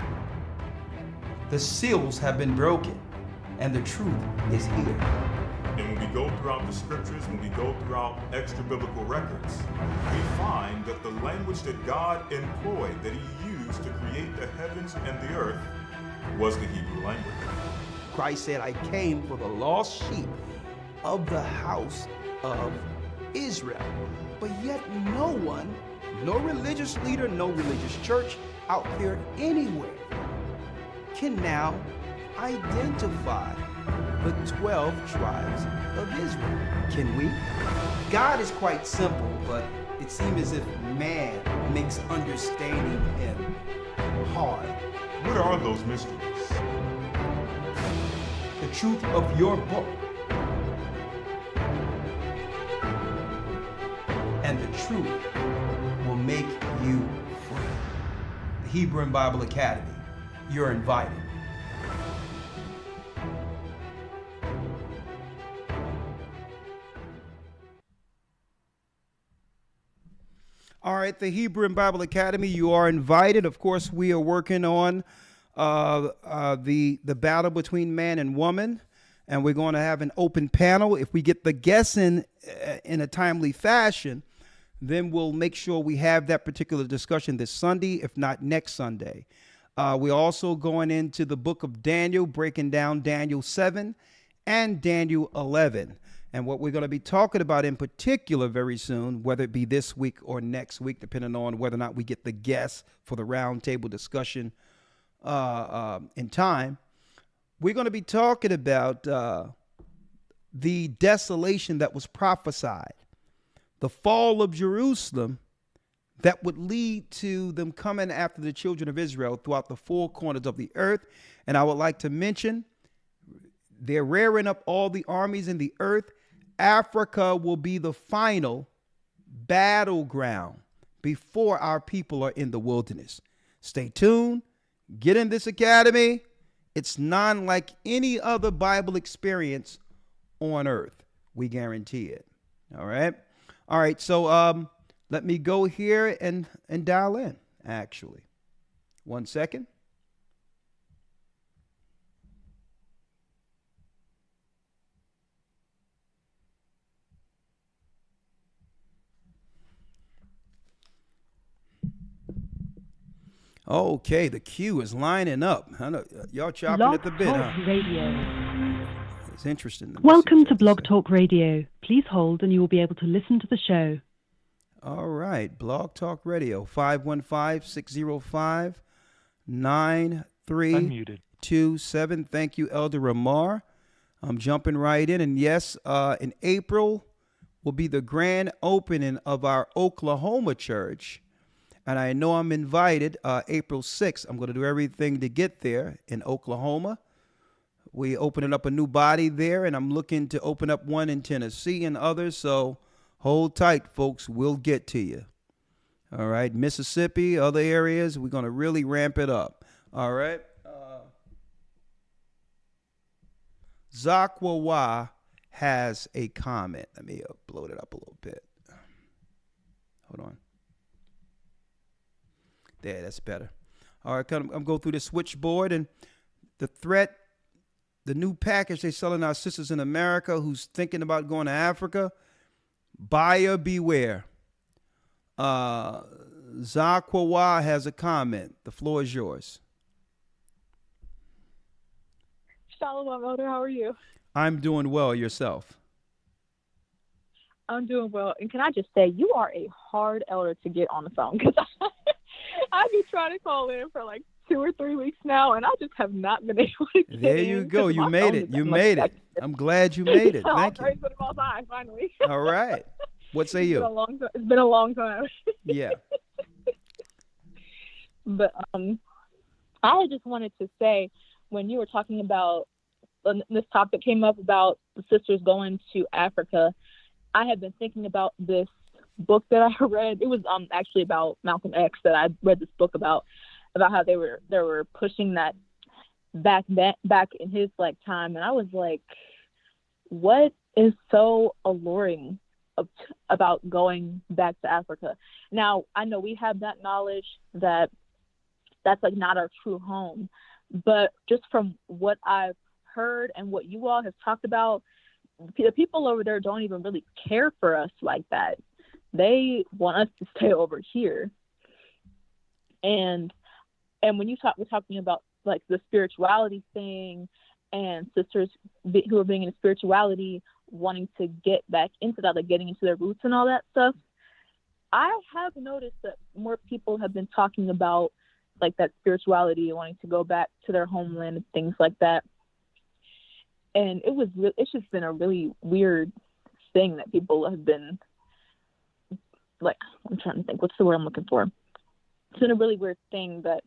The seals have been broken, and the truth is here. And when we go throughout the scriptures, when we go throughout extra biblical records, we find that the language that God employed, that He used to create the heavens and the earth, was the Hebrew language. Christ said, I came for the lost sheep of the house of Israel. But yet no one, no religious leader, no religious church out there anywhere can now identify the 12 tribes of Israel. Can we? God is quite simple, but it seems as if man makes understanding Him hard. What are those mysteries? The truth of your book. And the truth will make you free. The Hebrew and Bible Academy. You're invited. All right, the Hebrew and Bible Academy, you are invited. Of course, we are working on the battle between man and woman, and we're going to have an open panel. If we get the guests in a timely fashion, then we'll make sure we have that particular discussion this Sunday, if not next Sunday. We're also going into the book of Daniel, breaking down Daniel 7 and Daniel 11. And what we're going to be talking about in particular very soon, whether it be this week or next week, depending on whether or not we get the guests for the roundtable discussion in time, we're going to be talking about the desolation that was prophesied, the fall of Jerusalem that would lead to them coming after the children of Israel throughout the four corners of the earth. And I would like to mention, they're rearing up all the armies in the earth. Africa will be the final battleground before our people are in the wilderness. Stay tuned. Get in this academy. It's not like any other Bible experience on earth. We guarantee it. All right. All right. So let me go here and dial in, actually. 1 second. Okay, the queue is lining up. I know y'all chopping at the bit, huh? Radio. It's interesting. Welcome to Blog Talk Radio. Please hold and you will be able to listen to the show. All right, Blog Talk Radio, 515-605-9327. Thank you, Elder Ramar. I'm jumping right in. And yes, in April will be the grand opening of our Oklahoma church. And I know I'm invited April 6th. I'm going to do everything to get there in Oklahoma. We opening up a new body there, and I'm looking to open up one in Tennessee and others. So hold tight, folks. We'll get to you. All right. Mississippi, other areas, we're going to really ramp it up. All right. Zakwawa has a comment. Let me upload it up a little bit. Hold on. There, that's better. All right, I'm going through the switchboard, and the threat, the new package they're selling our sisters in America who's thinking about going to Africa, buyer beware. Zakwawa has a comment. The floor is yours. Shalom, Elder. How are you? I'm doing well. Yourself? I'm doing well. And can I just say, you are a hard elder to get on the phone, because I've been trying to call in for like 2 or 3 weeks now, and I just have not been able to get There in you go. You made it. You made it. I'm glad you made it. Thank you. Finally. All right. What say you? It's been a long time. Yeah. But I just wanted to say, when you were talking about this topic came up about the sisters going to Africa, I had been thinking about this book that I read. It was actually about Malcolm X that I read this book about how they were pushing that back in his time, and I was like, what is so alluring about going back to Africa? Now, I know we have that knowledge that that's not our true home, but just from what I've heard and what you all have talked about, the people over there don't even really care for us like that. They want us to stay over here. And when we're talking about the spirituality thing, and sisters who are being in spirituality wanting to get back into that, getting into their roots and all that stuff, I have noticed that more people have been talking about that spirituality, wanting to go back to their homeland and things like that. And it's just been a really weird thing that people have been I'm trying to think, what's the word I'm looking for? It's been a really weird thing that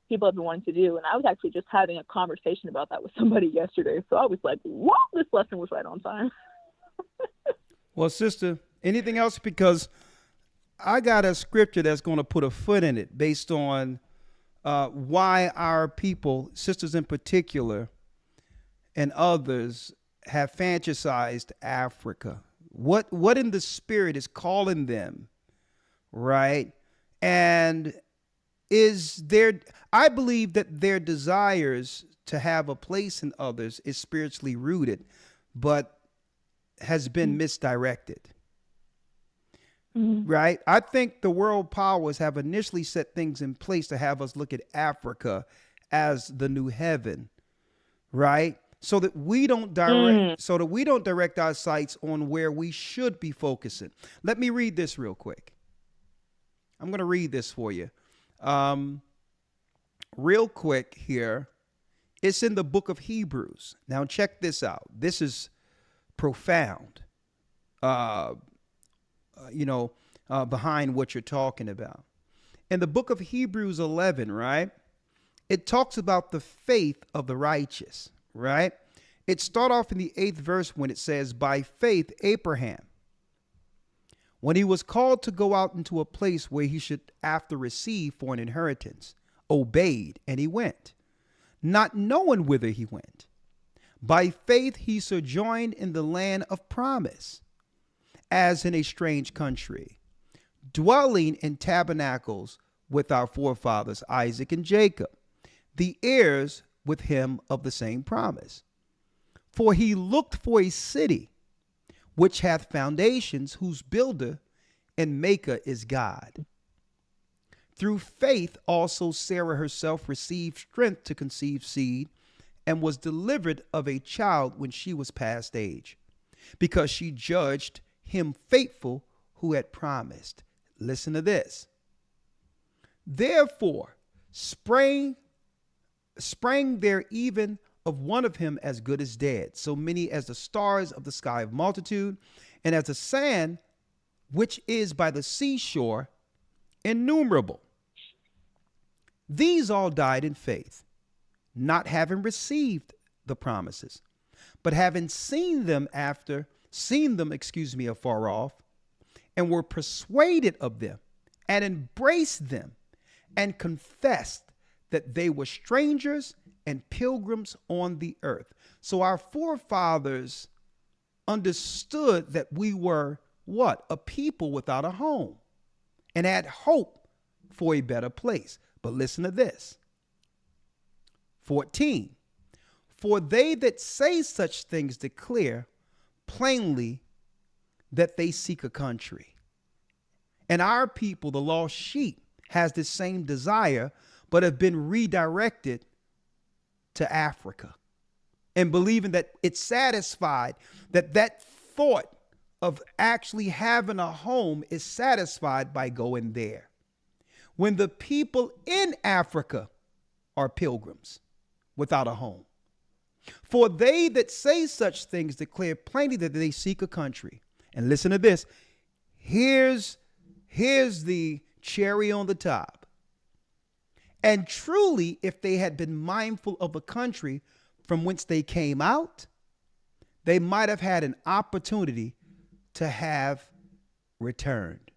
people have been wanting to do. And I was actually just having a conversation about that with somebody yesterday. So I was like, wow, this lesson was right on time. Well, sister, anything else? Because I got a scripture that's going to put a foot in it based on why our people, sisters in particular, and others have fantasized Africa. What in the spirit is calling them, right? And I believe that their desires to have a place in others is spiritually rooted, but has been misdirected. Mm-hmm. Right? I think the world powers have initially set things in place to have us look at Africa as the new heaven, right? So that we don't direct our sights on where we should be focusing. Let me read this real quick. I'm going to read this for you. Real quick here. It's in the book of Hebrews. Now check this out. This is profound. Behind what you're talking about. In the book of Hebrews 11, right? It talks about the faith of the righteous, right? It starts off in the 8th verse when it says, by faith, Abraham, when he was called to go out into a place where he should after receive for an inheritance, obeyed, and he went, not knowing whither he went. By faith, he sojourned in the land of promise, as in a strange country, dwelling in tabernacles with our forefathers, Isaac and Jacob, the heirs with him of the same promise. For he looked for a city which hath foundations, whose builder and maker is God. Through faith also Sarah herself received strength to conceive seed, and was delivered of a child when she was past age, because she judged him faithful who had promised. Listen to this. Therefore sprang there even of one of him as good as dead, so many as the stars of the sky of multitude, and as the sand which is by the seashore, innumerable. These all died in faith, not having received the promises, but having seen them afar off, and were persuaded of them, and embraced them, and confessed that they were strangers and pilgrims on the earth. So our forefathers understood that we were what? A people without a home, and had hope for a better place. But listen to this. 14. For they that say such things declare plainly that they seek a country. And our people, the lost sheep, has the same desire, but have been redirected to Africa. and believing that it's satisfied, that thought of actually having a home is satisfied by going there. When the people in Africa are pilgrims without a home. For they that say such things declare plainly that they seek a country. And listen to this. Here's the cherry on the top. And truly, if they had been mindful of the country from whence they came out, they might have had an opportunity to have returned.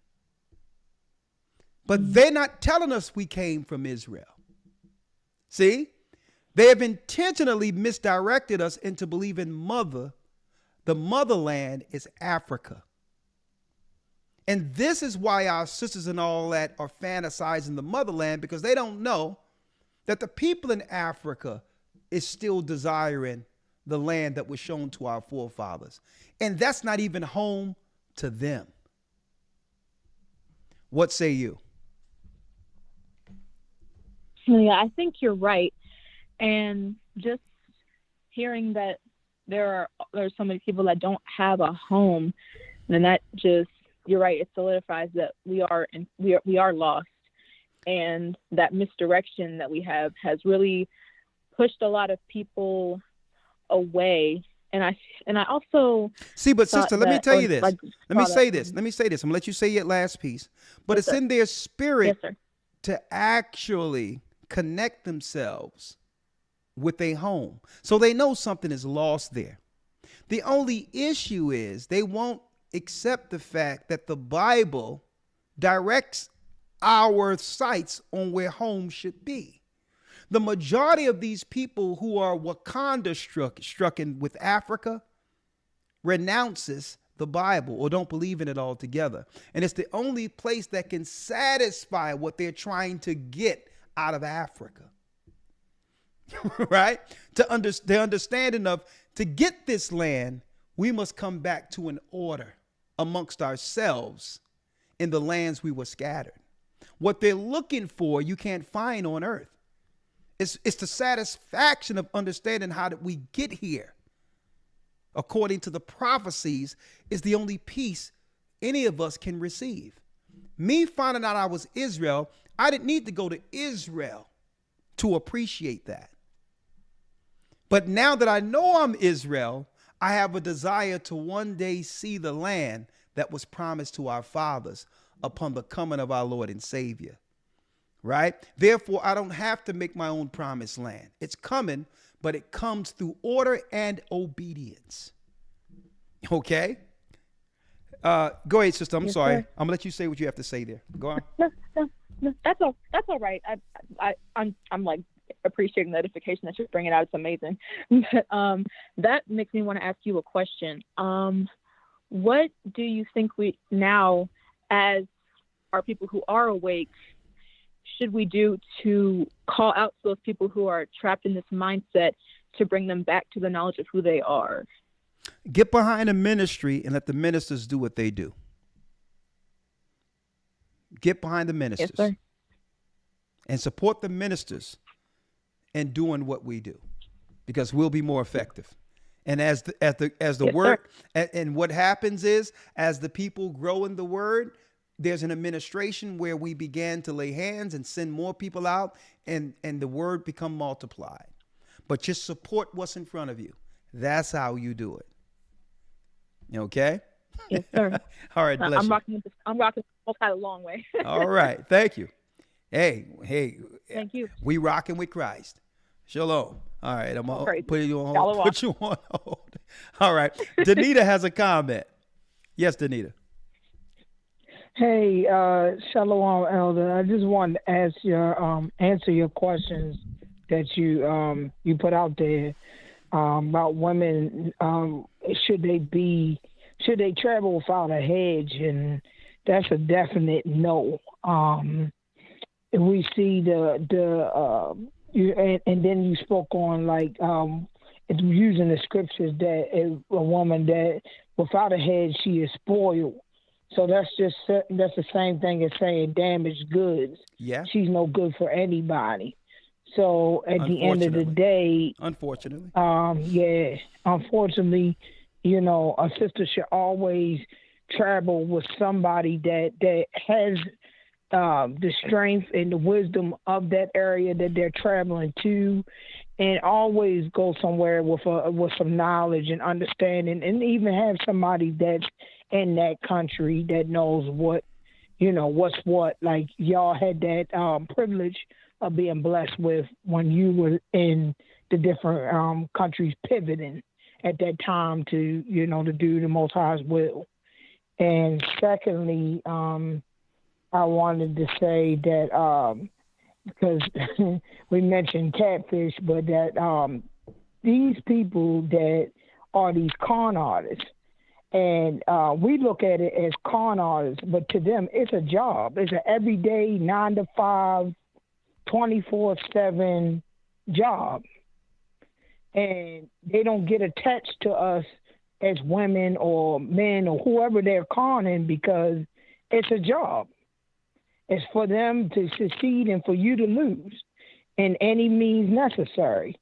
But they're not telling us we came from Israel. See? They have intentionally misdirected us into believing the motherland is Africa. And this is why our sisters and all that are fantasizing the motherland, because they don't know that the people in Africa is still desiring the land that was shown to our forefathers. And that's not even home to them. What say you? Yeah, I think you're right. And just hearing that there's so many people that don't have a home, and that just, you're right, it solidifies that we are lost, and that misdirection that we have has really pushed a lot of people away. And I also see, but sister, let me tell you this. Let me say this. I'm gonna let you say your last piece. But it's in their spirit to actually connect themselves with a home. So they know something is lost there. The only issue is they won't accept the fact that the Bible directs our sights on where home should be. The majority of these people who are Wakanda strucken with Africa renounces the Bible or don't believe in it altogether. And it's the only place that can satisfy what they're trying to get out of Africa. Right? The understanding of, to get this land, we must come back to an order amongst ourselves in the lands we were scattered. What they're looking for, you can't find on earth. It's the satisfaction of understanding how did we get here. According to the prophecies, is the only peace any of us can receive. Me finding out I was Israel, I didn't need to go to Israel to appreciate that. But now that I know I'm Israel, I have a desire to one day see the land that was promised to our fathers upon the coming of our Lord and Savior. Right? Therefore, I don't have to make my own promised land. It's coming, but it comes through order and obedience. Okay? Go ahead, sister. I'm sorry. Sir. I'm gonna let you say what you have to say there. Go on. No, that's all right. I'm like appreciating the notification that you're bringing out. It's amazing. But, that makes me want to ask you a question. What do you think we now, as our people who are awake, should we do to call out to those people who are trapped in this mindset to bring them back to the knowledge of who they are? Get behind a ministry and let the ministers do what they do. Get behind the ministers. Yes, sir. And support the ministers in doing what we do, because we'll be more effective. And as the Yes, word, and what happens is, as the people grow in the word, there's an administration where we began to lay hands and send more people out, and the word become multiplied. But just support what's in front of you. That's how you do it. Okay? Yes, sir. All right, bless I'm you. rocking a long way. All right, thank you. Hey. Thank you. We rocking with Christ. Shalom. All right, I'm gonna put you on hold. Shalom. Put you on hold. All right, Danita has a comment. Yes, Danita. Hey, Shalom, Elder. I just wanted to answer your questions that you put out there about women. Should they travel without a hedge? And that's a definite no. We see and then you spoke on it's using the scriptures that a woman that without a hedge, she is spoiled. So that's the same thing as saying damaged goods. Yeah. She's no good for anybody. So at the end of the day, unfortunately, unfortunately, you know, a sister should always travel with somebody that has the strength and the wisdom of that area that they're traveling to, and always go somewhere with some knowledge and understanding, and even have somebody that's in that country that knows what, you know, what's what. Like y'all had that privilege of being blessed with when you were in the different countries pivoting at that time to, you know, to do the Most High's will. And secondly, I wanted to say that because we mentioned catfish, but that these people that are these con artists, and we look at it as con artists, but to them it's a job. It's an everyday 9 to 5, 24/7 job, and they don't get attached to us as women or men or whoever they're conning because it's a job. It's for them to succeed and for you to lose in any means necessary.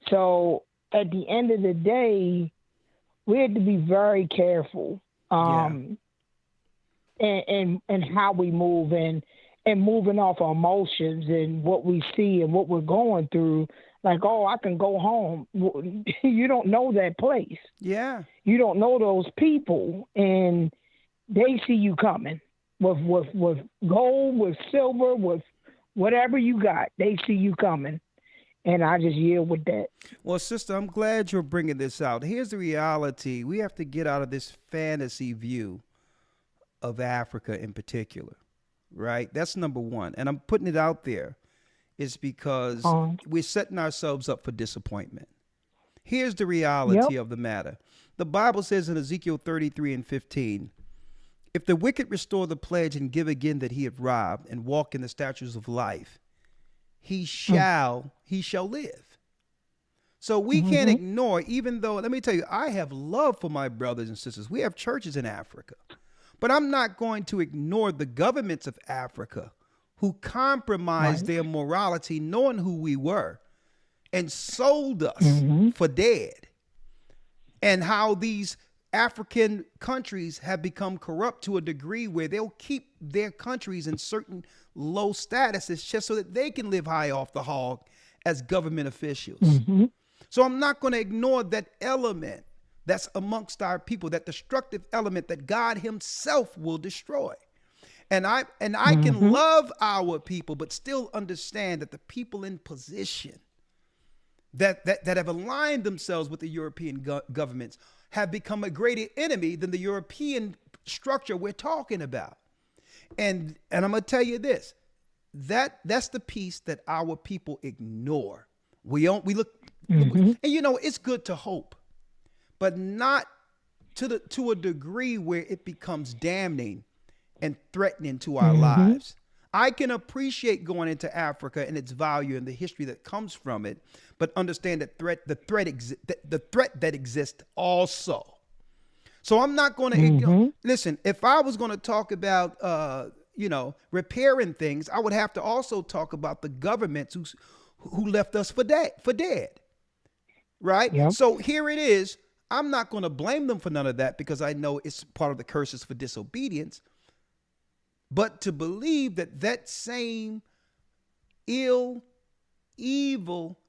So at the end of the day, we have to be very careful and how we move and moving off our emotions and what we see and what we're going through. Like, oh, I can go home. You don't know that place. Yeah. You don't know those people, and they see you coming with gold, with silver, with whatever you got. They see you coming, and I just yield with that. Well, sister, I'm glad you're bringing this out. Here's the reality. We have to get out of this fantasy view of Africa in particular, right? That's number one. And I'm putting it out there. Is because we're setting ourselves up for disappointment. Here's the reality of the matter. The Bible says in Ezekiel 33:15, if the wicked restore the pledge and give again that he had robbed and walk in the statutes of life, he shall live. So we can't ignore, even though, let me tell you, I have love for my brothers and sisters. We have churches in Africa, but I'm not going to ignore the governments of Africa who compromised their morality, knowing who we were, and sold us for dead. And how these African countries have become corrupt to a degree where they'll keep their countries in certain low statuses just so that they can live high off the hog as government officials. So I'm not going to ignore that element that's amongst our people, that destructive element that God himself will destroy. And I can love our people, but still understand that the people in position that have aligned themselves with the European governments have become a greater enemy than the European structure we're talking about. And I'm going to tell you this, that's the piece that our people ignore. We look, and you know, it's good to hope, but not to a degree where it becomes damning and threatening to our lives. I can appreciate going into Africa and its value and the history that comes from it, but understand that the threat that exists also. So I'm not going to listen. If I was going to talk about repairing things, I would have to also talk about the governments who left us for dead. Right? Yep. So here it is. I'm not going to blame them for none of that because I know it's part of the curses for disobedience. But to believe that same evil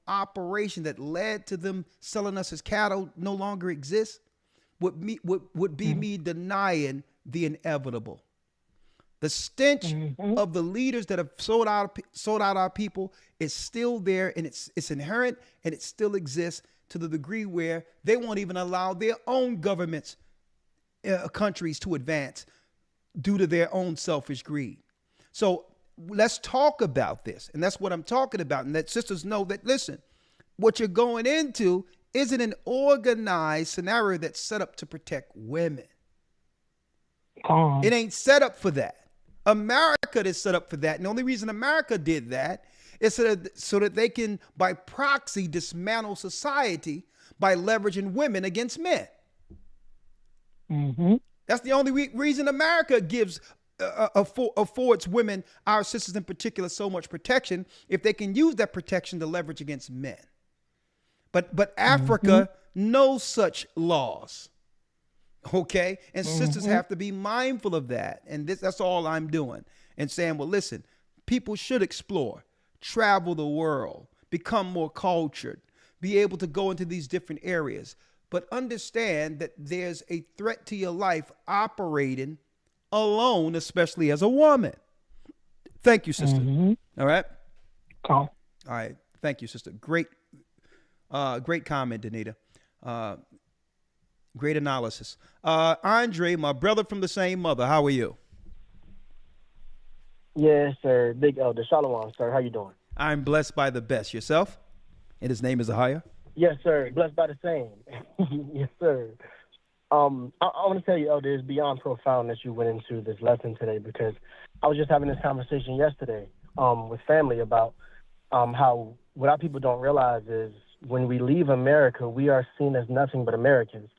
operation that led to them selling us as cattle no longer exists would be me denying the inevitable. The stench of the leaders that have sold out our people is still there, and it's inherent, and it still exists to the degree where they won't even allow their own governments, countries to advance due to their own selfish greed. So let's talk about this. And that's what I'm talking about. And that sisters know that, listen, what you're going into isn't an organized scenario that's set up to protect women. It ain't set up for that. America is set up for that. And the only reason America did that is so that they can, by proxy, dismantle society by leveraging women against men. That's the only reason America gives affords women, our sisters in particular, so much protection if they can use that protection to leverage against men. But Africa no such laws. Okay? And sisters have to be mindful of that. And that's all I'm doing. And saying, well, listen, people should explore, travel the world, become more cultured, be able to go into these different areas, but understand that there's a threat to your life operating alone, especially as a woman. Thank you, sister. All right? All right. Thank you, sister. Great comment, Danita. Great analysis. Andre, my brother from the same mother, how are you? Yes, sir. Big Elder. Shalom, sir. How you doing? I'm blessed by the best. Yourself? And his name is Ahia? Yes, sir. Blessed by the same. Yes, sir. I want to tell you, Elder, it's beyond profound that you went into this lesson today, because I was just having this conversation yesterday with family about how what our people don't realize is when we leave America, we are seen as nothing but Americans.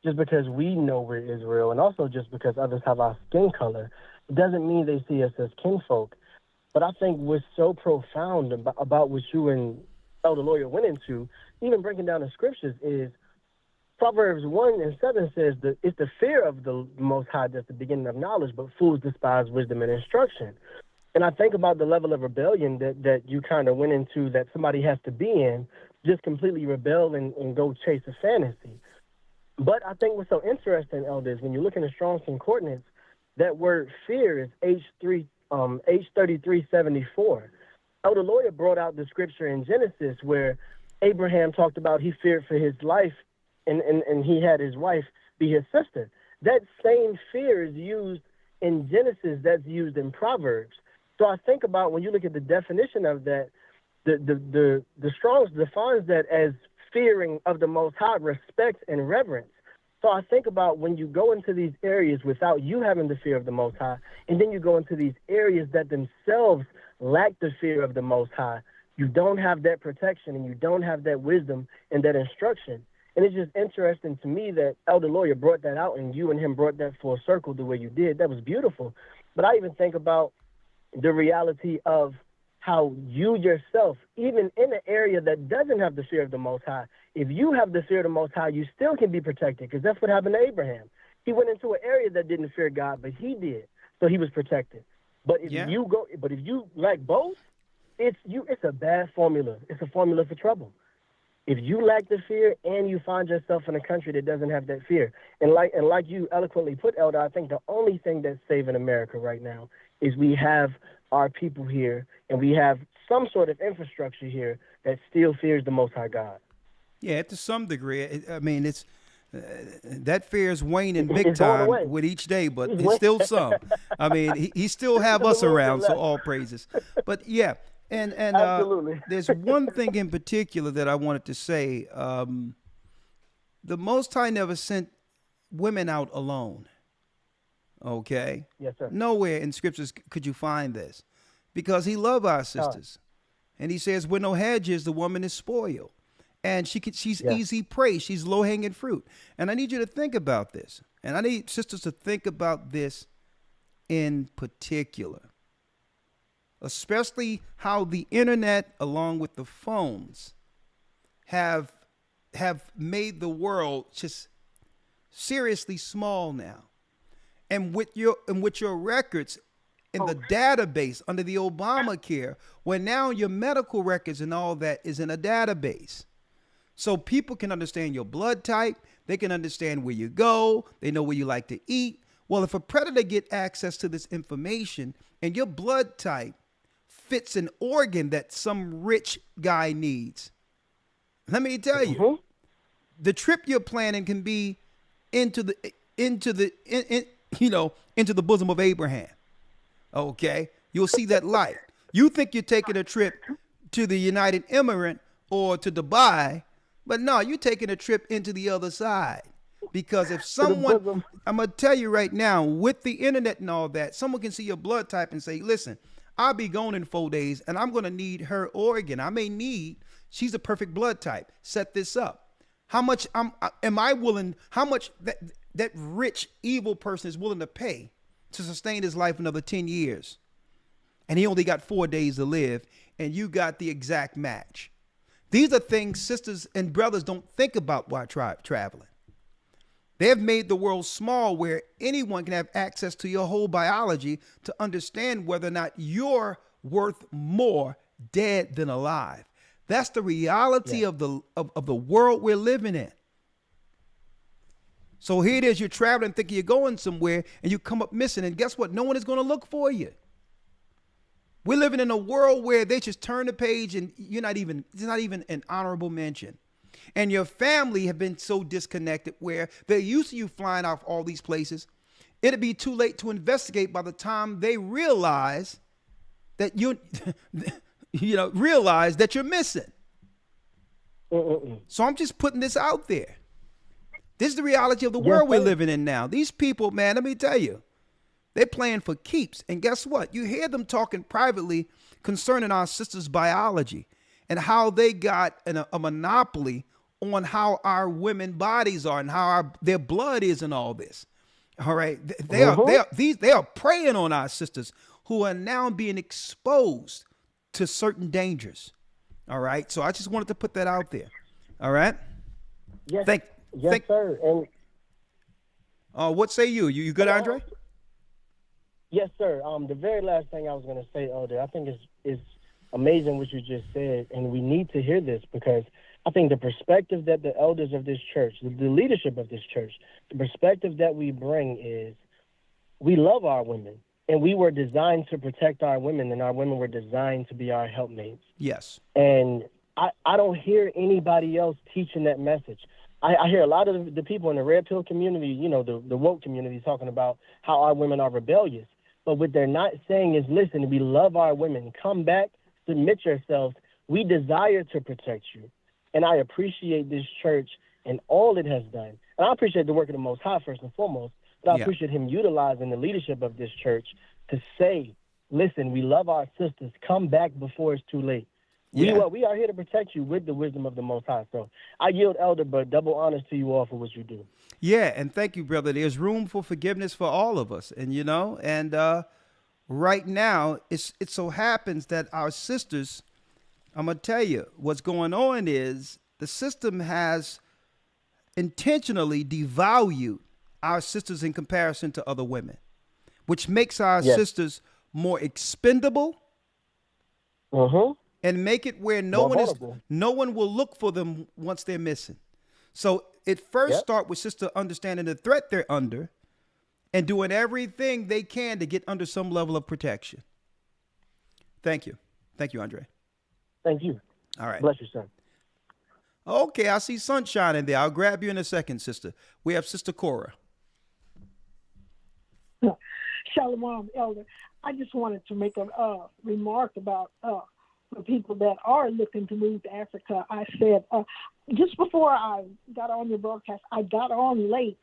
Just because we know we're Israel, and also just because others have our skin color, it doesn't mean they see us as kinfolk. But I think what's so profound about what you and Elder Lawyer went into, even breaking down the scriptures, is Proverbs 1:7 says that it's the fear of the Most High that's the beginning of knowledge, but fools despise wisdom and instruction. And I think about the level of rebellion that you kind of went into, that somebody has to be in, just completely rebel and go chase a fantasy. But I think what's so interesting, Elder, is when you look in the Strong's Concordance, that word fear is H3374. Elder Lawyer brought out the scripture in Genesis where Abraham talked about he feared for his life, and he had his wife be his sister. That same fear is used in Genesis, that's used in Proverbs. So I think about when you look at the definition of that, the Strong's defines that as fearing of the Most High, respect and reverence. So I think about when you go into these areas without you having the fear of the Most High, and then you go into these areas that themselves lack the fear of the Most High, you don't have that protection and you don't have that wisdom and that instruction. And it's just interesting to me that Elder Lawyer brought that out and you and him brought that full circle the way you did. That was beautiful. But I even think about the reality of how you yourself, even in an area that doesn't have the fear of the Most High, if you have the fear of the Most High, you still can be protected, because that's what happened to Abraham. He went into an area that didn't fear God, but he did, so he was protected. But if you lack both, it's a bad formula. It's a formula for trouble. If you lack the fear and you find yourself in a country that doesn't have that fear, and like you eloquently put, Elder, I think the only thing that's saving America right now is we have our people here and we have some sort of infrastructure here that still fears the Most High God. Yeah, to some degree. I mean, it's that fear is waning big time with each day, but it's still some. I mean, he still have us around, so all praises. But yeah. And there's one thing in particular that I wanted to say. The Most High never sent women out alone. Okay? Yes, sir. Nowhere in scriptures could you find this, because he loves our sisters. And he says, where no hedge is, the woman is spoiled. And she's easy prey. She's low-hanging fruit. And I need you to think about this. And I need sisters to think about this in particular. Especially how the internet, along with the phones, have made the world just seriously small now. And with your records in the database under the Obamacare, where now your medical records and all that is in a database. So people can understand your blood type, they can understand where you go, they know where you like to eat. Well, if a predator get access to this information and your blood type fits an organ that some rich guy needs, let me tell you, the trip you're planning can be into the bosom of Abraham. Okay, you'll see that light. You think you're taking a trip to the United Emirates or to Dubai, but no, you're taking a trip into the other side. Because if someone, I'm gonna tell you right now, with the internet and all that, someone can see your blood type and say, listen, I'll be gone in 4 days and I'm going to need her organ. She's a perfect blood type. Set this up. How much am I willing, how much that rich evil person is willing to pay to sustain his life another 10 years. And he only got 4 days to live, and you got the exact match. These are things sisters and brothers don't think about while traveling. They have made the world small where anyone can have access to your whole biology to understand whether or not you're worth more dead than alive. That's the reality of the world we're living in. So here it is, you're traveling thinking you're going somewhere and you come up missing, and guess what? No one is going to look for you. We're living in a world where they just turn the page and it's not even an honorable mention. And your family have been so disconnected where they're used to you flying off all these places. It'll be too late to investigate by the time they realize that realize that you're missing. So I'm just putting this out there. This is the reality of the world we're living in now. These people, man, let me tell you, they're playing for keeps. And guess what? You hear them talking privately concerning our sisters' biology and how they got a monopoly on how our women bodies are and how their blood is and all this. All right. They are preying on our sisters who are now being exposed to certain dangers. All right. So I just wanted to put that out there. All right. Yes. Yes, sir. And what say you? You good, Andre? Yes, sir. The very last thing I was going to say, Elder, I think is amazing what you just said, and we need to hear this because I think the perspective that the elders of this church, the leadership of this church, the perspective that we bring is we love our women, and we were designed to protect our women, and our women were designed to be our helpmates. Yes. And I don't hear anybody else teaching that message. I hear a lot of the people in the red pill community, the woke community, talking about how our women are rebellious. But what they're not saying is, listen, we love our women. Come back, submit yourselves. We desire to protect you. And I appreciate this church and all it has done. And I appreciate the work of the Most High first and foremost. But I appreciate him utilizing the leadership of this church to say, listen, we love our sisters. Come back before it's too late. Yeah. We are here to protect you with the wisdom of the Most High. So I yield, Elder, but double honors to you all for what you do. Yeah, and thank you, brother. There's room for forgiveness for all of us. And, right now, it so happens that our sisters, I'm going to tell you, what's going on is the system has intentionally devalued our sisters in comparison to other women, which makes our sisters more expendable. And make it where no one will look for them once they're missing. So it first start with sister understanding the threat they're under and doing everything they can to get under some level of protection. Thank you. Thank you, Andre. Thank you. All right. Bless you, son. Okay, I see sunshine in there. I'll grab you in a second, sister. We have Sister Cora. Shalom, Elder. I just wanted to make a remark about the people that are looking to move to Africa. I said, just before I got on your broadcast, I got on late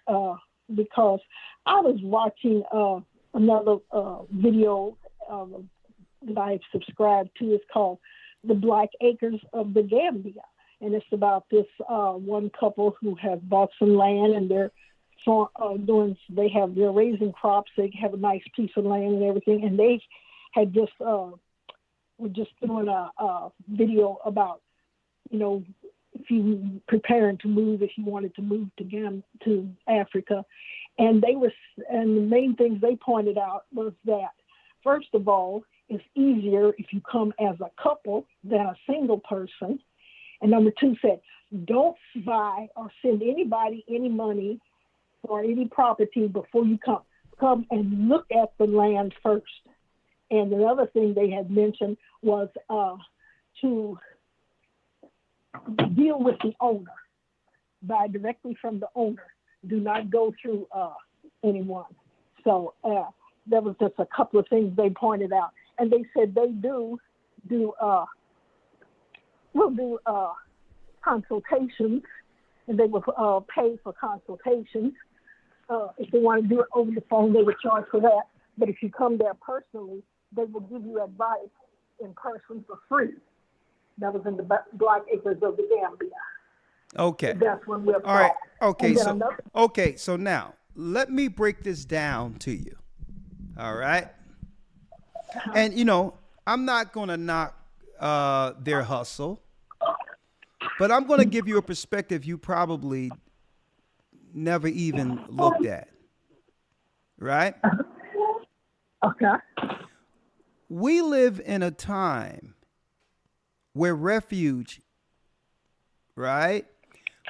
because I was watching another video that I've subscribed to. It's called The Black Acres of the Gambia. And it's about this one couple who have bought some land and they're they're raising crops. They have a nice piece of land and everything. And they had just we're just doing a video about, if you preparing to move, if you wanted to move to Africa. And the main things they pointed out was that, first of all, it's easier if you come as a couple than a single person. And number two said, don't buy or send anybody any money or any property before you come. Come and look at the land first. And the other thing they had mentioned was to deal with the owner, buy directly from the owner. Do not go through anyone. So there was just a couple of things they pointed out. And they said they will do consultations, and they will pay for consultations. If they want to do it over the phone, they would charge for that. But if you come there personally, they will give you advice in person for free. That was in the Black Acres of the Gambia. Okay. That's when we're all right. Okay. So now let me break this down to you. All right. And, you know, I'm not going to knock their hustle, but I'm going to give you a perspective you probably never even looked at. Right? Okay. We live in a time where refuge, right?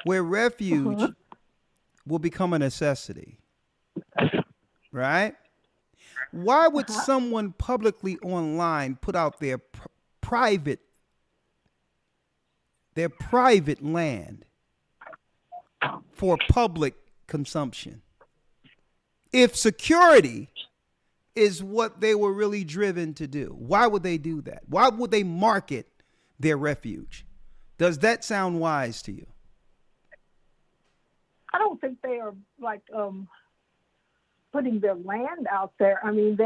Where refuge will become a necessity. Right? Why would someone publicly online put out their private land for public consumption if security is what they were really driven to do? Why would they do that? Why would they market their refuge? Does that sound wise to you? I don't think they are like putting their land out there. I mean,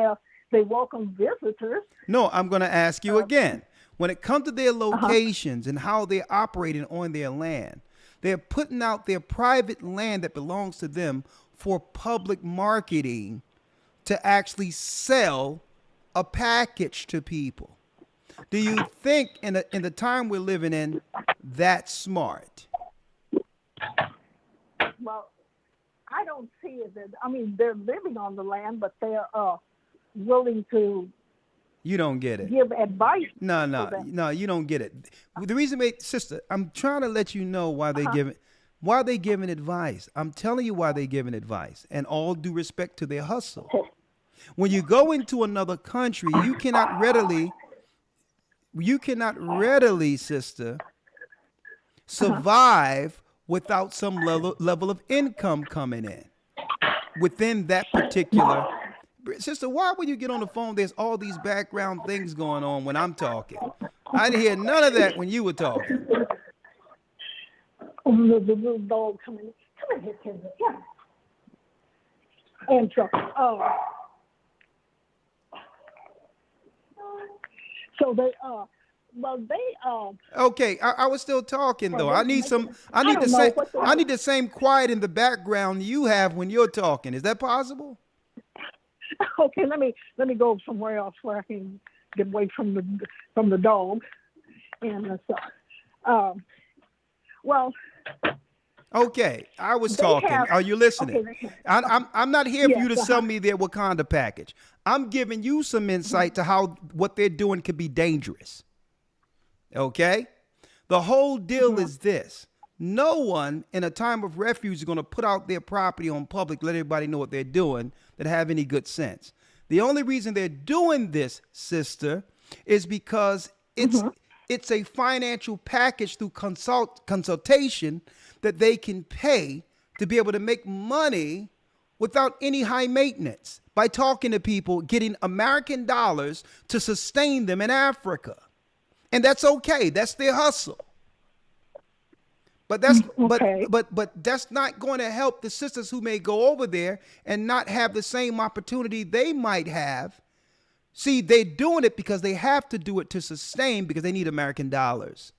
they welcome visitors. No, I'm going to ask you again. When it comes to their locations and how they're operating on their land, they're putting out their private land that belongs to them for public marketing to actually sell a package to people. Do you think in the time we're living in, that's smart? Well, I don't see it as, I mean, they're living on the land, but they're willing to You don't get it. give advice. No, you don't get it. The reason, sister, I'm trying to let you know why they giving advice. I'm telling you why they giving advice, and all due respect to their hustle. When you go into another country, you cannot readily, sister, survive without some level of income coming in within that particular. Sister, why when you get on the phone, there's all these background things going on when I'm talking? I didn't hear none of that when you were talking. The little dog coming in. Come in here, Kendra. Yeah. And so they Okay, I was still talking though. I need the same quiet in the background you have when you're talking. Is that possible? Okay, let me go somewhere else where I can get away from the dog. And well. Okay, I was talking. Are you listening? Okay, I'm not here for you to sell me their Wakanda package. I'm giving you some insight to how what they're doing could be dangerous. Okay? The whole deal is this. No one in a time of refuge is going to put out their property on public, let everybody know what they're doing, that have any good sense. The only reason they're doing this, sister, is because it's a financial package through consultation that they can pay to be able to make money without any high maintenance by talking to people, getting American dollars to sustain them in Africa. And that's okay. That's their hustle. But that's but that's not going to help the sisters who may go over there and not have the same opportunity they might have. See, they're doing it because they have to do it to sustain, because they need American dollars.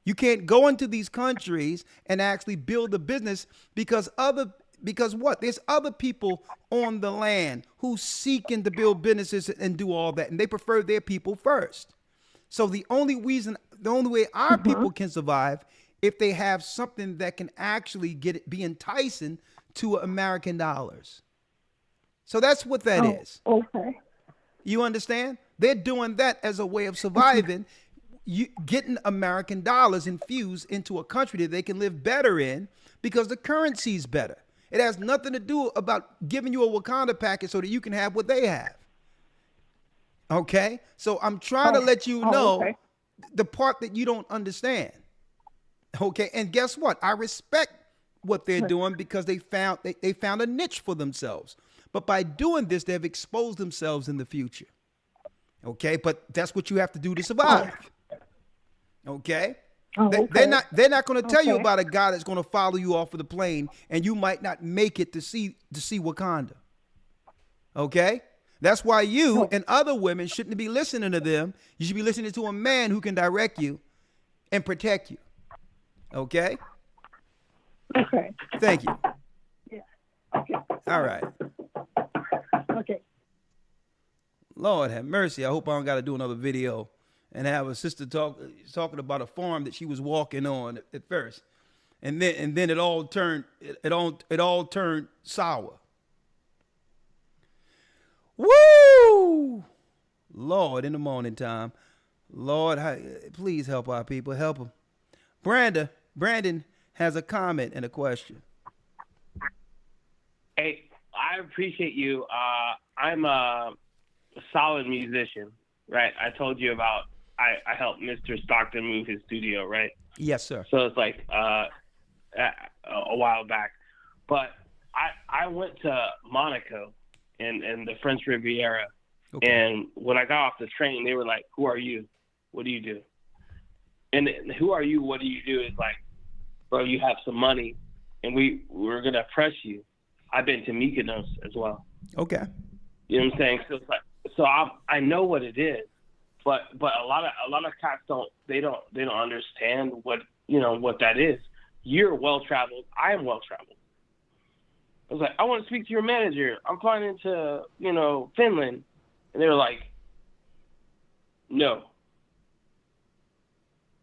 You can't go into these countries and actually build a business because what? There's other people on the land who seeking to build businesses and do all that, and they prefer their people first. So the only way our people can survive if they have something that can actually be enticing to American dollars. So that's what that is. Okay. You understand? They're doing that as a way of surviving, getting American dollars infused into a country that they can live better in because the currency's better. It has nothing to do about giving you a Wakanda package so that you can have what they have. Okay? So I'm trying to let you know the part that you don't understand. Okay? And guess what? I respect what they're doing because they found a niche for themselves. But by doing this, they've exposed themselves in the future. Okay? But that's what you have to do to survive. Okay? They're not going to tell you about a guy that's going to follow you off of the plane and you might not make it to see Wakanda. Okay? That's why you and other women shouldn't be listening to them. You should be listening to a man who can direct you and protect you. Okay? Okay. Thank you. Yeah. Okay. All right. Okay. Lord have mercy. I hope I don't got to do another video and have a sister talking about a farm that she was walking on at first, and then it all turned sour. Woo! Lord, in the morning time, Lord, please help our people. Help them. Brandon has a comment and a question. Hey, I appreciate you. I'm a solid musician, right? I told you about I helped Mr. Stockton move his studio, right? Yes, sir. So it's like a while back. But I went to Monaco and the French Riviera. Okay. And when I got off the train, they were like, "Who are you? What do you do?" And "Who are you? What do you do?" is like, "Bro, you have some money, and we're gonna press you." I've been to Mykonos as well. Okay. You know what I'm saying? So it's like, I know what it is, but a lot of cats don't understand what that is. You're well traveled. I am well traveled. I was like, "I want to speak to your manager. I'm flying into Finland," and they were like, "No."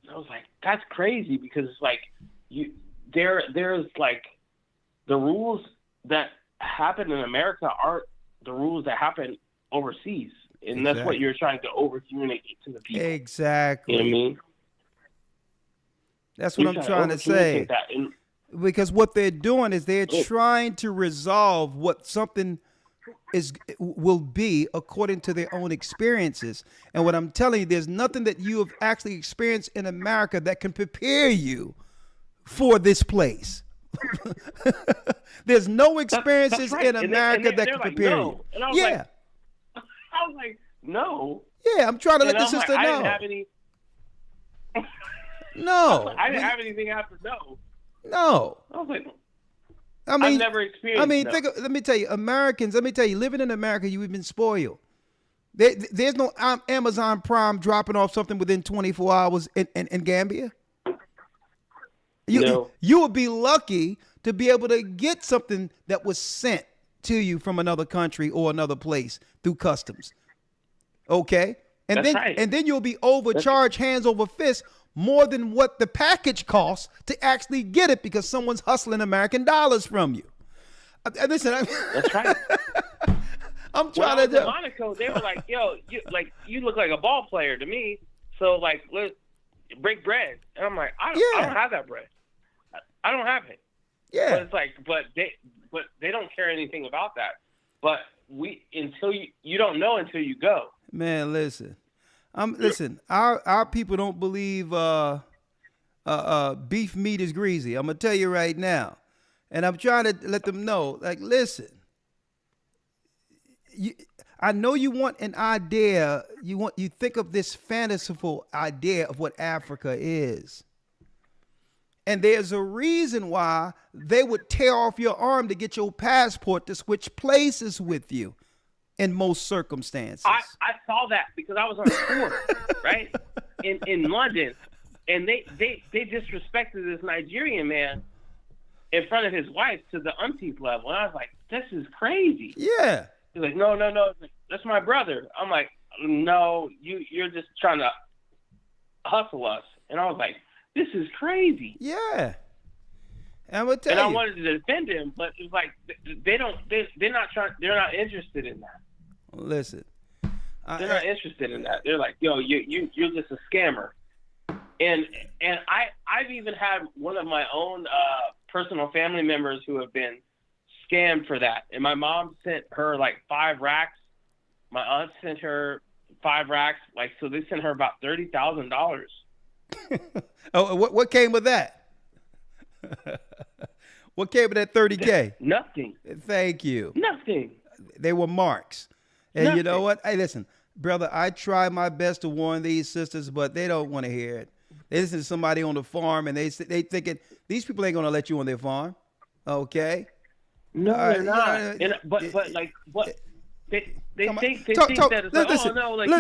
I was like, "That's crazy," because it's like there's like the rules that happen in America aren't the rules that happen overseas, and exactly. That's what you're trying to over-communicate to the people. Exactly. You know what I mean? That's what I'm trying to say. Because what they're doing is they're trying to resolve what something will be according to their own experiences. And what I'm telling you, there's nothing that you have actually experienced in America that can prepare you for this place. There's no experiences that's right. in America that can prepare you. And I was like, no. Yeah, I'm trying to let the sister know. I didn't have any. No. I didn't have anything after no. No. I was like, I've never experienced. Let me tell you, Americans. Let me tell you, living in America, you've been spoiled. There's no Amazon Prime dropping off something within 24 hours in Gambia. You would be lucky to be able to get something that was sent to you from another country or another place through customs. Okay? And then you'll be overcharged hands over fist more than what the package costs to actually get it because someone's hustling American dollars from you. Listen, that's right. I'm trying to in Monaco, they were like, "Yo, you look like a ball player to me. So like, let's break bread." And I'm like, I don't have that bread. I don't have it. Yeah. But it's like, but they don't care anything about that. But until you don't know until you go. Man, listen. Listen, our people don't believe beef meat is greasy. I'm gonna tell you right now, and I'm trying to let them know. Like, listen, I know you want an idea. You think of this fanciful idea of what Africa is, and there's a reason why they would tear off your arm to get your passport to switch places with you. In most circumstances, I saw that because I was on tour, right, in London, and they disrespected this Nigerian man in front of his wife to the umpteenth level, and I was like, "This is crazy." Yeah. He's like, "No, that's my brother." I'm like, "No, you're just trying to hustle us," and I was like, "This is crazy." Yeah. I'm gonna tell you. And I wanted to defend him, but it's like they're not interested in that. Listen, they're not interested in that. They're like, "Yo, you're just a scammer," and I've even had one of my own personal family members who have been scammed for that. And my mom sent her like 5 racks. My aunt sent her 5 racks. Like, so they sent her about $30,000. Oh, what came with that? What came with that 30K? Nothing. Thank you. Nothing. They were marks. And Nothing. You know what? Hey, listen, brother, I try my best to warn these sisters, but they don't want to hear it. They listen to somebody on the farm, and they thinking, these people ain't going to let you on their farm. Okay? No, they're not. But they think that it's like, oh, no, like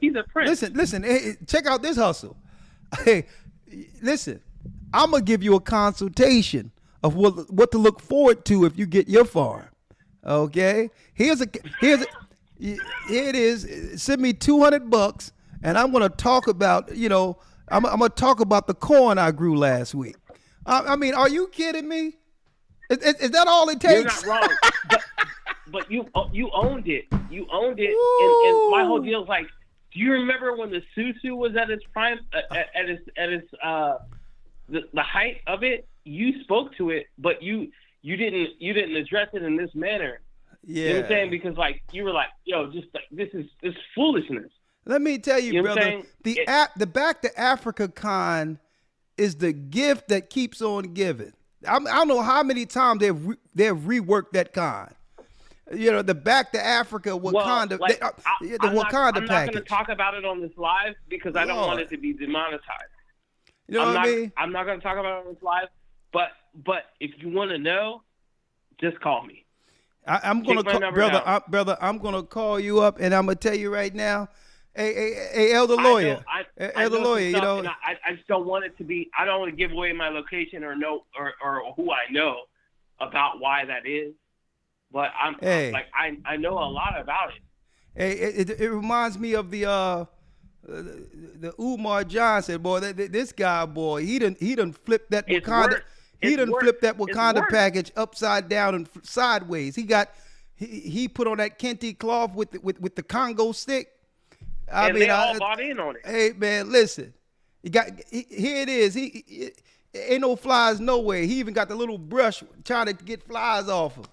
he's a prince. Listen, hey, check out this hustle. Hey, listen, I'm going to give you a consultation of what to look forward to if you get your farm. Okay? Here it is. Send me $200, and I'm going to talk about, you know, I'm going to talk about the corn I grew last week. I mean, are you kidding me? Is that all it takes? You're not wrong, but you owned it. You owned it, and my whole deal is like, do you remember when the Susu was at its prime, the height of it? You spoke to it, but you didn't address it in this manner. Yeah. You know what I'm saying? Because like you were like, yo, just like, this is foolishness. Let me tell you, You know what brother, I'm saying? the Back to Africa con is the gift that keeps on giving. I don't know how many times they've reworked that con. You know, the Back to Africa Wakanda, Well, like, the I'm Wakanda I'm not package. going to talk about it on this live because I don't want it to be demonetized. You know what I mean? I'm not going to talk about it on this live, but if you want to know, just call me. I'm gonna call, brother. I'm gonna call you up, and I'm gonna tell you right now, hey, elder lawyer, elder lawyer. You know, I just don't want it to be. I don't want to give away my location or who I know about why that is. But I know a lot about it. Hey, it reminds me of the Umar Johnson boy. This guy, boy, he done flipped that Wakanda. He done flipped that Wakanda package upside down and sideways. He put on that kente cloth with the Congo stick. They all bought in on it. Hey man, listen, here it is. He ain't no flies nowhere. He even got the little brush trying to get flies off him.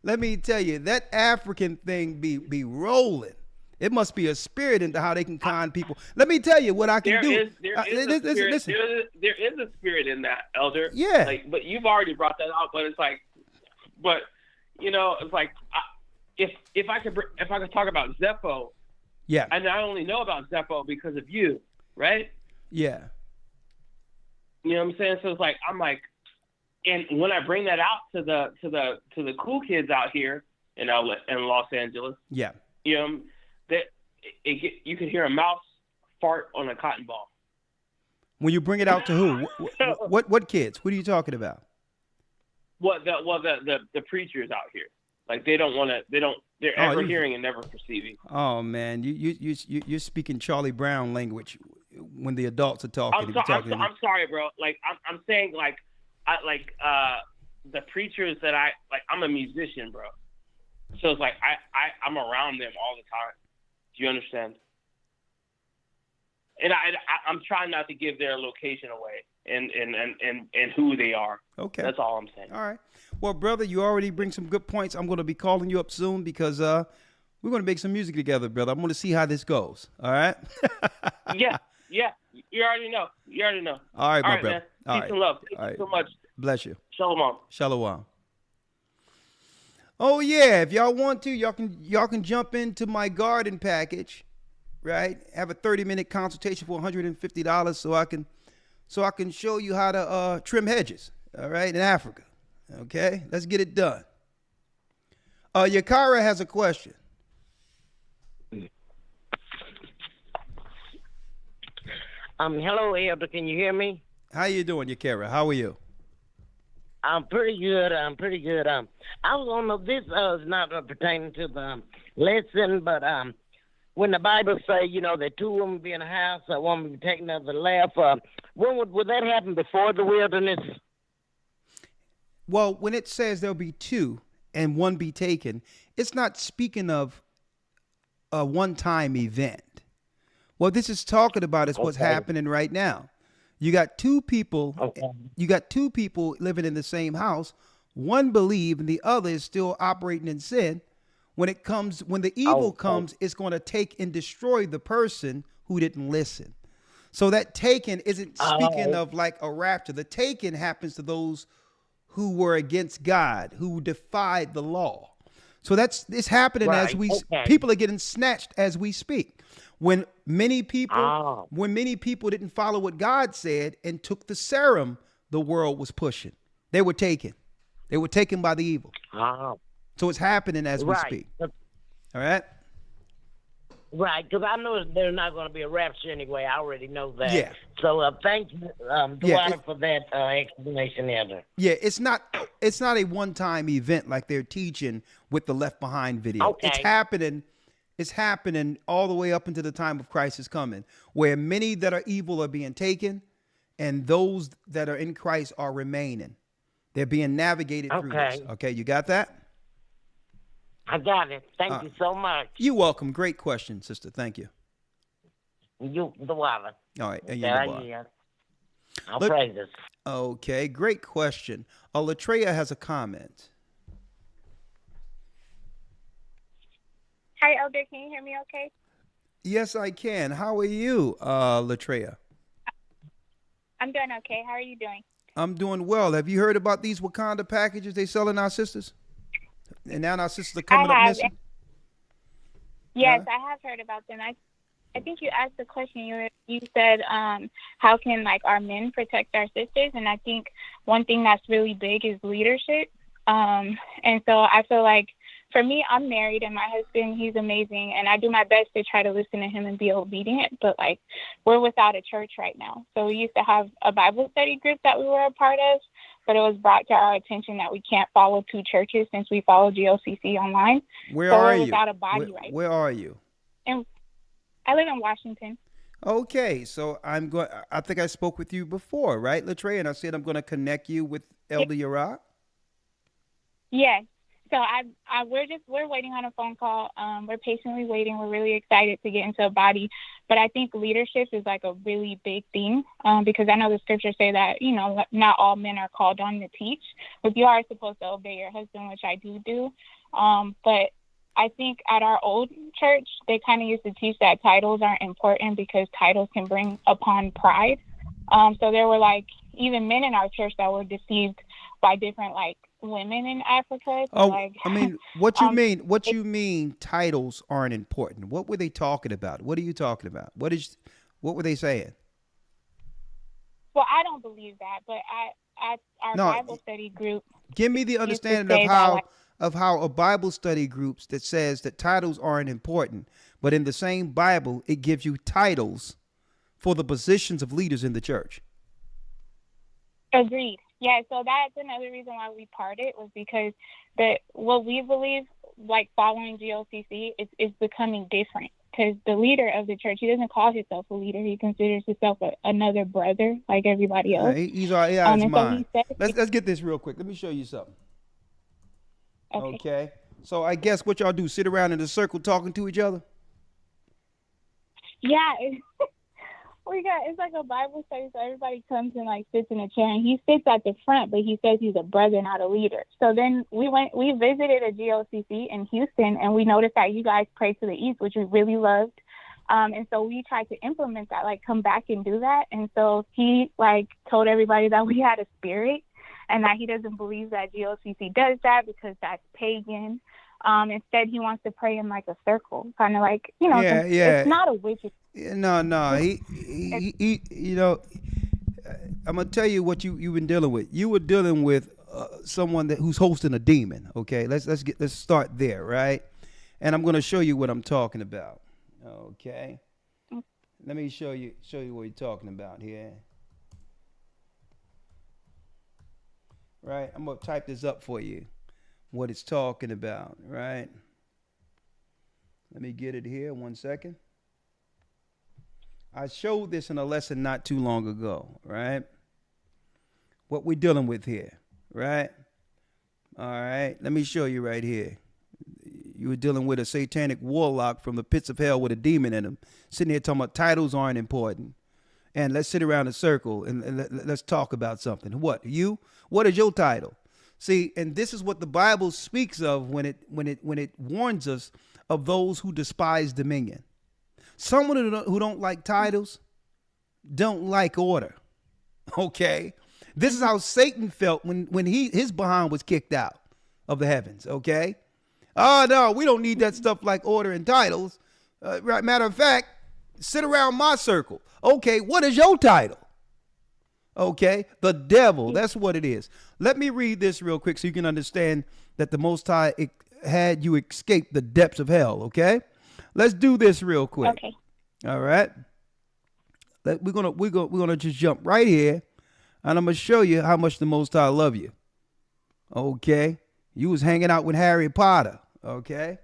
Let me tell you, that African thing be rolling. It must be a spirit into how they can con people. Let me tell you what I can do. There is a spirit in that, elder. Yeah. Like, but you've already brought that out. But it's like, you know, it's like, if I could talk about Zeppo. Yeah. And I only know about Zeppo because of you, right? Yeah. You know what I'm saying? So it's like I'm like, and when I bring that out to the cool kids out here in Los Angeles. Yeah. You know. You could hear a mouse fart on a cotton ball. When you bring it out to who? What kids? What are you talking about? The preachers out here, like they don't want to. They're ever hearing and never perceiving. Oh man, you're speaking Charlie Brown language when the adults are talking. I'm sorry, bro. Like I'm saying, like the preachers that I'm a musician, bro. So it's like I'm around them all the time. Do you understand? And I'm trying not to give their location away and who they are. Okay. That's all I'm saying. All right. Well, brother, you already bring some good points. I'm going to be calling you up soon because we're going to make some music together, brother. I'm going to see how this goes. All right? Yeah. You already know. All right, my brother. Man. All Peace and love. Thank you so much. Bless you. Shalom. Shalom. Oh yeah, if y'all want to, y'all can jump into my garden package, right? Have a 30-minute consultation for $150 so I can show you how to trim hedges, all right, in Africa. Okay? Let's get it done. Yakara has a question. Hello, Elder. Can you hear me? How you doing, Yakara? How are you? I'm pretty good. I was on this is not pertaining to the lesson, but when the Bible say, you know, that two women be in a house, a woman be taken of the left, when would that happen before the wilderness? Well, when it says there'll be two and one be taken, it's not speaking of a one-time event. What this is talking about is what's happening right now. You got two people. Okay. You got two people living in the same house. One believe and the other is still operating in sin. When the evil comes, it's going to take and destroy the person who didn't listen. So that taken isn't speaking of like a rapture. The taken happens to those who were against God, who defied the law. So it's happening as people are getting snatched as we speak. When many people didn't follow what God said and took the serum the world was pushing, they were taken. They were taken by the evil. So it's happening as we speak. All right? Right, because I know there's not going to be a rapture anyway. I already know that. Yeah. So thank you, Dwight, for that explanation, Elder. Yeah, it's not a one-time event like they're teaching with the Left Behind video. Okay. It's happening It's happening all the way up into the time of Christ is coming, where many that are evil are being taken and those that are in Christ are remaining. They're being navigated through this. Okay, you got that? I got it. Thank you so much. You're welcome. Great question, sister. Thank you. You the water. All right. I'll praise this. Okay, great question. Latreia has a comment. Hi, Elder. Can you hear me okay? Yes, I can. How are you, Latreia? I'm doing okay. How are you doing? I'm doing well. Have you heard about these Wakanda packages they selling our sisters? And now our sisters are coming up missing? Yes, I have heard about them. I think you asked the question. You said, how can like our men protect our sisters? And I think one thing that's really big is leadership. And so I feel like for me, I'm married and my husband, he's amazing. And I do my best to try to listen to him and be obedient. But like, we're without a church right now. So we used to have a Bible study group that we were a part of, but it was brought to our attention that we can't follow two churches since we follow GOCC online. Where are you? Without a body right now. Where are you? And I live in Washington. Okay, so I think I spoke with you before, right, Latreia? And I said I'm going to connect you with Elder Yara. Yes. So we're waiting on a phone call. We're patiently waiting. We're really excited to get into a body, but I think leadership is like a really big thing because I know the scriptures say that not all men are called on to teach, but you are supposed to obey your husband, which I do. But I think at our old church they kind of used to teach that titles aren't important because titles can bring upon pride. So there were like even men in our church that were deceived by different like women in Africa. So what you mean titles aren't important? What were they talking about? What are you talking about? What were they saying? Well, I don't believe that, but at our Bible study group, give me the understanding of how a Bible study group that says that titles aren't important, but in the same Bible it gives you titles for the positions of leaders in the church. Agreed. Yeah, so that's another reason why we parted was because what we believe, like following GOCC, is becoming different. Because the leader of the church, he doesn't call himself a leader. He considers himself another brother, like everybody else. He's our AI's mind. Let's get this real quick. Let me show you something. Okay. So I guess what y'all do, sit around in a circle talking to each other? Yeah. It's like a Bible study, so everybody comes and like sits in a chair, and he sits at the front, but he says he's a brother, not a leader. So then we visited a GOCC in Houston, and we noticed that you guys pray to the east, which we really loved. And so we tried to implement that, like come back and do that. And so he like told everybody that we had a spirit and that he doesn't believe that GOCC does that because that's pagan. Instead, he wants to pray in like a circle, kind of like, it's not a witch. No. He I'm gonna tell you what you've been dealing with. You were dealing with someone who's hosting a demon. Okay, let's start there, right? And I'm gonna show you what I'm talking about. Okay, let me show you what you're talking about here. Right, I'm gonna type this up for you. What it's talking about, right? Let me get it here. 1 second. I showed this in a lesson not too long ago, right? What we're dealing with here, right? All right, let me show you right here. You were dealing with a satanic warlock from the pits of hell with a demon in him, sitting here talking about titles aren't important. And let's sit around in a circle and let's talk about something. What is your title? See, and this is what the Bible speaks of when it warns us of those who despise dominion. Someone who don't like titles don't like order. Okay, this is how Satan felt when his behind was kicked out of the heavens. Okay, oh no, we don't need that stuff like order and titles. Right? Matter of fact, sit around my circle. Okay, what is your title? Okay, the devil, that's what it is. Let me read this real quick so you can understand that the Most High had you escape the depths of hell, okay? Let's do this real quick. Okay. All right. We're gonna just jump right here, and I'm gonna show you how much the Most High love you. Okay? You was hanging out with Harry Potter, okay?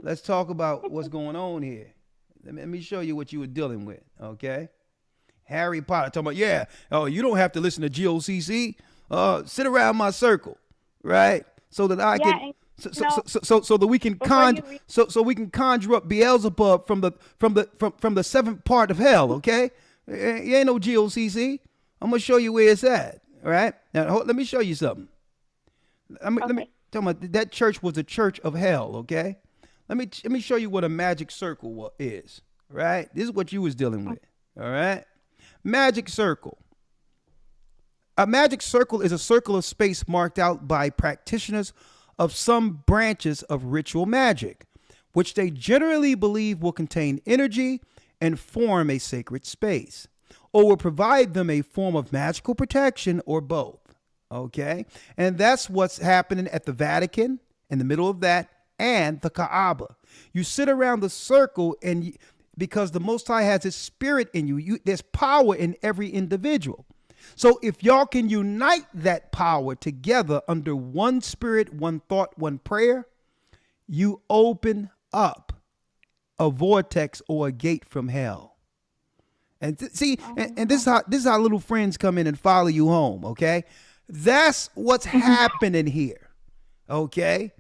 let's talk about what's going on here. Let me show you what you were dealing with, okay? Harry Potter talking about, yeah, oh, you don't have to listen to GOCC. Sit around my circle, right? So that I can, so that we can so we can conjure up Beelzebub from the seventh part of hell, okay? You ain't no GOCC. I'm gonna show you where it's at, all right? Now let me show you something. Let me tell you, that church was a church of hell, okay? Let me show you what a magic circle is, right? This is what you was dealing with, all right? Magic circle. A magic circle is a circle of space marked out by practitioners of some branches of ritual magic, which they generally believe will contain energy and form a sacred space, or will provide them a form of magical protection, or both. Okay? And that's what's happening at the Vatican, in the middle of that, and the Kaaba. You sit around the circle, and because the Most High has His spirit in you, there's power in every individual. So if y'all can unite that power together under one spirit, one thought, one prayer, you open up a vortex or a gate from hell. And and this is how little friends come in and follow you home, okay? That's what's happening here, okay?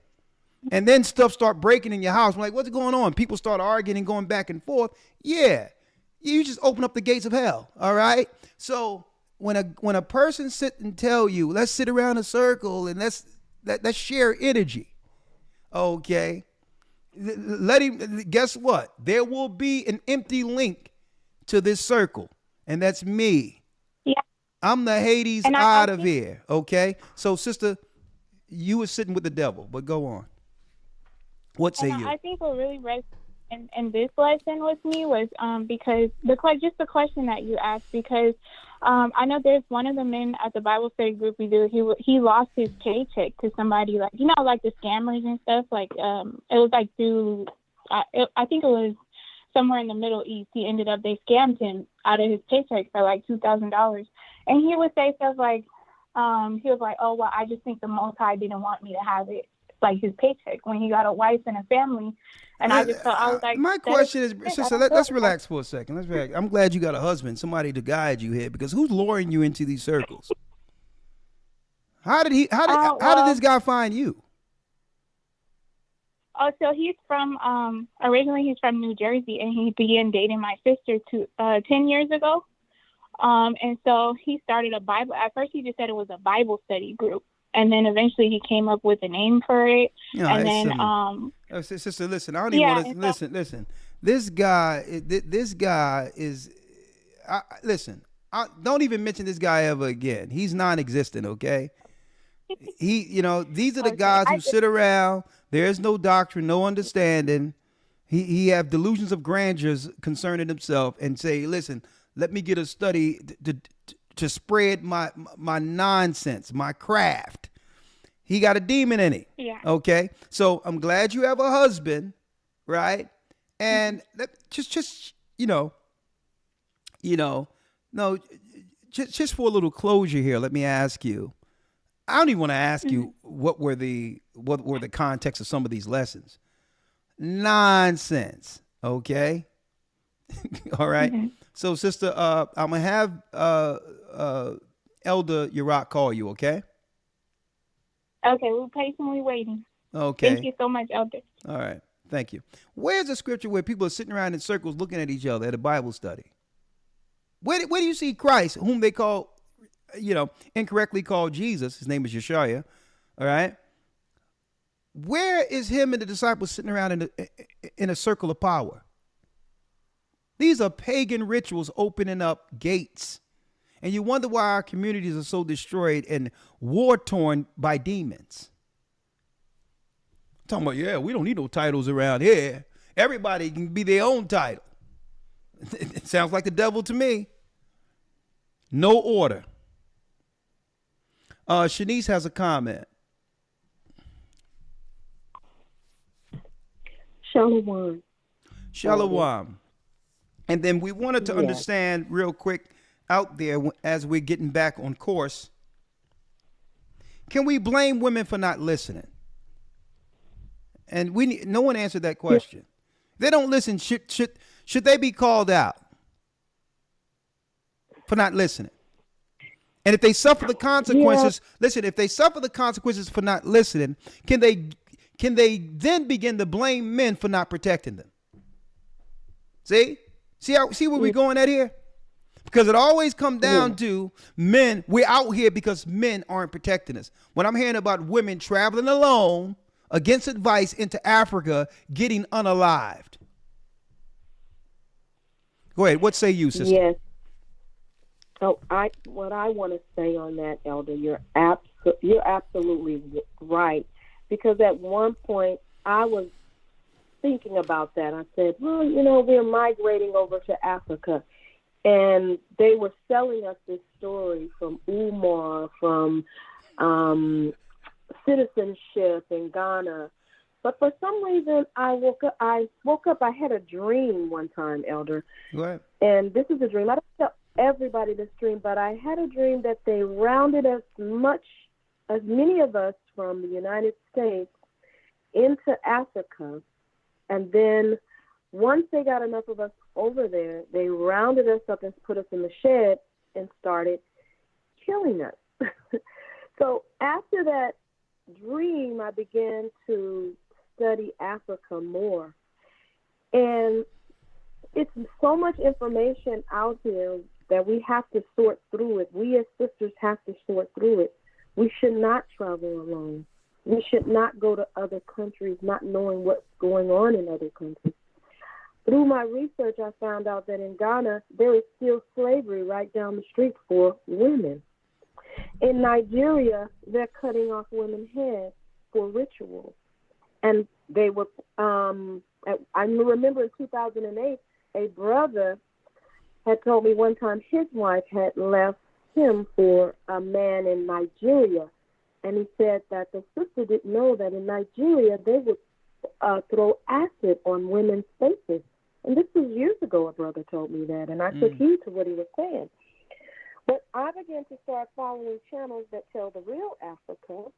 And then stuff start breaking in your house. I'm like, what's going on? People start arguing and going back and forth. Yeah, you just open up the gates of hell, all right? So when a person sit and tell you, let's sit around a circle and let's share energy, okay? Let him, guess what? There will be an empty link to this circle, and that's me. Yeah. I'm the Hades out of here, okay? So, sister, you were sitting with the devil, but go on. What say you? I think what really resonated in this lesson with me was because the question that you asked, because I know there's one of the men at the Bible study group we do, he lost his paycheck to somebody, like, you know, like the scammers and stuff, like it was like through, I think it was somewhere in the Middle East. They scammed him out of his paycheck for like $2,000. And he would say stuff like, he was like, oh, well, I just think the Most High didn't want me to have it, like his paycheck, when he got a wife and a family. And I just thought, I was like, my question is, sister, let's relax for a second. Let's relax. I'm glad you got a husband, somebody to guide you here, because who's luring you into these circles? How did this guy find you? Oh, so he's from, originally he's from New Jersey, and he began dating my sister 10 years ago. And so he started a Bible. At first he just said it was a Bible study group. And then eventually he came up with a name for it. No, and then, sister, listen, I don't even want to listen. This guy is, listen, don't even mention this guy ever again. He's non-existent, okay? These are the guys who sit around. There's no doctrine, no understanding. He have delusions of grandeur concerning himself, and say, listen, let me get a study to spread my nonsense, my craft. He got a demon in it. Yeah. Okay. So I'm glad you have a husband, right? And just for a little closure here, let me ask you. I don't even want to ask you what were the context of some of these lessons. Nonsense. Okay. All right. Mm-hmm. So, sister, I'm gonna have Elder Yarack call you. Okay. Okay, we're patiently waiting. Okay. Thank you so much, Elder. All right. Thank you. Where's the scripture where people are sitting around in circles looking at each other at a Bible study? Where do you see Christ, whom they call, incorrectly called Jesus? His name is Yeshua. All right. Where is him and the disciples sitting around in a circle of power? These are pagan rituals opening up gates. And you wonder why our communities are so destroyed and war-torn by demons. Talking about, yeah, we don't need no titles around here. Everybody can be their own title. It sounds like the devil to me. No order. Shanice has a comment. Shalom. Shalom. And then we wanted to understand real quick out there, as we're getting back on course, can we blame women for not listening? And no one answered that question. They don't listen. Should they be called out for not listening? And if they suffer the consequences, listen, if they suffer the consequences for not listening, can they then begin to blame men for not protecting them? See where we're going at here? Because it always comes down to men. We're out here because men aren't protecting us. When I'm hearing about women traveling alone against advice into Africa, getting unalived. Go ahead. What say you, sister? Yes. So what I want to say on that, Elder, you're absolutely right. Because at one point I was thinking about that. I said, well, we're migrating over to Africa. And they were selling us this story from Umar, from citizenship in Ghana. But for some reason, I woke up, I had a dream one time, Elder. Right. And this is a dream. I don't tell everybody this dream, but I had a dream that they rounded as many of us from the United States into Africa. And then once they got enough of us over there, they rounded us up and put us in the shed and started killing us. So after that dream, I began to study Africa more. And it's so much information out here that we have to sort through it. We as sisters have to sort through it. We should not travel alone. We should not go to other countries not knowing what's going on in other countries. Through my research, I found out that in Ghana, there is still slavery right down the street for women. In Nigeria, they're cutting off women's heads for rituals. And they were, I remember in 2008, a brother had told me one time his wife had left him for a man in Nigeria. And he said that the sister didn't know that in Nigeria, they would throw acid on women's faces. And this was years ago, a brother told me that, and I took heed to what he was saying. But I began to start following channels that tell the real Africa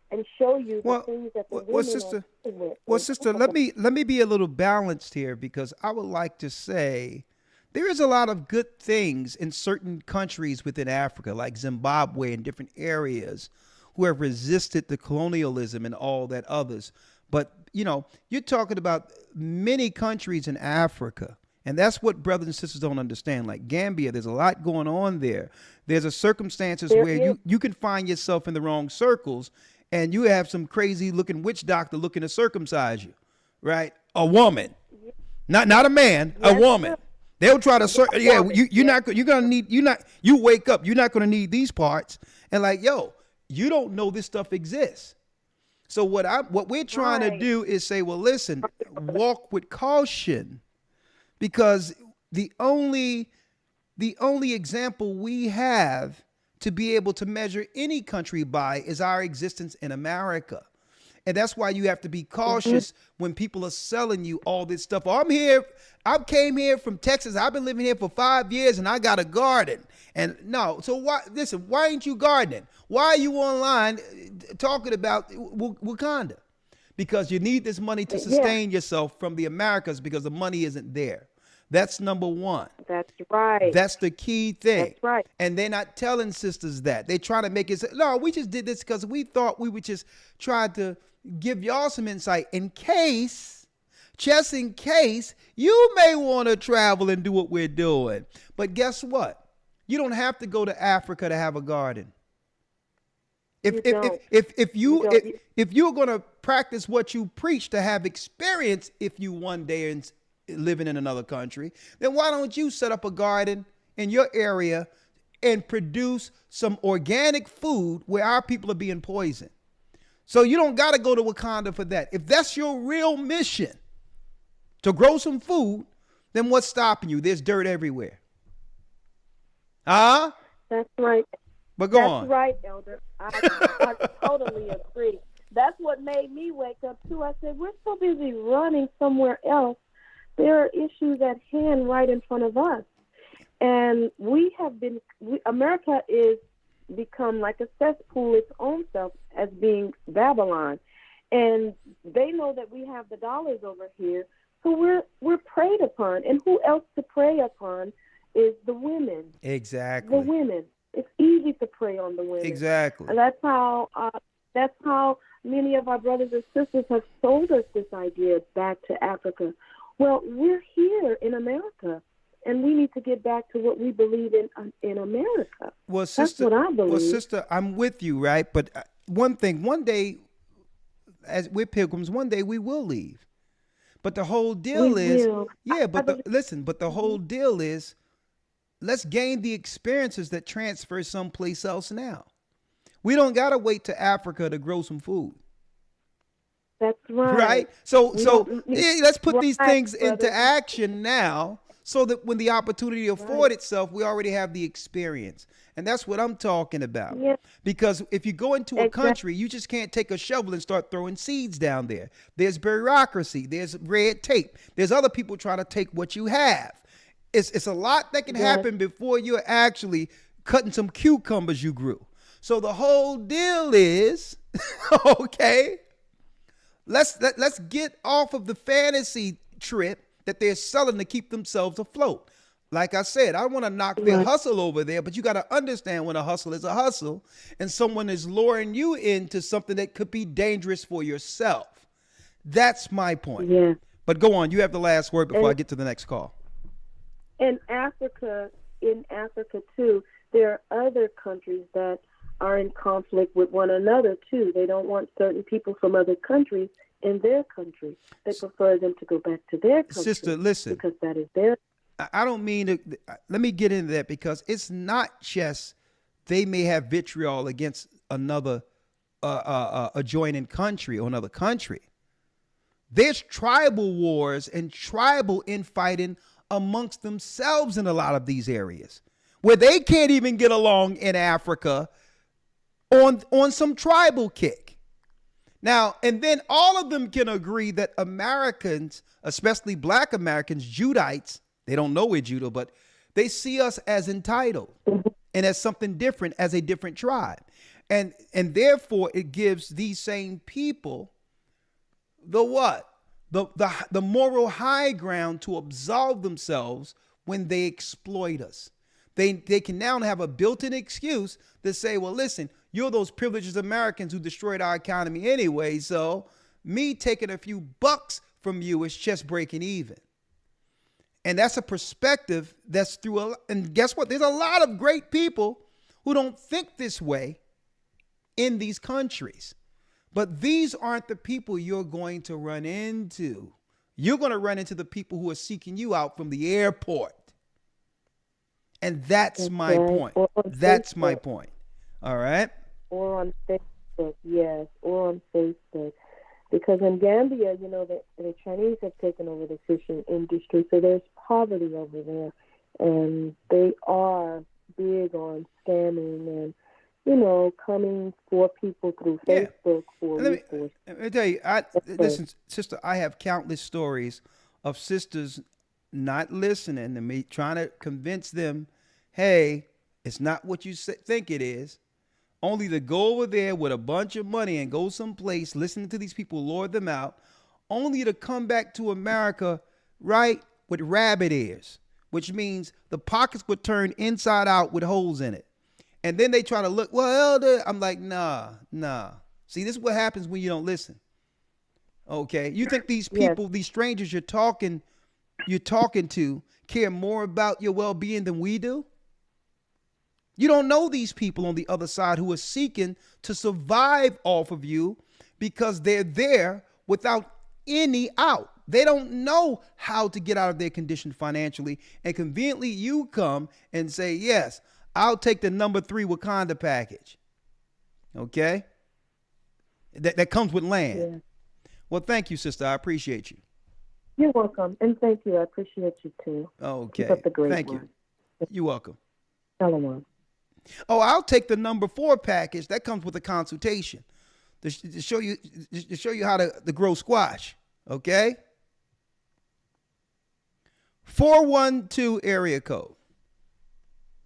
and show you the things that the women are dealing with. Well, sister, let me be a little balanced here, because I would like to say there is a lot of good things in certain countries within Africa, like Zimbabwe and different areas, who have resisted the colonialism and all that others. But, you're talking about many countries in Africa, and that's what brothers and sisters don't understand. Like Gambia, there's a lot going on there. There's a circumstances where you can find yourself in the wrong circles, and you have some crazy looking witch doctor looking to circumcise you, right? A woman, not a man, a woman. They'll try to, you wake up, you're not going to need these parts. And like, you don't know this stuff exists. So what we're trying to do is say, well, listen, walk with caution, because the only example we have to be able to measure any country by is our existence in America. And that's why you have to be cautious when people are selling you all this stuff. Oh, I came here from Texas. I've been living here for 5 years and I got a garden. And no, so why ain't you gardening? Why are you online talking about Wakanda? Because you need this money to sustain yourself from the Americas, because the money isn't there. That's number one. That's right. That's the key thing. That's right. And they're not telling sisters that. They try to make it say, no, we just did this because we thought we would just try to give y'all some insight in case you may want to travel and do what we're doing. But guess what? You don't have to go to Africa to have a garden. If you're going to practice what you preach to have experience, if you one day and living in another country, then why don't you set up a garden in your area and produce some organic food where our people are being poisoned? So you don't got to go to Wakanda for that. If that's your real mission, to grow some food, then what's stopping you? There's dirt everywhere. That's right. But go on. That's right, Elder. I totally agree. That's what made me wake up too. I said, we're so busy running somewhere else. There are issues at hand right in front of us. And America is become like a cesspool its own self as being Babylon. And they know that we have the dollars over here, so we're preyed upon. And who else to prey upon is the women. Exactly. The women. It's easy to prey on the women. Exactly. And that's how many of our brothers and sisters have sold us this idea back to Africa. Well, we're here in America, and we need to get back to what we believe in America. Well, sister, that's what I believe. Well, sister, I'm with you, right? But one day, as we're pilgrims, one day we will leave. But the whole deal but the whole deal is, let's gain the experiences that transfer someplace else now. We don't gotta wait to Africa to grow some food. That's right. Right? So let's put these things into action now, so that when the opportunity affords itself, we already have the experience. And that's what I'm talking about. Yeah. Because if you go into a country, you just can't take a shovel and start throwing seeds down there. There's bureaucracy. There's red tape. There's other people trying to take what you have. It's a lot that can happen before you're actually cutting some cucumbers you grew. So the whole deal is, okay, let's get off of the fantasy trip that they're selling to keep themselves afloat. Like I said, I don't want to knock their hustle over there, but you got to understand when a hustle is a hustle and someone is luring you into something that could be dangerous for yourself. That's my point. Yeah. But go on. You have the last word before I get to the next call. In Africa too, there are other countries that are in conflict with one another too. They don't want certain people from other countries in their country. They prefer them to go back to their country. Sister, listen. Because that is their. I don't mean to. Let me get into that, because it's not just they may have vitriol against another adjoining country or another country. There's tribal wars and tribal infighting amongst themselves in a lot of these areas, where they can't even get along in Africa on some tribal kick. Now, and then all of them can agree that Americans, especially Black Americans, Judites, they don't know we're Judah, but they see us as entitled and as something different, as a different tribe. And therefore it gives these same people the what? The moral high ground to absolve themselves when they exploit us. They can now have a built-in excuse to say, well, listen, you're those privileged Americans who destroyed our economy anyway, so me taking a few bucks from you is just breaking even. And that's a perspective that's through and guess what? There's a lot of great people who don't think this way in these countries. But these aren't the people you're going to run into. You're going to run into the people who are seeking you out from the airport. And that's my point. That's my point. All right? Or on Facebook, yes, or on Facebook. Because in Gambia, the Chinese have taken over the fishing industry, so there's poverty over there. And they are big on scamming and, coming for people through Facebook for resources. Let me tell you, listen, sister, I have countless stories of sisters not listening to me, trying to convince them, hey, it's not what you think it is. Only to go over there with a bunch of money and go someplace, listening to these people lure them out, only to come back to America, right, with rabbit ears, which means the pockets were turned inside out with holes in it. And then they try to look, well, Elder, I'm like, nah. See, this is what happens when you don't listen. Okay? You think these people, these strangers you're talking to care more about your well-being than we do? You don't know these people on the other side who are seeking to survive off of you because they're there without any out. They don't know how to get out of their condition financially. And conveniently, you come and say, yes, I'll take the number 3 Wakanda package. Okay? That comes with land. Yeah. Well, thank you, sister. I appreciate you. You're welcome. And thank you. I appreciate you, too. Okay. Keep up the great Thank work. you. You're welcome. Shalom. Oh, I'll take the number 4 package. That comes with a consultation to show you how to grow squash. Okay. 412 area code.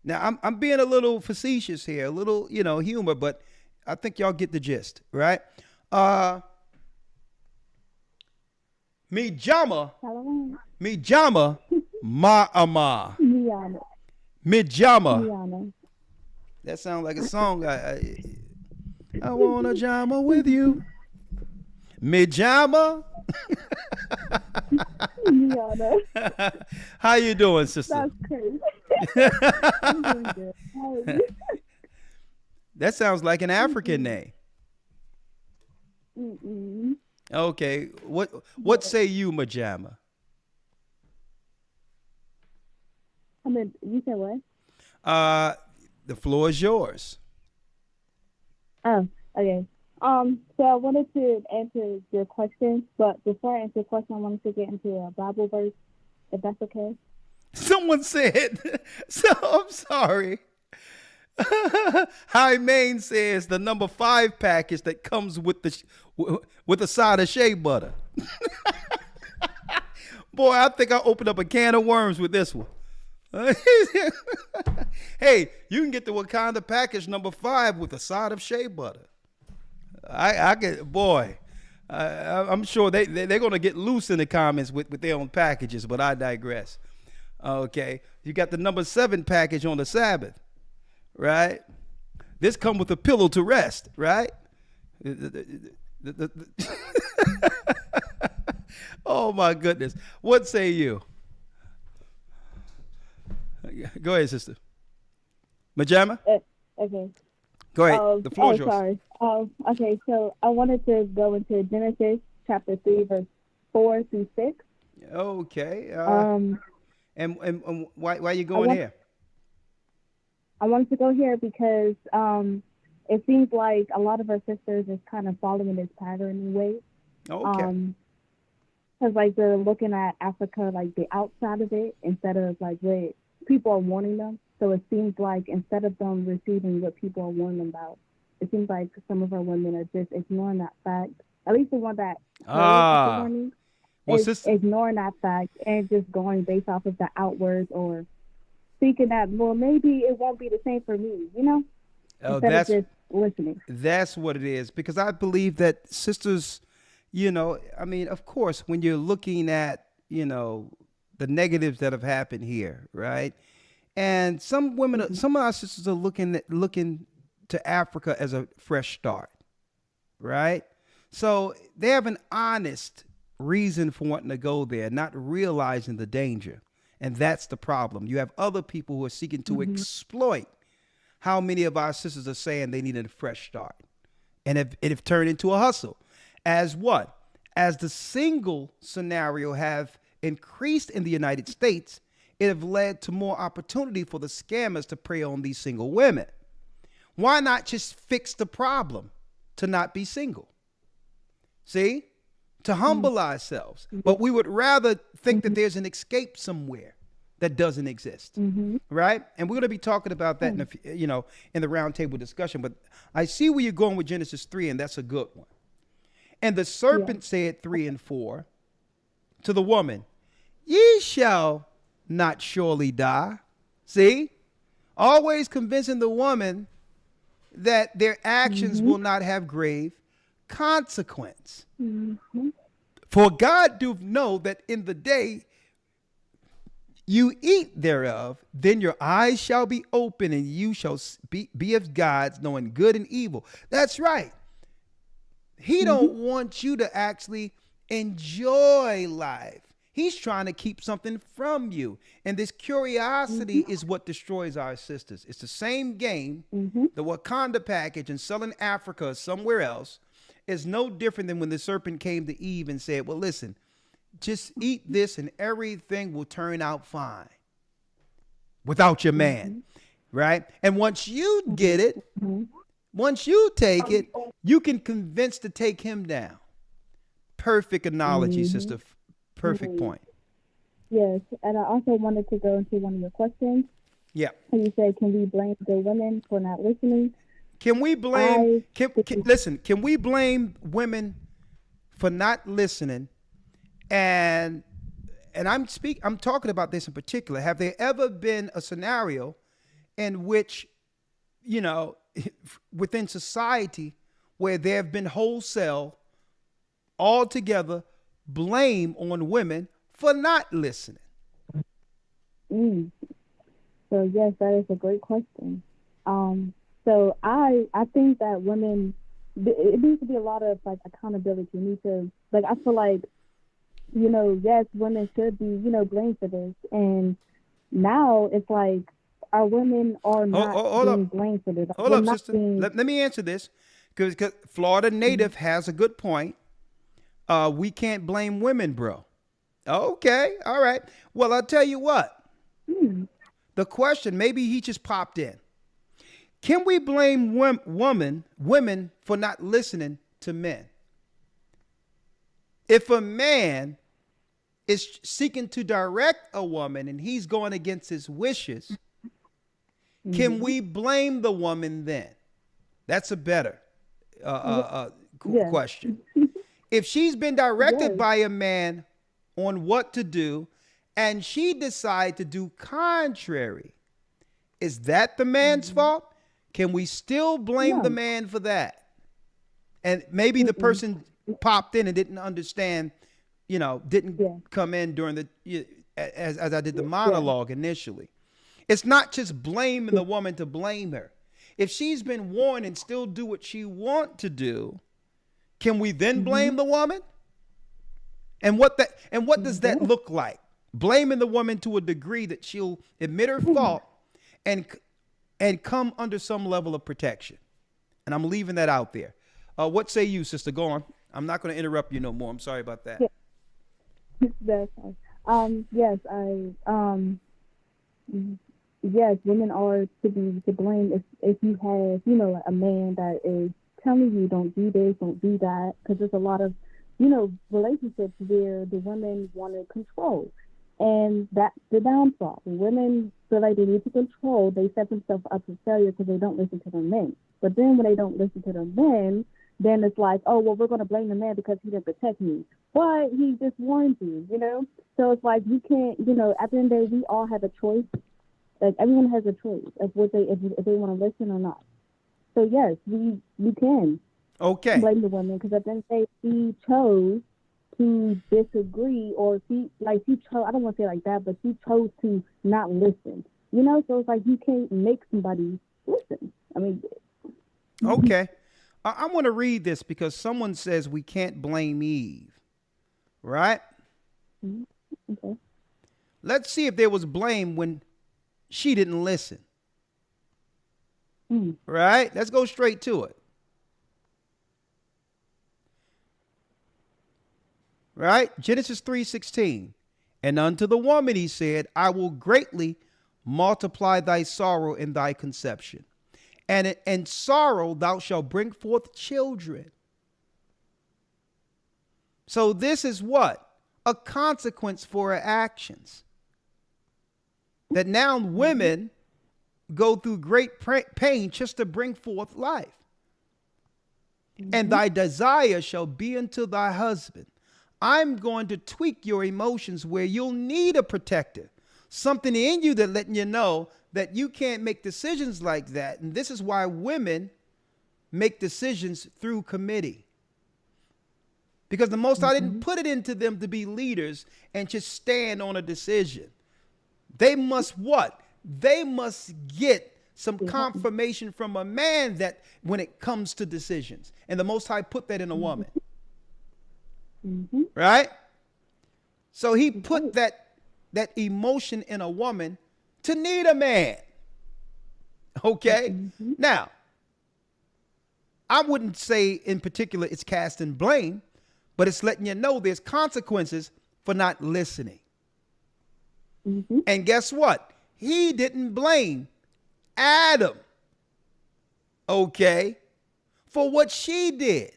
Now I'm being a little facetious here, a little humor, but I think y'all get the gist, right? Mijama. Shalom. Mijama. Ma'ama. Miana. Mijama. Miana. That sounds like a song. I want a jama with you. Mijama. Miana. How you doing, sister? That's crazy. I'm doing good. How are you? That sounds like an African name. Mm-mm. Okay. What say you, Majama? I mean, you said what? The floor is yours. Oh, okay. So I wanted to answer your question, but before I answer your question, I wanted to get into a Bible verse, if that's okay. Someone said, so I'm sorry. High Main says the number 5 package that comes with a side of shea butter. Boy, I think I opened up a can of worms with this one. Hey, you can get the Wakanda package number 5 with a side of shea butter. I get, boy, I'm sure they're gonna get loose in the comments with their own packages, but I digress. Okay, you got the number 7 package on the Sabbath, right? This come with a pillow to rest, right? Oh my goodness, what say you? Go ahead, sister. Majama? Okay. Go ahead. The floor is yours. Sorry. Okay, so I wanted to go into Genesis chapter 3, verse 4 through 6. Okay. And why are you going here? I wanted to go here because it seems like a lot of our sisters is kind of following this pattern in ways. Okay. Because like they're looking at Africa like the outside of it instead of like what people are warning them. So it seems like instead of them receiving what people are warning them about, it seems like some of our women are just ignoring that fact. At least the one that warning is ignoring that fact and just going based off of the outwards or thinking that, well, maybe it won't be the same for me, you know? Instead of just listening. That's what it is. Because I believe that sisters, you know, I mean, of course, when you're looking at, you know, the negatives that have happened here, right? And some women, some of our sisters are looking to Africa as a fresh start, right? So they have an honest reason for wanting to go there, not realizing the danger. And that's the problem. You have other people who are seeking to exploit how many of our sisters are saying they need a fresh start. And it have turned into a hustle. As what? As the single scenario have increased in the United States, it have led to more opportunity for the scammers to prey on these single women. Why not just fix the problem to not be single? See? To humble ourselves. But we would rather think that there's an escape somewhere that doesn't exist. Right? And we're going to be talking about that in the roundtable discussion. But I see where you're going with Genesis 3, and that's a good one. And the serpent said 3 and 4 to the woman, ye shall not surely die. See? Always convincing the woman that their actions will not have grave consequence. For God do know that in the day you eat thereof, then your eyes shall be open and you shall be of gods, knowing good and evil. That's right. He don't want you to actually enjoy life. He's trying to keep something from you. And this curiosity is what destroys our sisters. It's the same game. The Wakanda package and selling Africa somewhere else is no different than when the serpent came to Eve and said, well, listen, just eat this and everything will turn out fine without your man. Right? And once you get it, once you take it, you can convince to take him down. Perfect analogy, sister. Perfect point. Yes, and I also wanted to go into one of your questions. Yeah. You said, can we blame the women for not listening? Can we blame, can we blame women for not listening? And I'm talking about this in particular. Have there ever been a scenario in which, you know, within society where there have been wholesale, altogether blame on women for not listening? So yes, that is a great question. So I think that women, it needs to be a lot of like accountability. You need to, like, I feel like, you know, yes, women should be, you know, blamed for this. And now it's like our women are not being blamed for this. Hold up, sister. Let me answer this, because Florida native has a good point. We can't blame women, bro. Okay, all right. Well, I'll tell you what. The question, maybe he just popped in. Can we blame women for not listening to men? If a man is seeking to direct a woman and he's going against his wishes, can we blame the woman then? That's a better question. If she's been directed by a man on what to do and she decides to do contrary, is that the man's fault? Can we still blame the man for that? And maybe the person popped in and didn't understand, you know, didn't come in during the, as I did the monologue initially. It's not just blaming the woman to blame her. If she's been warned and still do what she want to do, can we then blame the woman? And what does that look like? Blaming the woman to a degree that she'll admit her fault and come under some level of protection. And I'm leaving that out there. What say you, sister? Go on. I'm not going to interrupt you no more. I'm sorry about that. That's fine. Yes, women are to be to blame if you have, you know, a man that is telling you don't do this, don't do that, because there's a lot of, you know, relationships where the women want to control. And that's the downfall. When women feel like they need to control, they set themselves up for failure because they don't listen to their men. But then when they don't listen to their men, then it's like, oh, well, we're going to blame the man because he didn't protect me. But he just warned you, you know? So it's like, you can't, you know, at the end of the day, we all have a choice. Like, everyone has a choice of what if they want to listen or not. So yes, we can blame the woman, because at the end of the day, she chose to disagree, or she chose, I don't want to say it like that, but she chose to not listen. You know, so it's like you can't make somebody listen. I mean, okay. I want to read this because someone says we can't blame Eve, right? Okay. Let's see if there was blame when she didn't listen. Right? Let's go straight to it. Right? Genesis 3:16. And unto the woman he said, I will greatly multiply thy sorrow in thy conception. And in sorrow thou shalt bring forth children. So this is what? A consequence for her actions. That now women go through great pain just to bring forth life. And thy desire shall be unto thy husband. I'm going to tweak your emotions where you'll need a protector. Something in you that letting you know that you can't make decisions like that. And this is why women make decisions through committee. Because the Most High didn't put it into them to be leaders and just stand on a decision. They must what? They must get some confirmation from a man that when it comes to decisions. And the Most High put that in a woman. Right? So he put that emotion in a woman to need a man. Okay? Now, I wouldn't say in particular it's casting blame, but it's letting you know there's consequences for not listening. And guess what? He didn't blame Adam, okay, for what she did.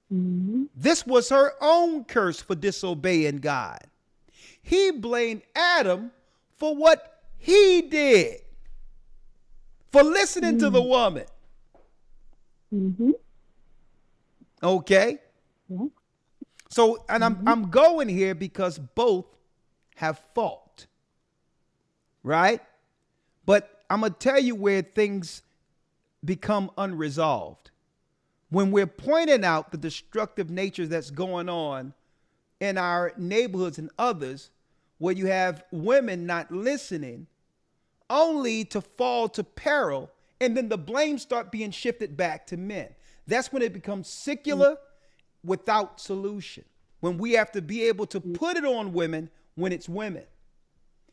This was her own curse for disobeying God. He blamed Adam for what he did, for listening to the woman. Okay? So, and I'm going here because both have fault, right? But I'm going to tell you where things become unresolved. when we're pointing out the destructive nature that's going on in our neighborhoods and others, where you have women not listening, only to fall to peril, and then the blame start being shifted back to men. That's when it becomes secular without solution. When we have to be able to put it on women when it's women.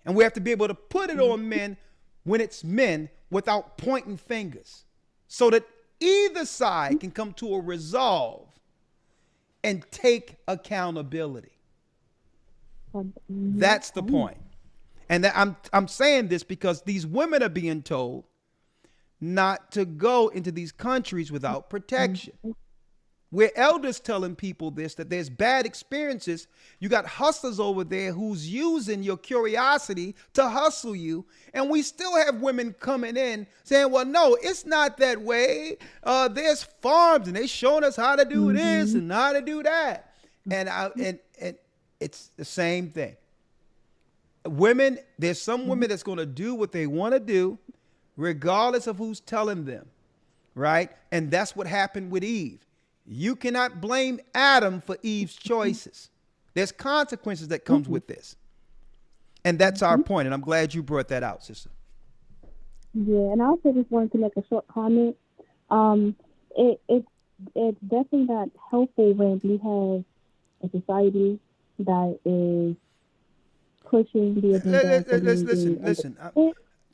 And we have to be able to put it on men when it's men without pointing fingers. So that either side can come to a resolve and take accountability. That's the point. And I'm saying this because these women are being told not to go into these countries without protection. We're elders telling people this, that there's bad experiences. You got hustlers over there who's using your curiosity to hustle you. And we still have women coming in saying, well, no, it's not that way. There's farms and they showing us how to do this and how to do that. And it's the same thing. Women, there's some women that's going to do what they want to do, regardless of who's telling them, right? And that's what happened with Eve. You cannot blame Adam for Eve's choices. There's consequences that comes with this. And that's our point, and I'm glad you brought that out, sister. Yeah, and I also just wanted to make a short comment. It's definitely not helpful when we have a society that is pushing the agenda. Listen.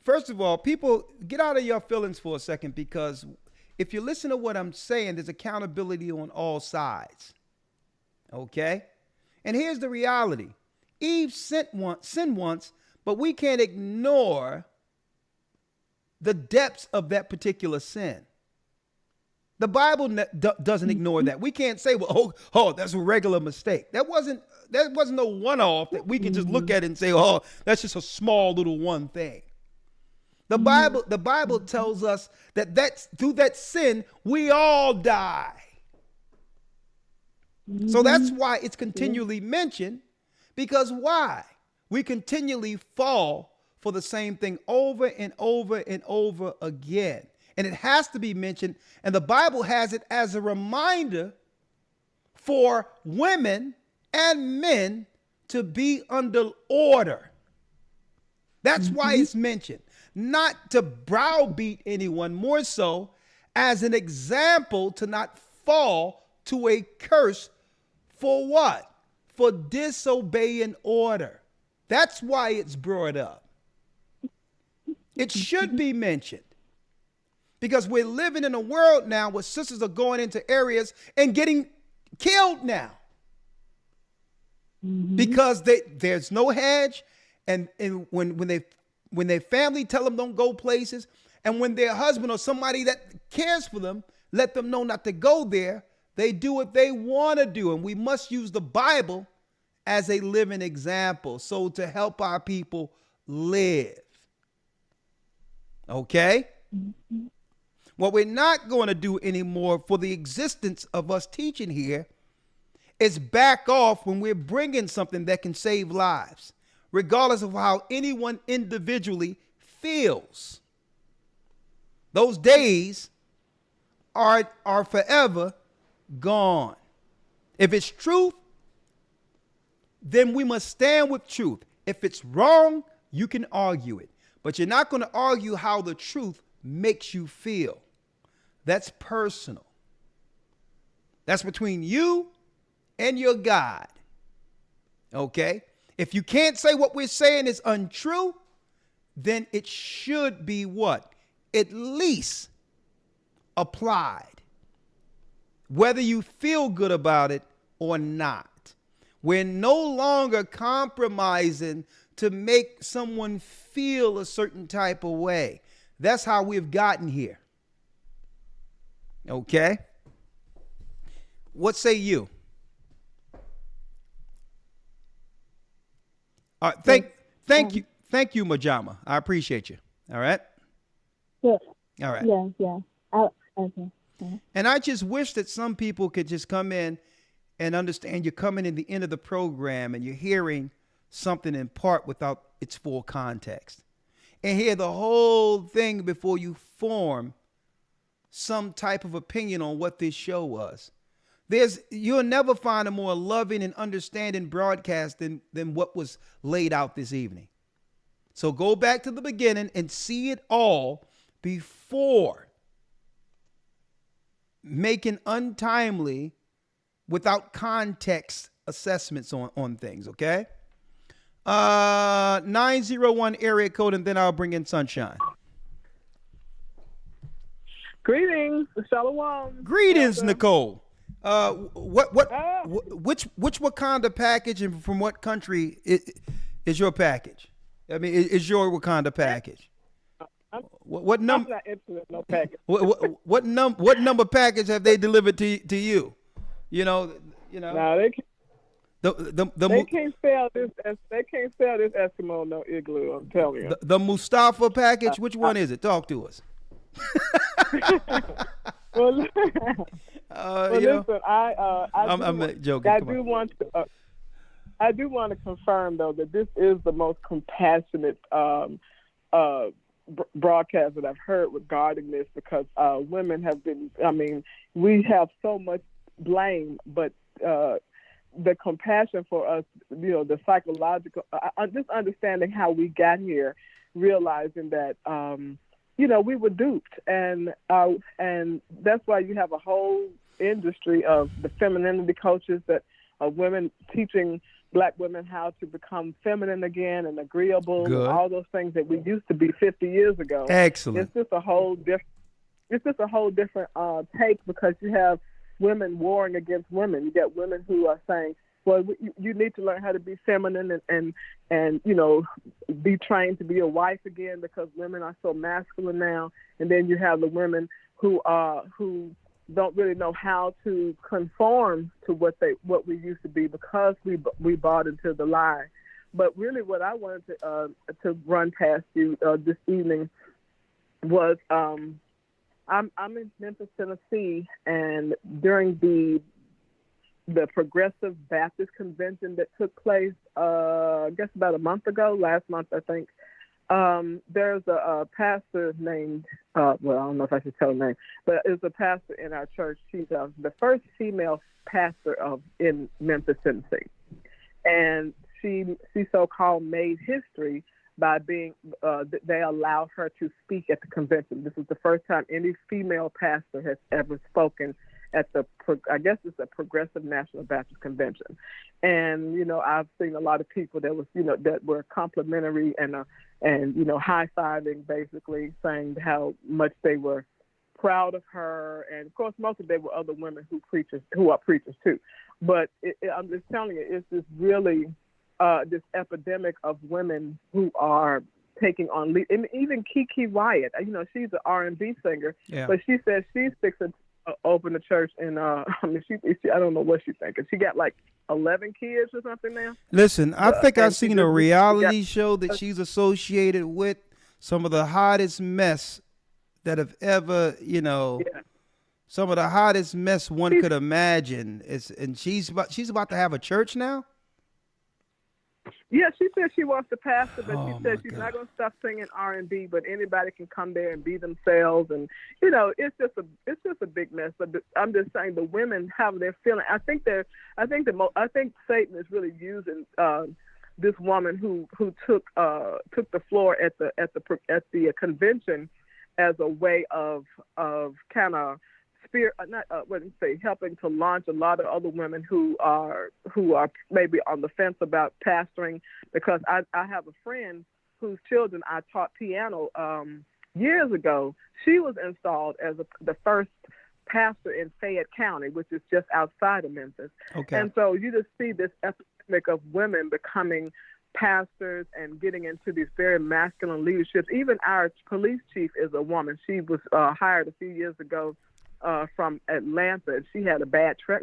First of all, people, get out of your feelings for a second, because if you listen to what I'm saying, there's accountability on all sides. Okay? And here's the reality. Eve sinned once, but we can't ignore the depths of that particular sin. The Bible doesn't ignore that. We can't say, well, oh, that's a regular mistake. That wasn't no one-off that we can just look at and say, oh, that's just a small little one thing. The Bible tells us that through that sin, we all die. So that's why it's continually mentioned, because why? We continually fall for the same thing over and over and over again. And it has to be mentioned, and the Bible has it as a reminder for women and men to be under order. That's why it's mentioned. Not to browbeat anyone, more so as an example to not fall to a curse for what? For disobeying order. That's why it's brought up. It should be mentioned, because we're living in a world now where sisters are going into areas and getting killed now because there's no hedge, and when their family tell them don't go places, and when their husband or somebody that cares for them let them know not to go there, they do what they want to do. And we must use the Bible as a living example, so to help our people live. Okay? What we're not going to do anymore for the existence of us teaching here is back off when we're bringing something that can save lives, regardless of how anyone individually feels. Those days are forever gone. If it's truth, then we must stand with truth. If it's wrong, you can argue it, but you're not going to argue how the truth makes you feel. That's personal. That's between you and your God. Okay? If you can't say what we're saying is untrue, then it should be what? At least applied, whether you feel good about it or not. We're no longer compromising to make someone feel a certain type of way. That's how we've gotten here. Okay? What say you? Thank you, Majama. I appreciate you. All right? Yeah. All right. Yeah. Okay. And I just wish that some people could just come in and understand you're coming in the end of the program and you're hearing something in part without its full context. And hear the whole thing before you form some type of opinion on what this show was. You'll never find a more loving and understanding broadcast than what was laid out this evening. So go back to the beginning and see it all before making untimely, without context assessments on things, okay? 901 area code, and then I'll bring in Sunshine. Greetings, Shalom. Greetings, Nicole. Which Wakanda package and from what country is your package? I mean, is your Wakanda package? What number? I'm not interested in no package. What number package have they delivered to you? You know. No, they can't. They can't sell this. They can't sell this Eskimo no igloo. I'm telling you. The Mustafa package. Which one is it? Talk to us. Well, listen. I'm joking. I do want to confirm though that this is the most compassionate broadcast that I've heard regarding this, because women have been. I mean, we have so much blame, but the compassion for us, the psychological, just understanding how we got here, realizing that, we were duped, and that's why you have a whole industry of the femininity coaches that are women teaching Black women how to become feminine again and agreeable, and all those things that we used to be 50 years ago. Excellent. It's just a whole different take, because you have women warring against women. You got women who are saying, well, you need to learn how to be feminine and be trained to be a wife again, because women are so masculine now. And then you have the women who don't really know how to conform to what we used to be, because we bought into the lie. But really, what I wanted to run past you this evening was I'm in Memphis, Tennessee, and during the Progressive Baptist Convention that took place, I guess about a month ago, last month, I think, there's a pastor named, well, I don't know if I should tell her name, but it's a pastor in our church. She's the first female pastor in Memphis, Tennessee. And she so-called made history by being, they allowed her to speak at the convention. This is the first time any female pastor has ever spoken at I guess it's a Progressive National Baptist Convention. And, I've seen a lot of people that were complimentary and high-fiving, basically saying how much they were proud of her. And of course, most of them were other women who are preachers too. But I'm just telling you, it's just really this epidemic of women who are taking on lead. And even Kiki Wyatt, she's an R&B singer, but she says she's fixing open a church, and I don't know what she's thinking. She got like 11 kids or something now. Listen, I think I've seen a reality show that she's associated with, some of the hottest mess that have ever, some of the hottest mess one could imagine. And she's about to have a church now. Yeah, she said she wants to pastor, but she said she's not going to stop singing R&B. But anybody can come there and be themselves, and it's just a big mess. But I'm just saying, the women have their feeling. I think Satan is really using this woman who took the floor at the convention as a way of kind of helping to launch a lot of other women who are maybe on the fence about pastoring, because I have a friend whose children I taught piano years ago. She was installed as the first pastor in Fayette County, which is just outside of Memphis. Okay. And so you just see this epidemic of women becoming pastors and getting into these very masculine leaderships. Even our police chief is a woman. She was hired a few years ago from Atlanta. She had a bad track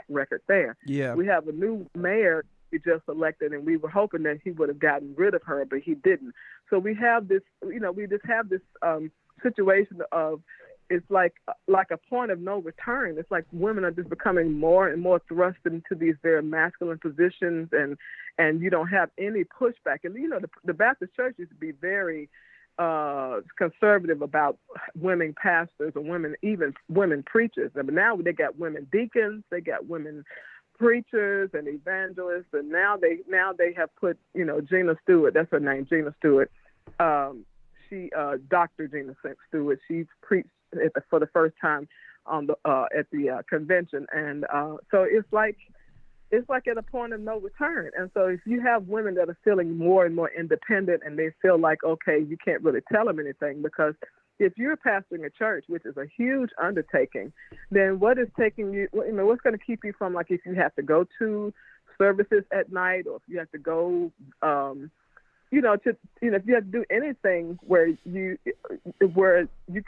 record there. Yeah. We have a new mayor we just elected, and we were hoping that he would have gotten rid of her, but he didn't. So we have this, we just have this situation of, it's like a point of no return. It's like women are just becoming more and more thrust into these very masculine positions, and you don't have any pushback. And the Baptist church used to be very conservative about women pastors or even women preachers. I mean, now they got women deacons, they got women preachers and evangelists, and now they have put, Gina Stewart, that's her name, Gina Stewart. She Dr. Gina Stewart. She preached for the first time on the at the convention, and so it's like at a point of no return. And so if you have women that are feeling more and more independent, and they feel like, okay, you can't really tell them anything, because if you're pastoring a church, which is a huge undertaking, then what is taking you, what's going to keep you from, like, if you have to go to services at night, or if you have to go, if you have to do anything where you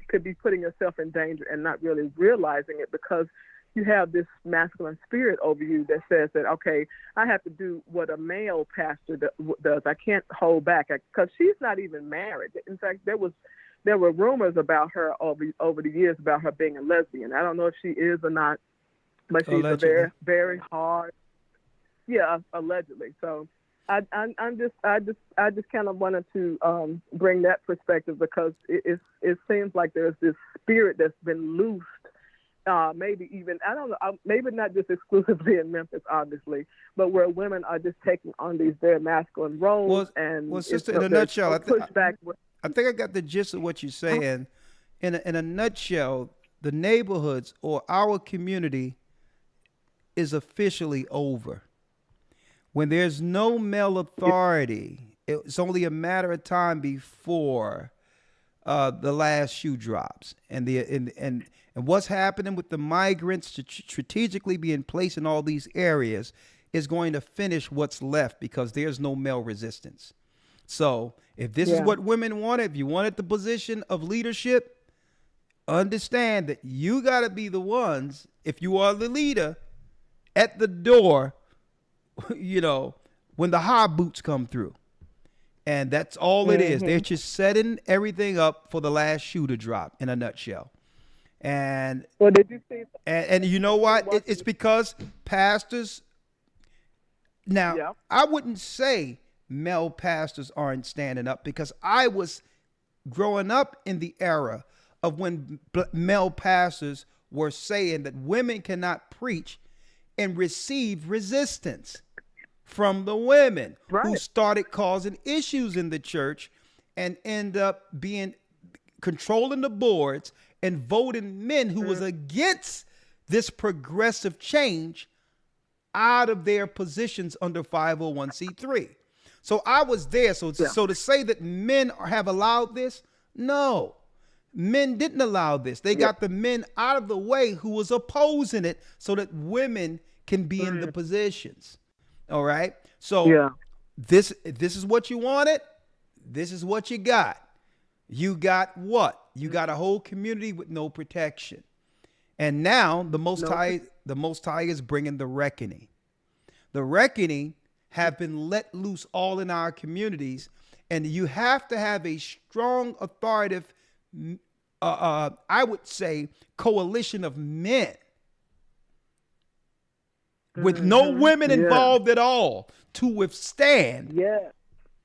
could be putting yourself in danger and not really realizing it, because you have this masculine spirit over you that says that, okay, I have to do what a male pastor does. I can't hold back, because she's not even married. In fact, there were rumors about her over the years about her being a lesbian. I don't know if she is or not, but she's a very, very hard, allegedly. So I just kind of wanted to bring that perspective, because it seems like there's this spirit that's been loosed. Maybe even, I don't know, maybe not just exclusively in Memphis, obviously, but where women are just taking on these very masculine roles. Well, sister, in a nutshell, I think I got the gist of what you're saying. In a nutshell, the neighborhoods or our community is officially over. When there's no male authority, it's only a matter of time before the last shoe drops, and what's happening with the migrants strategically being placed in all these areas is going to finish what's left, because there's no male resistance. So if this is what women wanted, if you wanted the position of leadership, understand that you got to be the ones, if you are the leader, at the door, when the high boots come through. And that's all it is. They're just setting everything up for the last shoe to drop, in a nutshell. And well, did you see? And you know what? It's because pastors. Now, I wouldn't say male pastors aren't standing up, because I was growing up in the era of when male pastors were saying that women cannot preach and receive resistance from the women, who started causing issues in the church and end up controlling the boards and voting men who was against this progressive change out of their positions under 501c3. So I was there. So to say that men have allowed this, no. Men didn't allow this. They got the men out of the way who was opposing it, so that women can be in the positions. All right. So this is what you wanted. This is what you got. You got what? You got a whole community with no protection. And now the Most High is bringing the reckoning. The reckoning have been let loose all in our communities, and you have to have a strong, authoritative, I would say, coalition of men with no women involved at all to withstand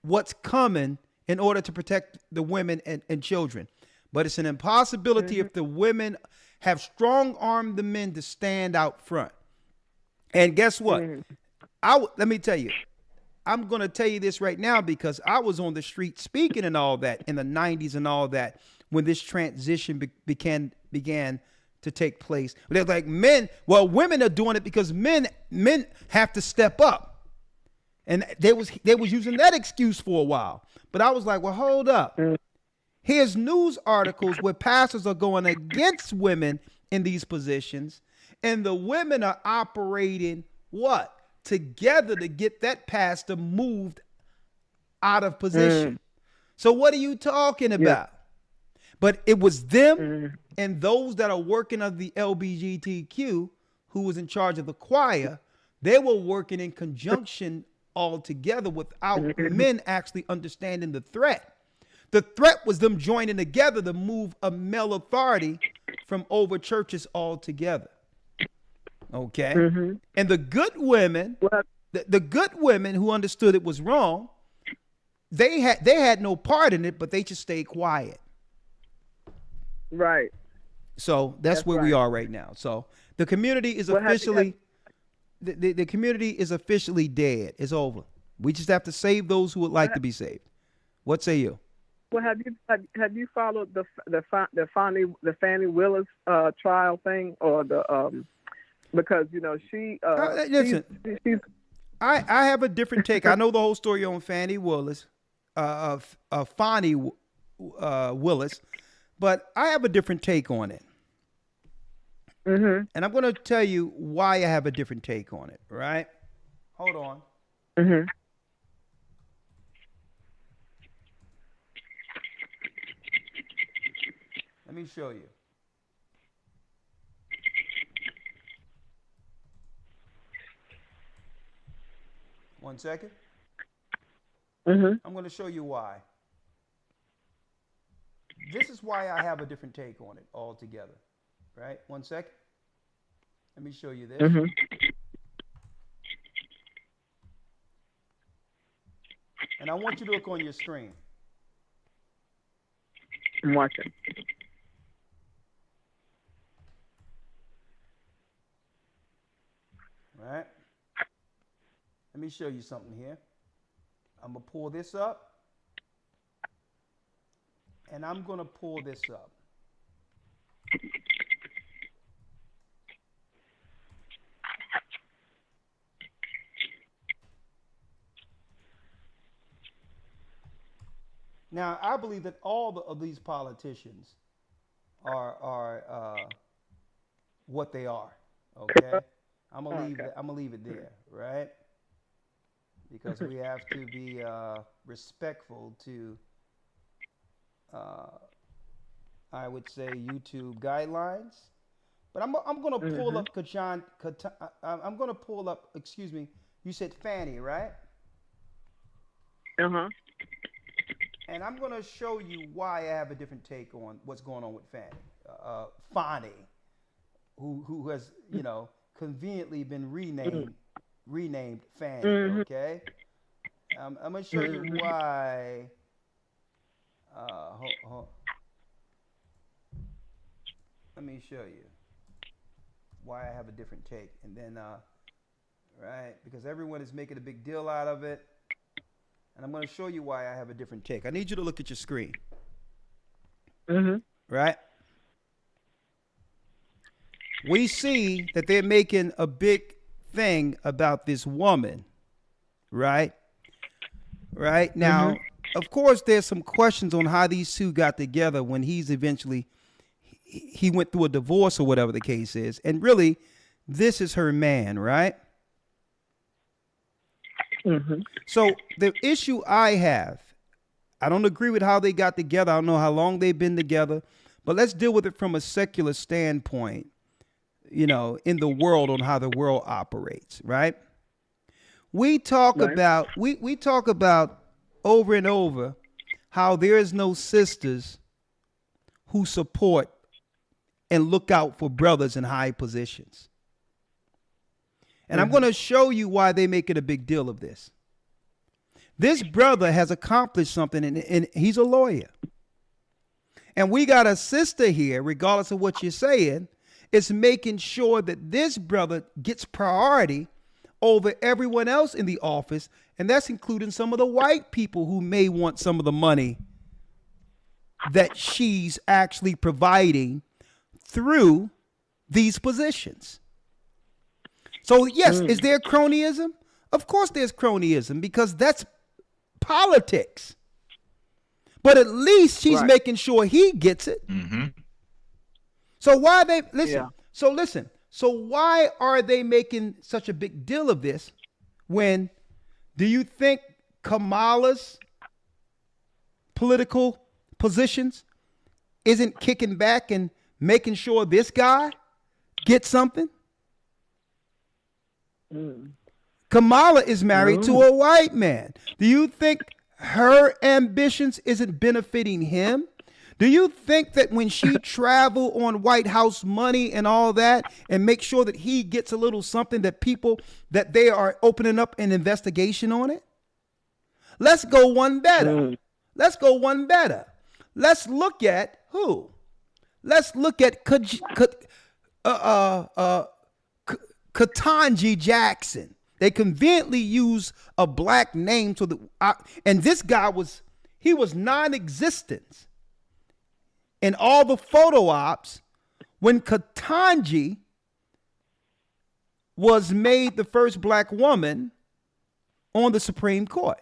what's coming in order to protect the women and children. But it's an impossibility if the women have strong-armed the men to stand out front. And guess what? Let me tell you, I'm going to tell you this right now, because I was on the street speaking and all that in the 90s and all that when this transition began to take place. They're like, women are doing it because men have to step up. And they was using that excuse for a while. But I was like, well, hold up. Here's news articles where pastors are going against women in these positions, and the women are operating together to get that pastor moved out of position. So what are you talking about? But it was them and those that are working of the LGBTQ who was in charge of the choir. They were working in conjunction all together without men actually understanding the threat. The threat was them joining together to move a male authority from over churches altogether. Okay. And the good women, the good women who understood it was wrong, they had no part in it, but they just stayed quiet. Right. So that's where we are right now. So the community is officially the community is officially dead. It's over. We just have to save those who would like to be saved. What say you? Well, have you followed the Fannie Willis trial thing, or the because she listen, I have a different take. I know the whole story on Fannie Willis, Fannie Willis, but I have a different take on it. Mm-hmm. And I'm going to tell you why I have a different take on it. Right? Hold on. Mm-hmm. Let me show you. One second. Mm-hmm. I'm going to show you why. This is why I have a different take on it altogether. Right? One second. Let me show you this. Mm-hmm. And I want you to look on your screen. I'm watching. Right? Let me show you something here. I'm going to pull this up. And I'm going to pull this up. Now, I believe that all of these politicians are what they are. Okay, I'm gonna leave it there, right? Because we have to be respectful to, I would say, YouTube guidelines. But I'm gonna pull up I'm gonna pull up. Excuse me. You said Fannie, right? Uh-huh. And I'm going to show you why I have a different take on what's going on with Fannie, who has, conveniently been renamed Fannie. Mm-hmm. Okay, I'm going to show you why. Let me show you why I have a different take, and then right, because everyone is making a big deal out of it. And I'm going to show you why I have a different take. I need you to look at your screen. Mm-hmm. Right? We see that they're making a big thing about this woman. Right? Right? Now, of course, there's some questions on how these two got together when he went through a divorce or whatever the case is. And really, this is her man, right? Mm-hmm. So the issue I have, I don't agree with how they got together. I don't know how long they've been together, but let's deal with it from a secular standpoint, in the world, on how the world operates, right? We talk about we talk about over and over how there is no sisters who support and look out for brothers in high positions. And I'm going to show you why they make it a big deal of this. This brother has accomplished something, and he's a lawyer. And we got a sister here, regardless of what you're saying, is making sure that this brother gets priority over everyone else in the office, and that's including some of the white people who may want some of the money that she's actually providing through these positions. So, yes, is there cronyism? Of course there's cronyism, because that's politics. But at least she's making sure he gets it. Mm-hmm. So why they listen? So why are they making such a big deal of this when do you think Kamala's political positions isn't kicking back and making sure this guy gets something? Kamala is married to a white man. Do you think her ambitions isn't benefiting him? Do you think that when she travel on White House money and all that and make sure that he gets a little something that they are opening up an investigation on it? Let's go one better. Let's go one better. Let's look at who? Let's look at Ketanji Jackson. They conveniently use a black name so that, and this guy was non-existent in all the photo ops when Ketanji was made the first black woman on the Supreme Court.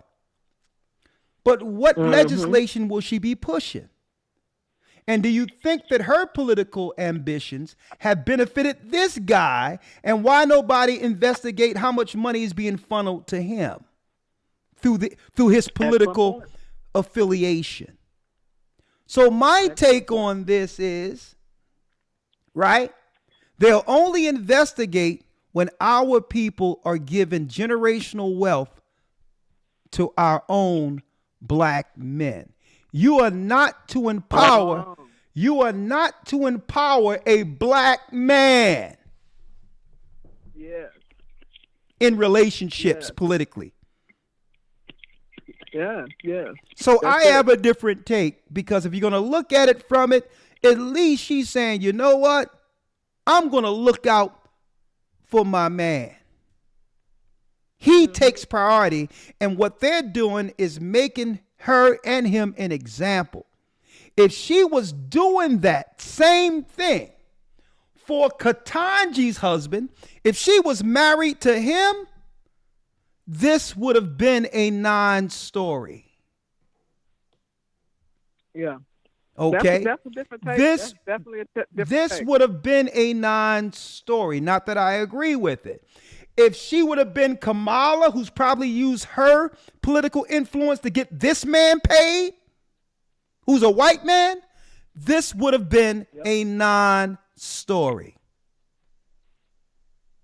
But what legislation will she be pushing? And do you think that her political ambitions have benefited this guy? And why nobody investigate how much money is being funneled to him through his political affiliation? So my take on this is, right, they'll only investigate when our people are given generational wealth to our own black men. You are not to empower. You are not to empower a black man. Yes. In relationships politically. Yeah, yeah. So I have a different take, because if you're going to look at it from it, at least she's saying, you know what? I'm going to look out for my man. He takes priority, and what they're doing is making her and him an example. If she was doing that same thing for Ketanji's husband, if she was married to him, this would have been a non-story. Yeah. Okay. That's a different take. This That's definitely a different this take. would have been a non-story. Not that I agree with it. If she would have been Kamala, who's probably used her political influence to get this man paid, who's a white man, this would have been a non-story.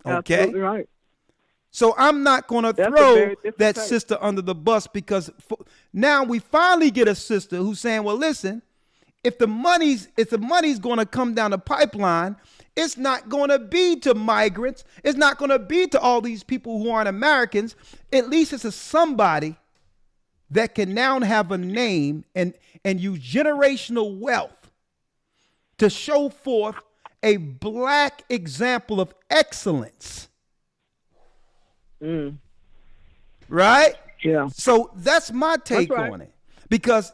Okay? Absolutely right. So I'm not going to That's a throw very different that take. sister under the bus, because now we finally get a sister who's saying, well, listen, if the money's going to come down the pipeline, it's not going to be to migrants. It's not going to be to all these people who aren't Americans. At least it's to somebody that can now have a name and use generational wealth to show forth a black example of excellence. Right? Yeah. So that's my take right. on it. Because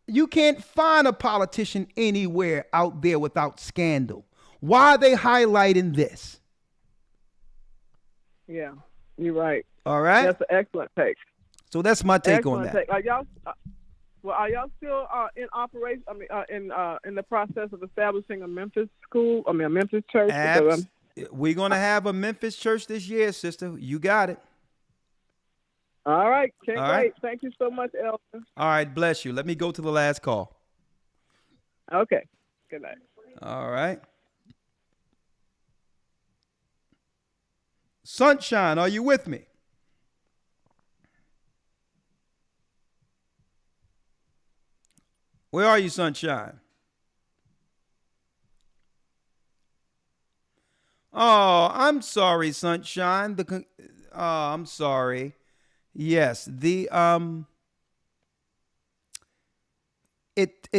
you can't find a politician anywhere out there without scandal. Why are they highlighting this? Yeah, you're right. All right. That's an excellent take. So that's my take Excellent on that. take. Are y'all? Are y'all still in operation? I mean, in the process of establishing a Memphis school? I mean, a Memphis church. We're gonna have a Memphis church this year, sister. You got it. All right. Can't All wait. right. Thank you so much, Elton. All right, bless you. Let me go to the last call. Okay. Good night. All right. Sunshine, are you with me? Where are you, Sunshine? Oh, I'm sorry, Sunshine. I'm sorry. Yes, it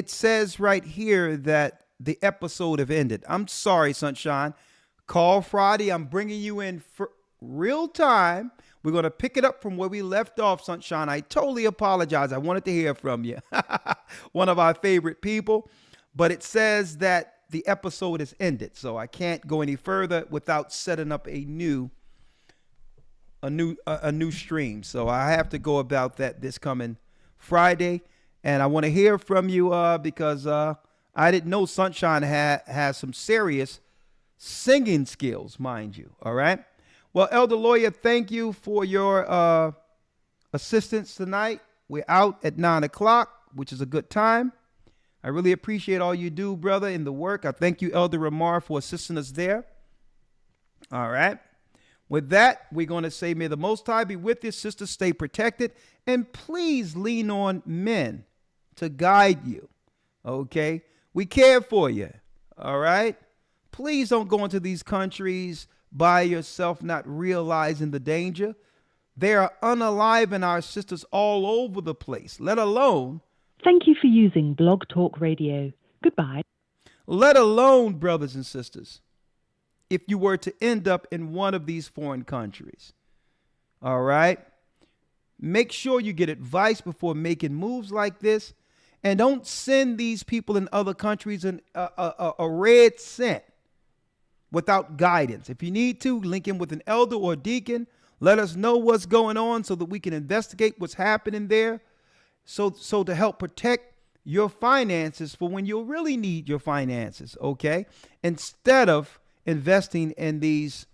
says right here that the episode have ended. I'm sorry, Sunshine. Call Friday. I'm bringing you in for real time. We're going to pick it up from where we left off, Sunshine. I totally apologize. I wanted to hear from you. One of our favorite people. But it says that the episode has ended, so I can't go any further without setting up a new stream. So I have to go about that this coming Friday. And I want to hear from you because I didn't know Sunshine has some serious singing skills, mind you. All right. Well, Elder Lawyer, thank you for your assistance tonight. We're out at 9:00, which is a good time. I really appreciate all you do, brother, in the work. I thank you, Elder Ramar, for assisting us there. All right. With that, we're going to say, may the Most High be with you, sister. Stay protected. And please lean on men to guide you. Okay? We care for you. All right? Please don't go into these countries by yourself, not realizing the danger. They are unaliving our sisters all over the place, let alone. Thank you for using Blog Talk Radio. Goodbye. Let alone, brothers and sisters, if you were to end up in one of these foreign countries. All right? Make sure you get advice before making moves like this. And don't send these people in other countries a red cent without guidance. If you need to, link in with an elder or deacon. Let us know what's going on so that we can investigate what's happening there. So to help protect your finances for when you'll really need your finances, okay? Instead of investing in these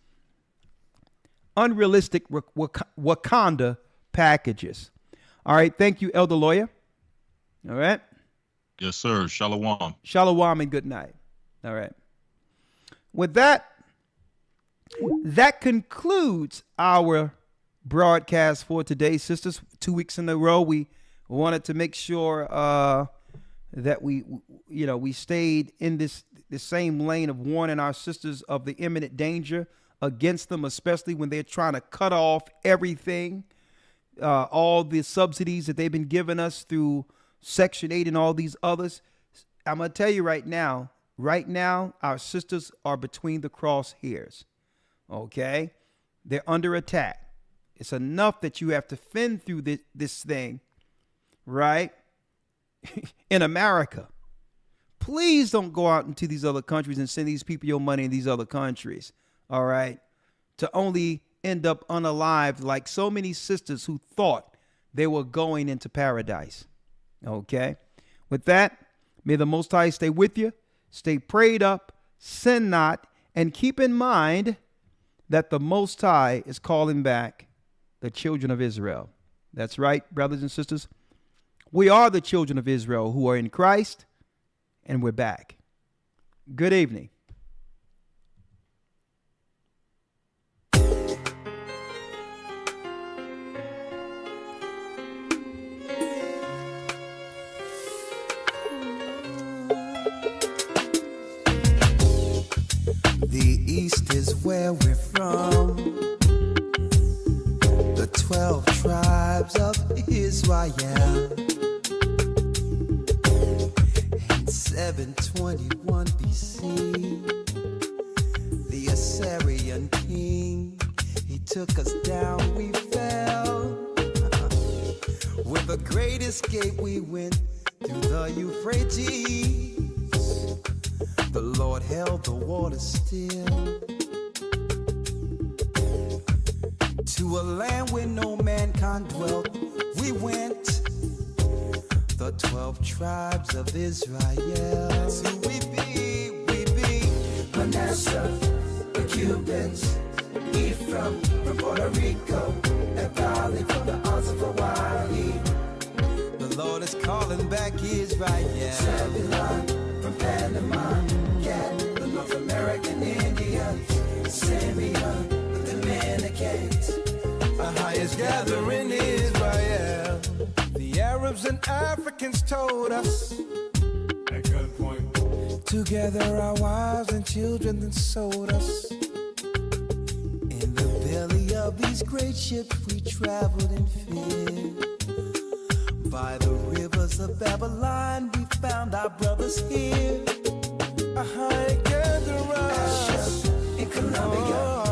unrealistic Wakanda packages. All right, thank you, Elder Lawyer. All right? Yes, sir. Shalom. Shalom and good night. All right. With that, that concludes our broadcast for today, sisters. 2 weeks in a row, we wanted to make sure that we stayed in the same lane of warning our sisters of the imminent danger against them, especially when they're trying to cut off everything, all the subsidies that they've been giving us through Section 8 and all these others. I'm going to tell you right now, our sisters are between the crosshairs. Okay? They're under attack. It's enough that you have to fend through this thing, right? In America. Please don't go out into these other countries and send these people your money in these other countries, all right? To only end up unalived like so many sisters who thought they were going into paradise. Okay? With that, may the Most High stay with you. Stay prayed up, sin not, and keep in mind that the Most High is calling back the children of Israel. That's right, brothers and sisters. We are the children of Israel who are in Christ, and we're back. Good evening. The East is where we're from. The 12 tribes of Israel. In 721 BC, the Assyrian king, he took us down, we fell. With a great escape, we went through the Euphrates. The Lord held the water still. To a land where no mankind dwelt, we went. The 12 tribes of Israel. See, we be Manasseh, the Cubans, Ephraim from Puerto Rico, Naphtali from the Isles of Hawaii. The Lord is calling back Israel. Zebulun from Panama, Gad, the North American Indians, Simeon, the Dominicans, the highest gathering in Israel. The Arabs and Africans told us, at gunpoint, together our wives and children then sold us. In the belly of these great ships we traveled in fear. By the rivers of Babylon we found our brothers here. A high gatherer in Colombia.